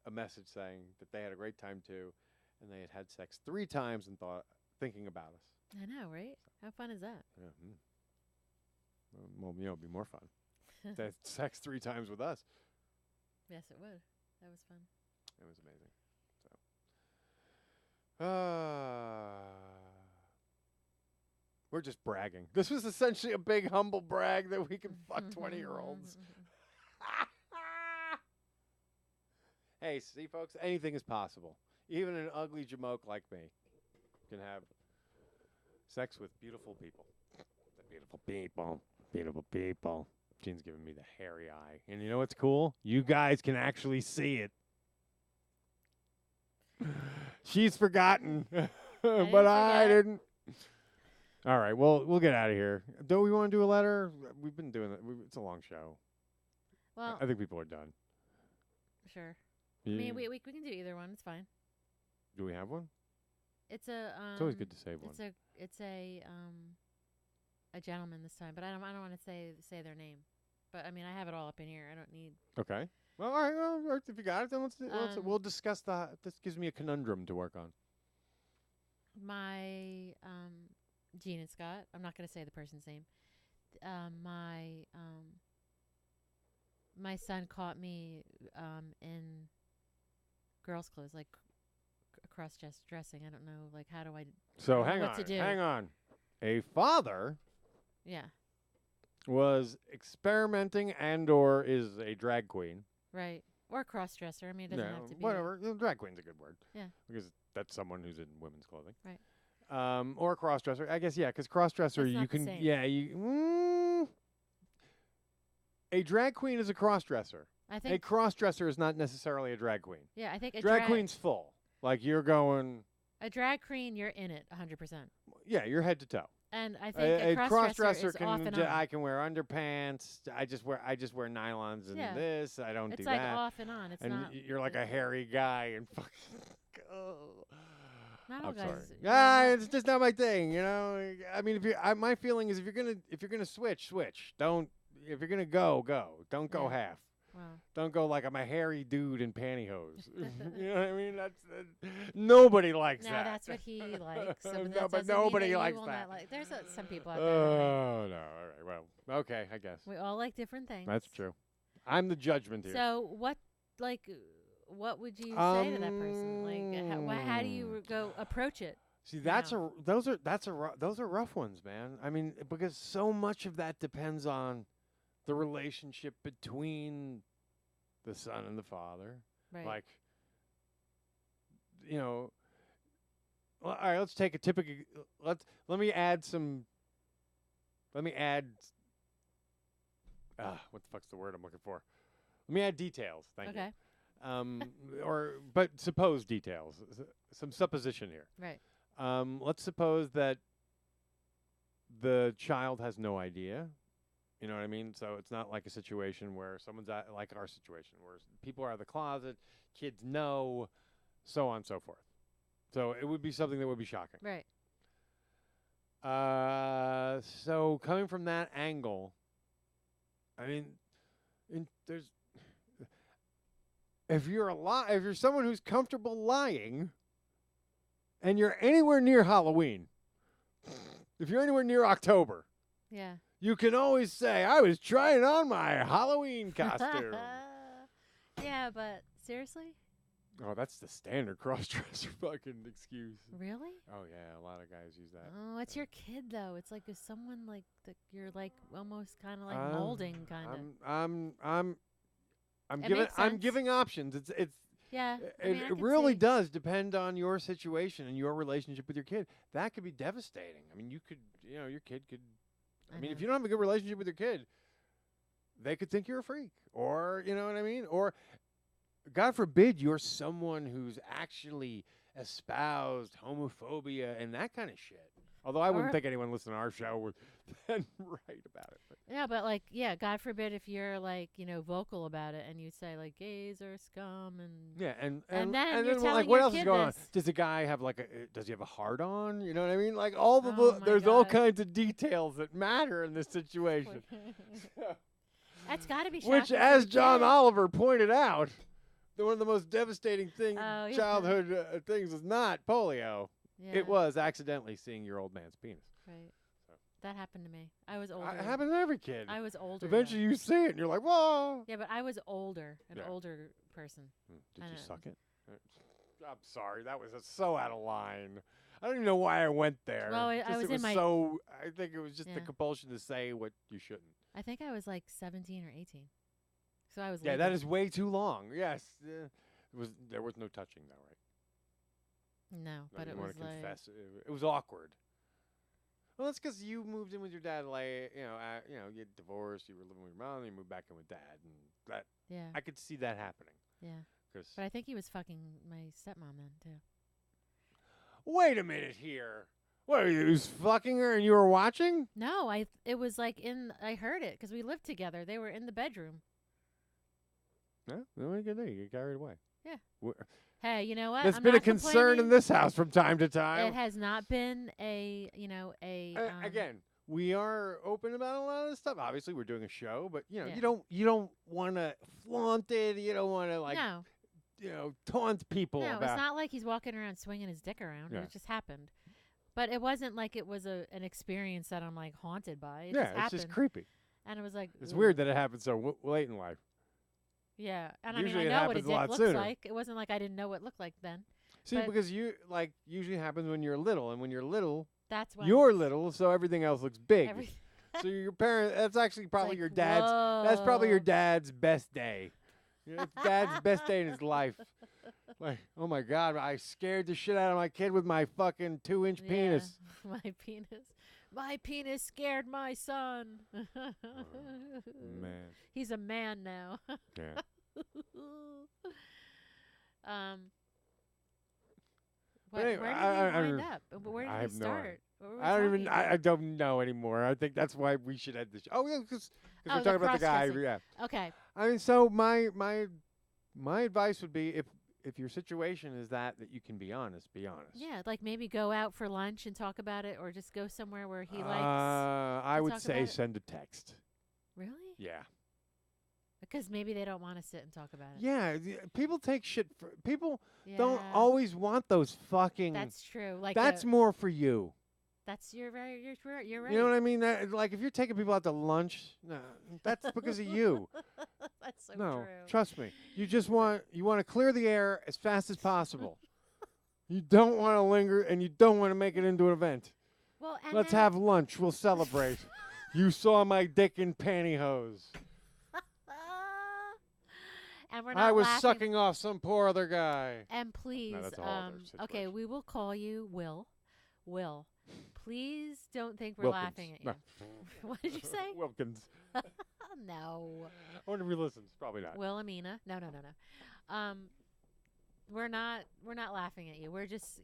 Speaker 4: a message saying that they had a great time too, and they had sex 3 times and thinking about us.
Speaker 3: I know, right? How fun is that?
Speaker 4: Yeah. Well, it'd be more fun. They had sex 3 times with us.
Speaker 3: Yes, it would. That was fun.
Speaker 4: It was amazing. We're just bragging. This was essentially a big humble brag that we can fuck 20-year-olds. Hey, see, folks, anything is possible. Even an ugly jamoke like me can have sex with beautiful people. Beautiful people. Beautiful people. Jean's giving me the hairy eye. And you know what's cool? You guys can actually see it. She's forgotten. But I didn't. All right, well, we'll get out of here. Do we want to do a letter? We've been doing it. It's a long show.
Speaker 3: Well,
Speaker 4: I think people are done.
Speaker 3: sure.
Speaker 4: Yeah.
Speaker 3: I mean, we can do either one. It's fine.
Speaker 4: Do we have one?
Speaker 3: It's a.
Speaker 4: It's always good to save one.
Speaker 3: It's a gentleman this time, but I don't want to say their name. But I mean, I have it all up in here. I don't need.
Speaker 4: Okay. Well, all right. Well, if you got it, then we'll discuss this. Gives me a conundrum to work on.
Speaker 3: My Gene and Scott. I'm not going to say the person's name. My my son caught me in girls' clothes, like cross dressing. I don't know, like how do I?
Speaker 4: So
Speaker 3: I don't
Speaker 4: hang
Speaker 3: know what to
Speaker 4: on,
Speaker 3: do.
Speaker 4: hang on. A father
Speaker 3: Yeah,
Speaker 4: was experimenting and/or is a drag queen.
Speaker 3: right. Or cross dresser. I mean, it doesn't have to be.
Speaker 4: Whatever. Drag queen's a good word.
Speaker 3: Yeah.
Speaker 4: Because that's someone who's in women's clothing.
Speaker 3: Right.
Speaker 4: Or cross dresser. I guess because cross dresser
Speaker 3: It's
Speaker 4: you
Speaker 3: not the
Speaker 4: can
Speaker 3: same.
Speaker 4: a drag queen is a cross dresser.
Speaker 3: I
Speaker 4: A
Speaker 3: think.
Speaker 4: cross dresser is not necessarily a drag queen.
Speaker 3: Yeah, I think a
Speaker 4: Drag queen's full. Like you're going.
Speaker 3: A drag queen, you're in it 100%.
Speaker 4: Yeah, you're head to toe.
Speaker 3: And I think a cross dresser is off and on.
Speaker 4: I can wear underpants. I just wear nylons and
Speaker 3: Yeah.
Speaker 4: this. I don't
Speaker 3: It's
Speaker 4: do
Speaker 3: like
Speaker 4: that.
Speaker 3: off and on. It's
Speaker 4: and
Speaker 3: not.
Speaker 4: you're like a hairy guy and fucking.
Speaker 3: Not all
Speaker 4: I'm
Speaker 3: guys.
Speaker 4: sorry.
Speaker 3: you know,
Speaker 4: Yeah,
Speaker 3: not-
Speaker 4: it's just not my thing. You know. I mean, my feeling is if you're gonna switch. Don't. If you're gonna go. Don't go
Speaker 3: Yeah.
Speaker 4: half.
Speaker 3: Well,
Speaker 4: Don't go like I'm a hairy dude in pantyhose. You know what I mean? That's nobody likes
Speaker 3: no,
Speaker 4: that.
Speaker 3: that's what he likes. So
Speaker 4: No,
Speaker 3: that
Speaker 4: but
Speaker 3: doesn't mean
Speaker 4: nobody
Speaker 3: that you
Speaker 4: likes
Speaker 3: will
Speaker 4: that.
Speaker 3: not like. There's some people out there. That
Speaker 4: Oh no! All right. Well, okay. I guess
Speaker 3: we all like different things.
Speaker 4: that's true. I'm the judgment here.
Speaker 3: So what would you say to that person? Like, how do you go approach it?
Speaker 4: See, those are rough ones, man. I mean, because so much of that depends on the relationship between the son and the father.
Speaker 3: Right.
Speaker 4: Like, you know, well, all right, let's take a typical. Let me add. What the fuck's the word I'm looking for? Let me add details. Thank
Speaker 3: Okay.
Speaker 4: you. But suppose details. Some supposition here.
Speaker 3: Right.
Speaker 4: Let's suppose that the child has no idea. You know what I mean? So it's not like a situation where someone's like our situation, where people are out of the closet, kids know, so on and so forth. So it would be something that would be shocking.
Speaker 3: Right.
Speaker 4: So coming from that angle, I mean, if you're someone who's comfortable lying, and you're anywhere near Halloween, if you're anywhere near October,
Speaker 3: Yeah.
Speaker 4: you can always say, I was trying on my Halloween costume.
Speaker 3: Yeah, but seriously?
Speaker 4: Oh, that's the standard cross-dresser fucking excuse.
Speaker 3: Really?
Speaker 4: Oh, yeah, a lot of guys use that.
Speaker 3: Oh, it's your kid though. It's like if someone like you're like almost kind of like molding kind of.
Speaker 4: I'm giving options. It's
Speaker 3: Yeah. I mean, I
Speaker 4: it
Speaker 3: could
Speaker 4: really
Speaker 3: see.
Speaker 4: does depend on your situation and your relationship with your kid. That could be devastating. I mean, your kid could. I mean, if you don't have a good relationship with your kid, they could think you're a freak, or you know what I mean, or God forbid you're someone who's actually espoused homophobia and that kind of shit. Although I wouldn't think anyone listening to our show would then write about it. But.
Speaker 3: Yeah, but like, yeah, God forbid if you're like, vocal about it and you say like gays are scum and
Speaker 4: Yeah, and
Speaker 3: then
Speaker 4: then
Speaker 3: you're telling
Speaker 4: like what
Speaker 3: your
Speaker 4: else is
Speaker 3: kid
Speaker 4: going on?
Speaker 3: this.
Speaker 4: Does the guy have like does he have a hard on? You know what I mean? Like all the
Speaker 3: Oh my
Speaker 4: there's all
Speaker 3: God.
Speaker 4: kinds of details that matter in this situation.
Speaker 3: That's got to be shocking.
Speaker 4: Which,
Speaker 3: to
Speaker 4: as
Speaker 3: the
Speaker 4: John
Speaker 3: kid.
Speaker 4: Oliver pointed out, one of the most devastating
Speaker 3: Oh, yeah.
Speaker 4: childhood things was not polio.
Speaker 3: Yeah,
Speaker 4: It was accidentally seeing your old man's penis.
Speaker 3: right.
Speaker 4: So.
Speaker 3: That happened to me. I was older.
Speaker 4: It happens to every kid.
Speaker 3: I was older.
Speaker 4: Eventually,
Speaker 3: though.
Speaker 4: you see it, and you're like, "Whoa!"
Speaker 3: Yeah, but I was older, an
Speaker 4: Yeah.
Speaker 3: older person.
Speaker 4: Did
Speaker 3: I
Speaker 4: you
Speaker 3: know.
Speaker 4: suck it? I'm sorry, that was so out of line. I don't even know why I went there.
Speaker 3: Well, I
Speaker 4: Just
Speaker 3: was
Speaker 4: it
Speaker 3: in my-
Speaker 4: so. I think it was just the
Speaker 3: Yeah.
Speaker 4: compulsion to say what you shouldn't.
Speaker 3: I think I was like 17 or 18. So I was
Speaker 4: Yeah,
Speaker 3: legal.
Speaker 4: that is way too long. Yes, there was no touching though, right?
Speaker 3: No,
Speaker 4: No,
Speaker 3: but
Speaker 4: you
Speaker 3: it
Speaker 4: wanna
Speaker 3: was like
Speaker 4: confess. It was awkward. Well, that's because you moved in with your dad. Like, you get divorced. You were living with your mom. And you moved back in with dad, and that
Speaker 3: yeah,
Speaker 4: I could see that happening.
Speaker 3: yeah.
Speaker 4: 'Cause
Speaker 3: But I think he was fucking my stepmom then too.
Speaker 4: wait a minute here. What, he was fucking her and you were watching?
Speaker 3: No, it was like I heard it because we lived together. They were in the bedroom.
Speaker 4: No, what you do? You get carried away.
Speaker 3: Yeah.
Speaker 4: Wh-
Speaker 3: Hey, you know what?
Speaker 4: That's
Speaker 3: I'm
Speaker 4: been a
Speaker 3: not
Speaker 4: concern in
Speaker 3: complaining.
Speaker 4: this house from time to
Speaker 3: It
Speaker 4: time.
Speaker 3: has not been a
Speaker 4: Again, we are open about a lot of this stuff. Obviously, we're doing a show, but
Speaker 3: Yeah.
Speaker 4: you don't want to flaunt it. You don't want to taunt people
Speaker 3: No,
Speaker 4: about.
Speaker 3: it's not like he's walking around swinging his dick around.
Speaker 4: Yeah.
Speaker 3: It just happened. But it wasn't like it was an experience that I'm like haunted by. It
Speaker 4: yeah,
Speaker 3: just
Speaker 4: it's
Speaker 3: happened.
Speaker 4: just creepy.
Speaker 3: And it was like
Speaker 4: It's
Speaker 3: ooh.
Speaker 4: weird that it happened so late in life.
Speaker 3: Yeah, and
Speaker 4: Usually
Speaker 3: I
Speaker 4: it
Speaker 3: know what a
Speaker 4: happens a
Speaker 3: dick
Speaker 4: lot
Speaker 3: looks
Speaker 4: sooner.
Speaker 3: like. It wasn't like I didn't know what it looked like then.
Speaker 4: See,
Speaker 3: But-
Speaker 4: because usually happens when you're little, and when you're little,
Speaker 3: That's when
Speaker 4: you're little, so everything else looks big.
Speaker 3: every-
Speaker 4: So your parent, that's actually probably
Speaker 3: like,
Speaker 4: your dad's. That's probably your
Speaker 3: whoa.
Speaker 4: dad's best day. You know, it's dad's best day in his life. Like, oh my God, I scared the shit out of my kid with my fucking 2-inch
Speaker 3: Yeah,
Speaker 4: penis.
Speaker 3: My penis. My penis scared my son.
Speaker 4: Man,
Speaker 3: He's a man now.
Speaker 4: yeah. Anyway,
Speaker 3: where did
Speaker 4: I
Speaker 3: we wind
Speaker 4: don't-
Speaker 3: up? Where did
Speaker 4: I
Speaker 3: we
Speaker 4: have no idea.
Speaker 3: start? What were we
Speaker 4: I don't even.
Speaker 3: talking
Speaker 4: I
Speaker 3: about?
Speaker 4: don't know anymore. I think that's why we should end the show. Oh yeah, because
Speaker 3: Oh,
Speaker 4: we're
Speaker 3: the
Speaker 4: talking about the guy.
Speaker 3: cross-dressing.
Speaker 4: Yeah.
Speaker 3: Okay.
Speaker 4: I mean, so my advice would be if your situation is that you can be honest, be honest.
Speaker 3: Yeah, like maybe go out for lunch and talk about it, or just go somewhere where he likes.
Speaker 4: I
Speaker 3: to
Speaker 4: would
Speaker 3: talk
Speaker 4: say
Speaker 3: about it?
Speaker 4: send a text.
Speaker 3: Really?
Speaker 4: Yeah.
Speaker 3: Because maybe they don't want to sit and talk about it.
Speaker 4: Yeah. People take shit for people.
Speaker 3: Yeah.
Speaker 4: Don't always want those fucking.
Speaker 3: That's true. Like
Speaker 4: That's more for you.
Speaker 3: you're right. You're right.
Speaker 4: You know what I mean? That, like if you're taking people out to lunch, no, that's because of you.
Speaker 3: That's so
Speaker 4: No,
Speaker 3: true.
Speaker 4: trust me. You want to clear the air as fast as possible. You don't want to linger, and you don't want to make it into an event.
Speaker 3: Well, and
Speaker 4: Let's
Speaker 3: then-
Speaker 4: have lunch. We'll celebrate. You saw my dick in pantyhose.
Speaker 3: And we're not
Speaker 4: I was
Speaker 3: laughing.
Speaker 4: sucking off some poor other guy.
Speaker 3: And please,
Speaker 4: that's a whole other
Speaker 3: okay,
Speaker 4: situation.
Speaker 3: we will call you Will. Will, please don't think we're
Speaker 4: Wilkins.
Speaker 3: laughing at you. What did you say?
Speaker 4: Wilkins.
Speaker 3: No.
Speaker 4: I wonder if he listens. Probably not.
Speaker 3: Wilhelmina. No. We're not laughing at you. We're just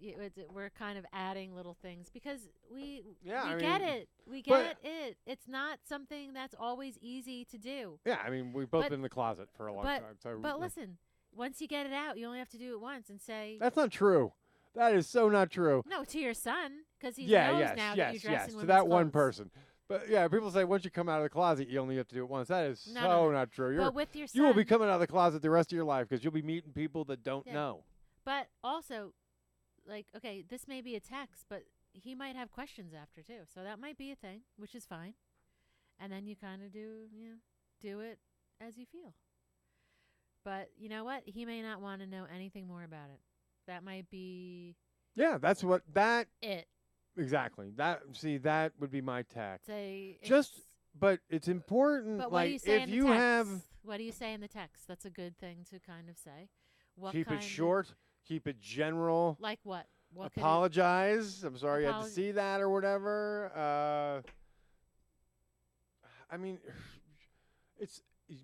Speaker 3: we're kind of adding little things because we
Speaker 4: Yeah, I
Speaker 3: get
Speaker 4: mean,
Speaker 3: it. We
Speaker 4: but-
Speaker 3: get it. It's not something that's always easy to do.
Speaker 4: Yeah, I mean, we've both
Speaker 3: But-
Speaker 4: been in the closet for a long time. So
Speaker 3: But listen, once you get it out, you only have to do it once and say
Speaker 4: that's not true. That is so not true.
Speaker 3: no to your son because he
Speaker 4: Yeah,
Speaker 3: knows
Speaker 4: yes,
Speaker 3: now that
Speaker 4: yes,
Speaker 3: you dress
Speaker 4: yes.
Speaker 3: in
Speaker 4: To
Speaker 3: women's
Speaker 4: that one
Speaker 3: clothes.
Speaker 4: person. But yeah, people say once you come out of the closet, you only have to do it once. That is
Speaker 3: No,
Speaker 4: so
Speaker 3: no.
Speaker 4: not true.
Speaker 3: But with your son,
Speaker 4: You will be coming out of the closet the rest of your life because you'll be meeting people that don't
Speaker 3: Yeah.
Speaker 4: know.
Speaker 3: But also, like, okay, this may be a text, but he might have questions after too. So that might be a thing, which is fine. And then you kind of do it as you feel. But you know what? He may not want to know anything more about it. That might be
Speaker 4: Yeah, that's what that
Speaker 3: it.
Speaker 4: exactly. That would be my tact.
Speaker 3: Say
Speaker 4: Just
Speaker 3: it's-
Speaker 4: but it's important.
Speaker 3: But what do you
Speaker 4: like
Speaker 3: say
Speaker 4: if
Speaker 3: in the
Speaker 4: you
Speaker 3: text?
Speaker 4: have
Speaker 3: What do you say in the text? That's a good thing to kind of say. What
Speaker 4: keep
Speaker 3: kind
Speaker 4: it
Speaker 3: of-
Speaker 4: short, keep it general.
Speaker 3: Like what? What could it-
Speaker 4: Apologize. I'm sorry you had to
Speaker 3: Apology-
Speaker 4: see that or whatever. I mean, it's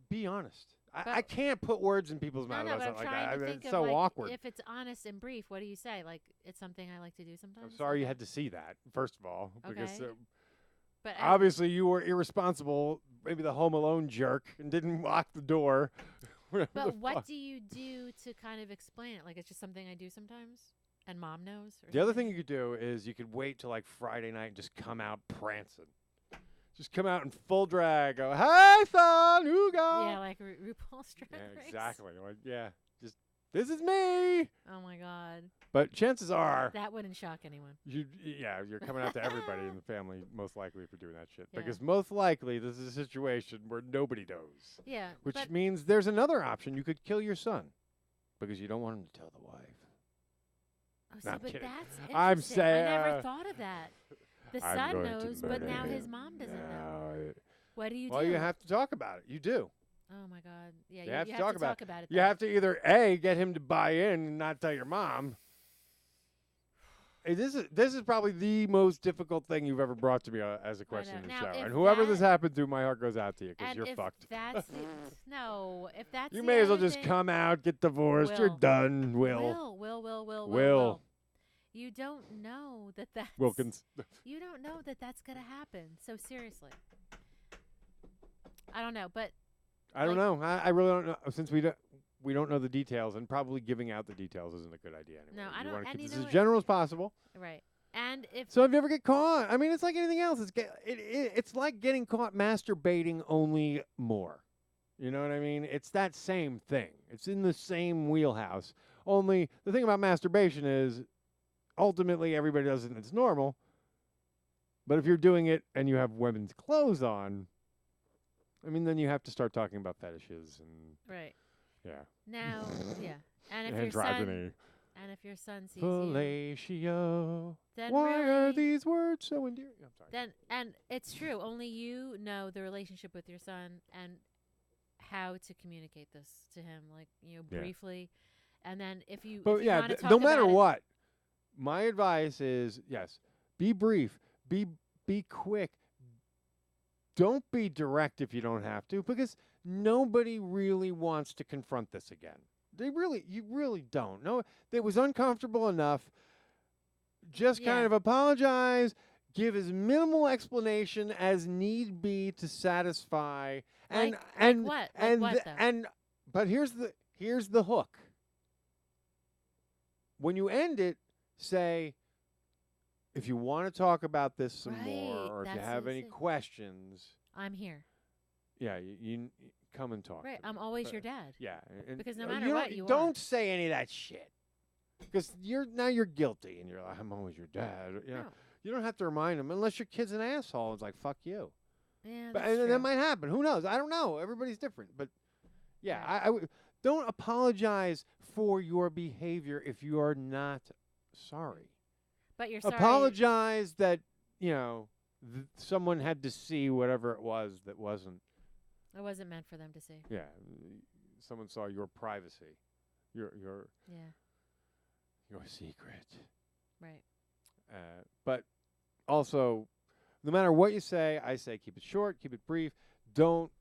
Speaker 4: be honest. I
Speaker 3: But-
Speaker 4: can't put words in people's
Speaker 3: No,
Speaker 4: mouths
Speaker 3: no,
Speaker 4: about
Speaker 3: but I'm
Speaker 4: something like
Speaker 3: trying
Speaker 4: that.
Speaker 3: to
Speaker 4: I mean,
Speaker 3: think
Speaker 4: it's
Speaker 3: of
Speaker 4: so
Speaker 3: like,
Speaker 4: awkward.
Speaker 3: if it's honest and brief, what do you say? Like, it's something I like to do sometimes.
Speaker 4: I'm sorry you
Speaker 3: Okay.
Speaker 4: had to see that, first of all, because
Speaker 3: Okay. But
Speaker 4: obviously you were irresponsible, maybe the Home Alone jerk, and didn't lock the door. Whatever the
Speaker 3: But what
Speaker 4: fuck.
Speaker 3: do you do to kind of explain it? Like, it's just something I do sometimes, and Mom knows. Or
Speaker 4: The other
Speaker 3: something?
Speaker 4: thing you could do is you could wait till like Friday night and just come out prancing. Just come out in full drag. Go, hey, son, who got?
Speaker 3: Yeah, like RuPaul's Drag
Speaker 4: Yeah,
Speaker 3: Race.
Speaker 4: exactly. Like, yeah, just this is me.
Speaker 3: Oh my God,
Speaker 4: But chances are,
Speaker 3: that wouldn't shock anyone.
Speaker 4: you're coming out to everybody in the family, most likely, if you're doing that shit.
Speaker 3: Yeah.
Speaker 4: Because most likely, this is a situation where nobody knows.
Speaker 3: Yeah,
Speaker 4: Which
Speaker 3: but
Speaker 4: means there's another option. You could kill your son because you don't want him to tell the wife.
Speaker 3: oh,
Speaker 4: No, I'm
Speaker 3: but
Speaker 4: kidding.
Speaker 3: that's
Speaker 4: I'm
Speaker 3: interesting.
Speaker 4: saying,
Speaker 3: I never thought of that. The
Speaker 4: I'm
Speaker 3: son
Speaker 4: going to
Speaker 3: knows, but now
Speaker 4: murder
Speaker 3: his
Speaker 4: him.
Speaker 3: mom doesn't know.
Speaker 4: No.
Speaker 3: What do you
Speaker 4: Well,
Speaker 3: do?
Speaker 4: you have to talk about it. You do.
Speaker 3: Oh my God, yeah,
Speaker 4: You
Speaker 3: you
Speaker 4: have to
Speaker 3: have
Speaker 4: talk
Speaker 3: to
Speaker 4: about
Speaker 3: talk about it.
Speaker 4: You
Speaker 3: then.
Speaker 4: have to either A, get him to buy in and not tell your mom. Hey, this is probably the most difficult thing you've ever brought to me as a question in the
Speaker 3: Now,
Speaker 4: show.
Speaker 3: if
Speaker 4: And whoever this
Speaker 3: that-
Speaker 4: happened to, my heart goes out to you because
Speaker 3: And
Speaker 4: you're
Speaker 3: if
Speaker 4: fucked.
Speaker 3: That's no, if that's
Speaker 4: You
Speaker 3: the
Speaker 4: may as well
Speaker 3: other
Speaker 4: just
Speaker 3: thing-
Speaker 4: come out, get divorced. You're
Speaker 3: Will.
Speaker 4: done,
Speaker 3: Will. You don't know that that's
Speaker 4: Wilkins.
Speaker 3: You don't know that that's gonna happen. So seriously, I don't know, but
Speaker 4: I don't
Speaker 3: Like-
Speaker 4: know. I really don't know. Since we don't know the details, and probably giving out the details isn't a good idea anyway.
Speaker 3: No, I
Speaker 4: You
Speaker 3: don't-
Speaker 4: want to
Speaker 3: and
Speaker 4: keep
Speaker 3: you
Speaker 4: this
Speaker 3: know
Speaker 4: as
Speaker 3: what?
Speaker 4: general as possible.
Speaker 3: right. And if
Speaker 4: So if you ever get caught, I mean, it's like anything else. It's like getting caught masturbating, only more. You know what I mean? It's that same thing. It's in the same wheelhouse. Only the thing about masturbation is, ultimately, everybody does it and it's normal. But if you're doing it and you have women's clothes on, I mean, then you have to start talking about fetishes and
Speaker 3: right,
Speaker 4: Yeah.
Speaker 3: Now, yeah. And if
Speaker 4: And
Speaker 3: your son
Speaker 4: androgyny.
Speaker 3: and if your son sees you,
Speaker 4: Fellatio.
Speaker 3: then
Speaker 4: Why
Speaker 3: really,
Speaker 4: are these words so endearing? I'm sorry.
Speaker 3: then and it's true. Only you know the relationship with your son and how to communicate this to him, like
Speaker 4: Yeah.
Speaker 3: briefly. And then if you
Speaker 4: But
Speaker 3: if you
Speaker 4: yeah,
Speaker 3: want to talk
Speaker 4: no matter
Speaker 3: about
Speaker 4: what, my advice is yes, be brief, be quick. Don't be direct if you don't have to, because nobody really wants to confront this again. You really don't. No, it was uncomfortable enough. Just kind
Speaker 3: Yeah.
Speaker 4: of apologize, give as minimal explanation as need be to satisfy, and
Speaker 3: Like
Speaker 4: and
Speaker 3: what? Like
Speaker 4: and
Speaker 3: what,
Speaker 4: the-
Speaker 3: though?
Speaker 4: and but here's the hook. When you end it, say, if you want to talk about this some more,
Speaker 3: Right,
Speaker 4: or if you
Speaker 3: that's
Speaker 4: have
Speaker 3: what
Speaker 4: any
Speaker 3: it is.
Speaker 4: questions,
Speaker 3: I'm here.
Speaker 4: yeah, you come and talk.
Speaker 3: Right.
Speaker 4: to me.
Speaker 3: I'm always
Speaker 4: But-
Speaker 3: your dad.
Speaker 4: Yeah, and
Speaker 3: Because no
Speaker 4: you
Speaker 3: matter
Speaker 4: don't-
Speaker 3: what, you are.
Speaker 4: don't say any of that shit, because you're guilty, and you're like, I'm always your dad.
Speaker 3: No.
Speaker 4: You don't have to remind him unless your kid's an asshole. It's like, fuck you.
Speaker 3: Yeah,
Speaker 4: But
Speaker 3: that's
Speaker 4: and
Speaker 3: true.
Speaker 4: that might happen. Who knows? I don't know. Everybody's different. But yeah,
Speaker 3: Right.
Speaker 4: I would don't apologize for your behavior if you are not sorry.
Speaker 3: But you're sorry.
Speaker 4: Apologize that someone had to see whatever it was that wasn't.
Speaker 3: It wasn't meant for them to see.
Speaker 4: Yeah, someone saw your privacy, your
Speaker 3: Yeah.
Speaker 4: secret.
Speaker 3: Right.
Speaker 4: But also, no matter what you say, I say keep it short, keep it brief. Don't.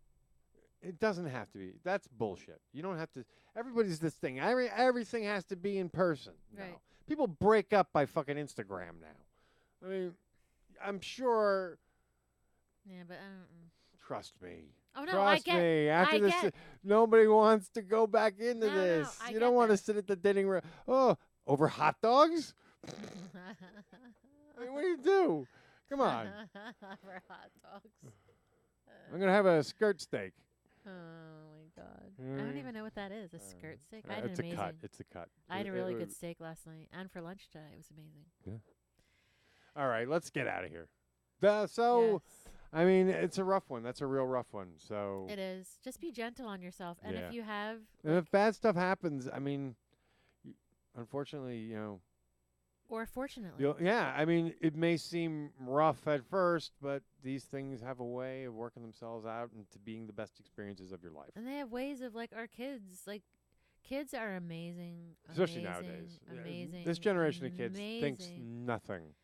Speaker 4: It doesn't have to be. That's bullshit. You don't have to. Everybody's this thing. Everything has to be in person. No.
Speaker 3: Right.
Speaker 4: People break up by fucking Instagram now. I mean, I'm sure.
Speaker 3: Yeah, but I don't.
Speaker 4: Trust me.
Speaker 3: Oh no,
Speaker 4: Trust
Speaker 3: I get.
Speaker 4: me. After
Speaker 3: I
Speaker 4: this,
Speaker 3: get.
Speaker 4: nobody wants to go back into
Speaker 3: No,
Speaker 4: this.
Speaker 3: I
Speaker 4: You
Speaker 3: get
Speaker 4: don't want to
Speaker 3: that.
Speaker 4: sit at the dating room. Oh, over hot dogs? I mean, what do you do? Come on.
Speaker 3: For hot dogs.
Speaker 4: I'm gonna have a skirt steak.
Speaker 3: Oh my god. I don't even know what that is. A skirt steak. I had an
Speaker 4: It's a
Speaker 3: amazing.
Speaker 4: cut. It's a cut.
Speaker 3: I had a
Speaker 4: It-
Speaker 3: really
Speaker 4: it
Speaker 3: good
Speaker 4: was-
Speaker 3: steak last night, and for lunch today, it was amazing.
Speaker 4: All right, let's get out of here. So,
Speaker 3: Yes,
Speaker 4: I mean, it's a rough one. That's a real rough one. So,
Speaker 3: it is. Just be gentle on yourself, and
Speaker 4: Yeah.
Speaker 3: if you have,
Speaker 4: and if bad stuff happens, I mean, unfortunately,
Speaker 3: or fortunately,
Speaker 4: yeah, I mean, it may seem rough at first, but these things have a way of working themselves out into being the best experiences of your life.
Speaker 3: and they have ways of our kids. Kids are amazing,
Speaker 4: Especially
Speaker 3: amazing,
Speaker 4: nowadays. Yeah,
Speaker 3: amazing.
Speaker 4: This generation of kids thinks
Speaker 3: amazing.
Speaker 4: nothing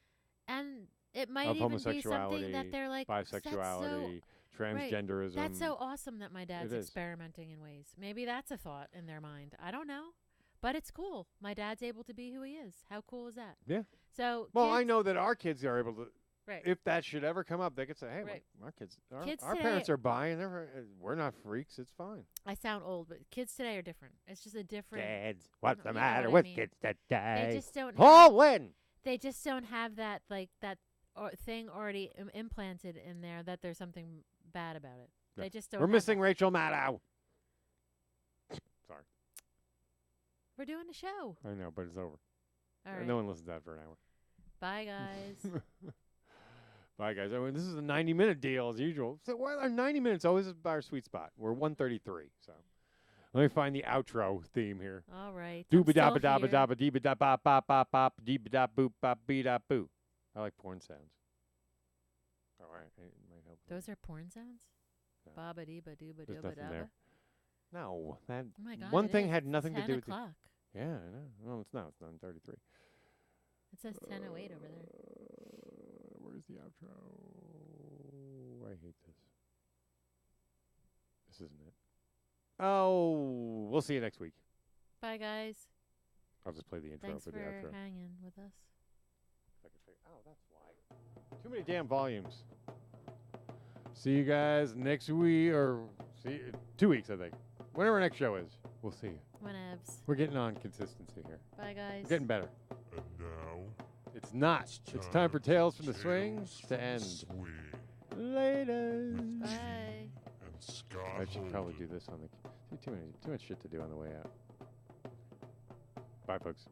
Speaker 3: And it might
Speaker 4: of
Speaker 3: even be something
Speaker 4: homosexuality,
Speaker 3: that they're like,
Speaker 4: bisexuality, transgenderism.
Speaker 3: That's so awesome that my dad's
Speaker 4: It is.
Speaker 3: experimenting in ways. Maybe that's a thought in their mind. I don't know. But it's cool. My dad's able to be who he is. How cool is that?
Speaker 4: Yeah.
Speaker 3: So
Speaker 4: Well, I
Speaker 3: kids-
Speaker 4: know that our kids are able to.
Speaker 3: Right.
Speaker 4: If that should ever come up, they could say, "Hey,
Speaker 3: Right.
Speaker 4: our kids, our
Speaker 3: Kids
Speaker 4: parents
Speaker 3: today-
Speaker 4: are bi, and we're not freaks. It's fine."
Speaker 3: I sound old, but kids today are different. It's just a different.
Speaker 4: Dads, what's
Speaker 3: You
Speaker 4: the
Speaker 3: know
Speaker 4: matter
Speaker 3: what I
Speaker 4: with
Speaker 3: mean.
Speaker 4: kids today?
Speaker 3: They just don't.
Speaker 4: Paul Lynn.
Speaker 3: They just don't have that thing already implanted in there that there's something bad about it.
Speaker 4: Yeah.
Speaker 3: They just don't.
Speaker 4: We're
Speaker 3: have
Speaker 4: missing
Speaker 3: that.
Speaker 4: Rachel Maddow. Sorry,
Speaker 3: We're doing a show.
Speaker 4: I know, but it's over.
Speaker 3: All right.
Speaker 4: No one listens to that for an hour.
Speaker 3: Bye, guys.
Speaker 4: Bye, guys. I mean, this is a 90-minute deal as usual. So why are 90 minutes always our sweet spot? We're 133. So let me find the outro theme here.
Speaker 3: All right. I'm
Speaker 4: Dooba
Speaker 3: still
Speaker 4: dabba dabba
Speaker 3: here.
Speaker 4: dabba deeba da bop bop bop bop deeba da boop bop bee da boo. I like porn sounds. All right, it might help.
Speaker 3: Those are porn sounds?
Speaker 4: No.
Speaker 3: Baba dee ba doo ba
Speaker 4: There's
Speaker 3: doo ba
Speaker 4: nothing
Speaker 3: dabba.
Speaker 4: there. No, that
Speaker 3: Oh my god.
Speaker 4: one
Speaker 3: it
Speaker 4: thing
Speaker 3: is.
Speaker 4: had
Speaker 3: It's
Speaker 4: nothing to
Speaker 3: 10
Speaker 4: do with.
Speaker 3: o'clock.
Speaker 4: Yeah, I know. No, it's not. It's 9:33.
Speaker 3: It says 10:08 over there.
Speaker 4: Where's the outro? I hate this. This isn't it. Oh, we'll see you next week.
Speaker 3: Bye, guys.
Speaker 4: I'll just play the intro
Speaker 3: Thanks
Speaker 4: for
Speaker 3: for
Speaker 4: the outro.
Speaker 3: hanging with us.
Speaker 4: If I can figure- Oh, that's why. Too many damn volumes. See you guys next week, or 2 weeks, I think. Whenever our next show is, we'll see you.
Speaker 3: Whenevs.
Speaker 4: We're getting on consistency here.
Speaker 3: Bye, guys.
Speaker 4: We're getting better.
Speaker 1: And now,
Speaker 4: It's not. It's time for Tales from the Swing
Speaker 1: Tales
Speaker 4: to
Speaker 1: from the
Speaker 4: end.
Speaker 1: Swing
Speaker 4: Later.
Speaker 3: Bye.
Speaker 1: and Scott
Speaker 4: I should probably
Speaker 1: Holden.
Speaker 4: do this on the. Too much shit to do on the way out. Bye, folks.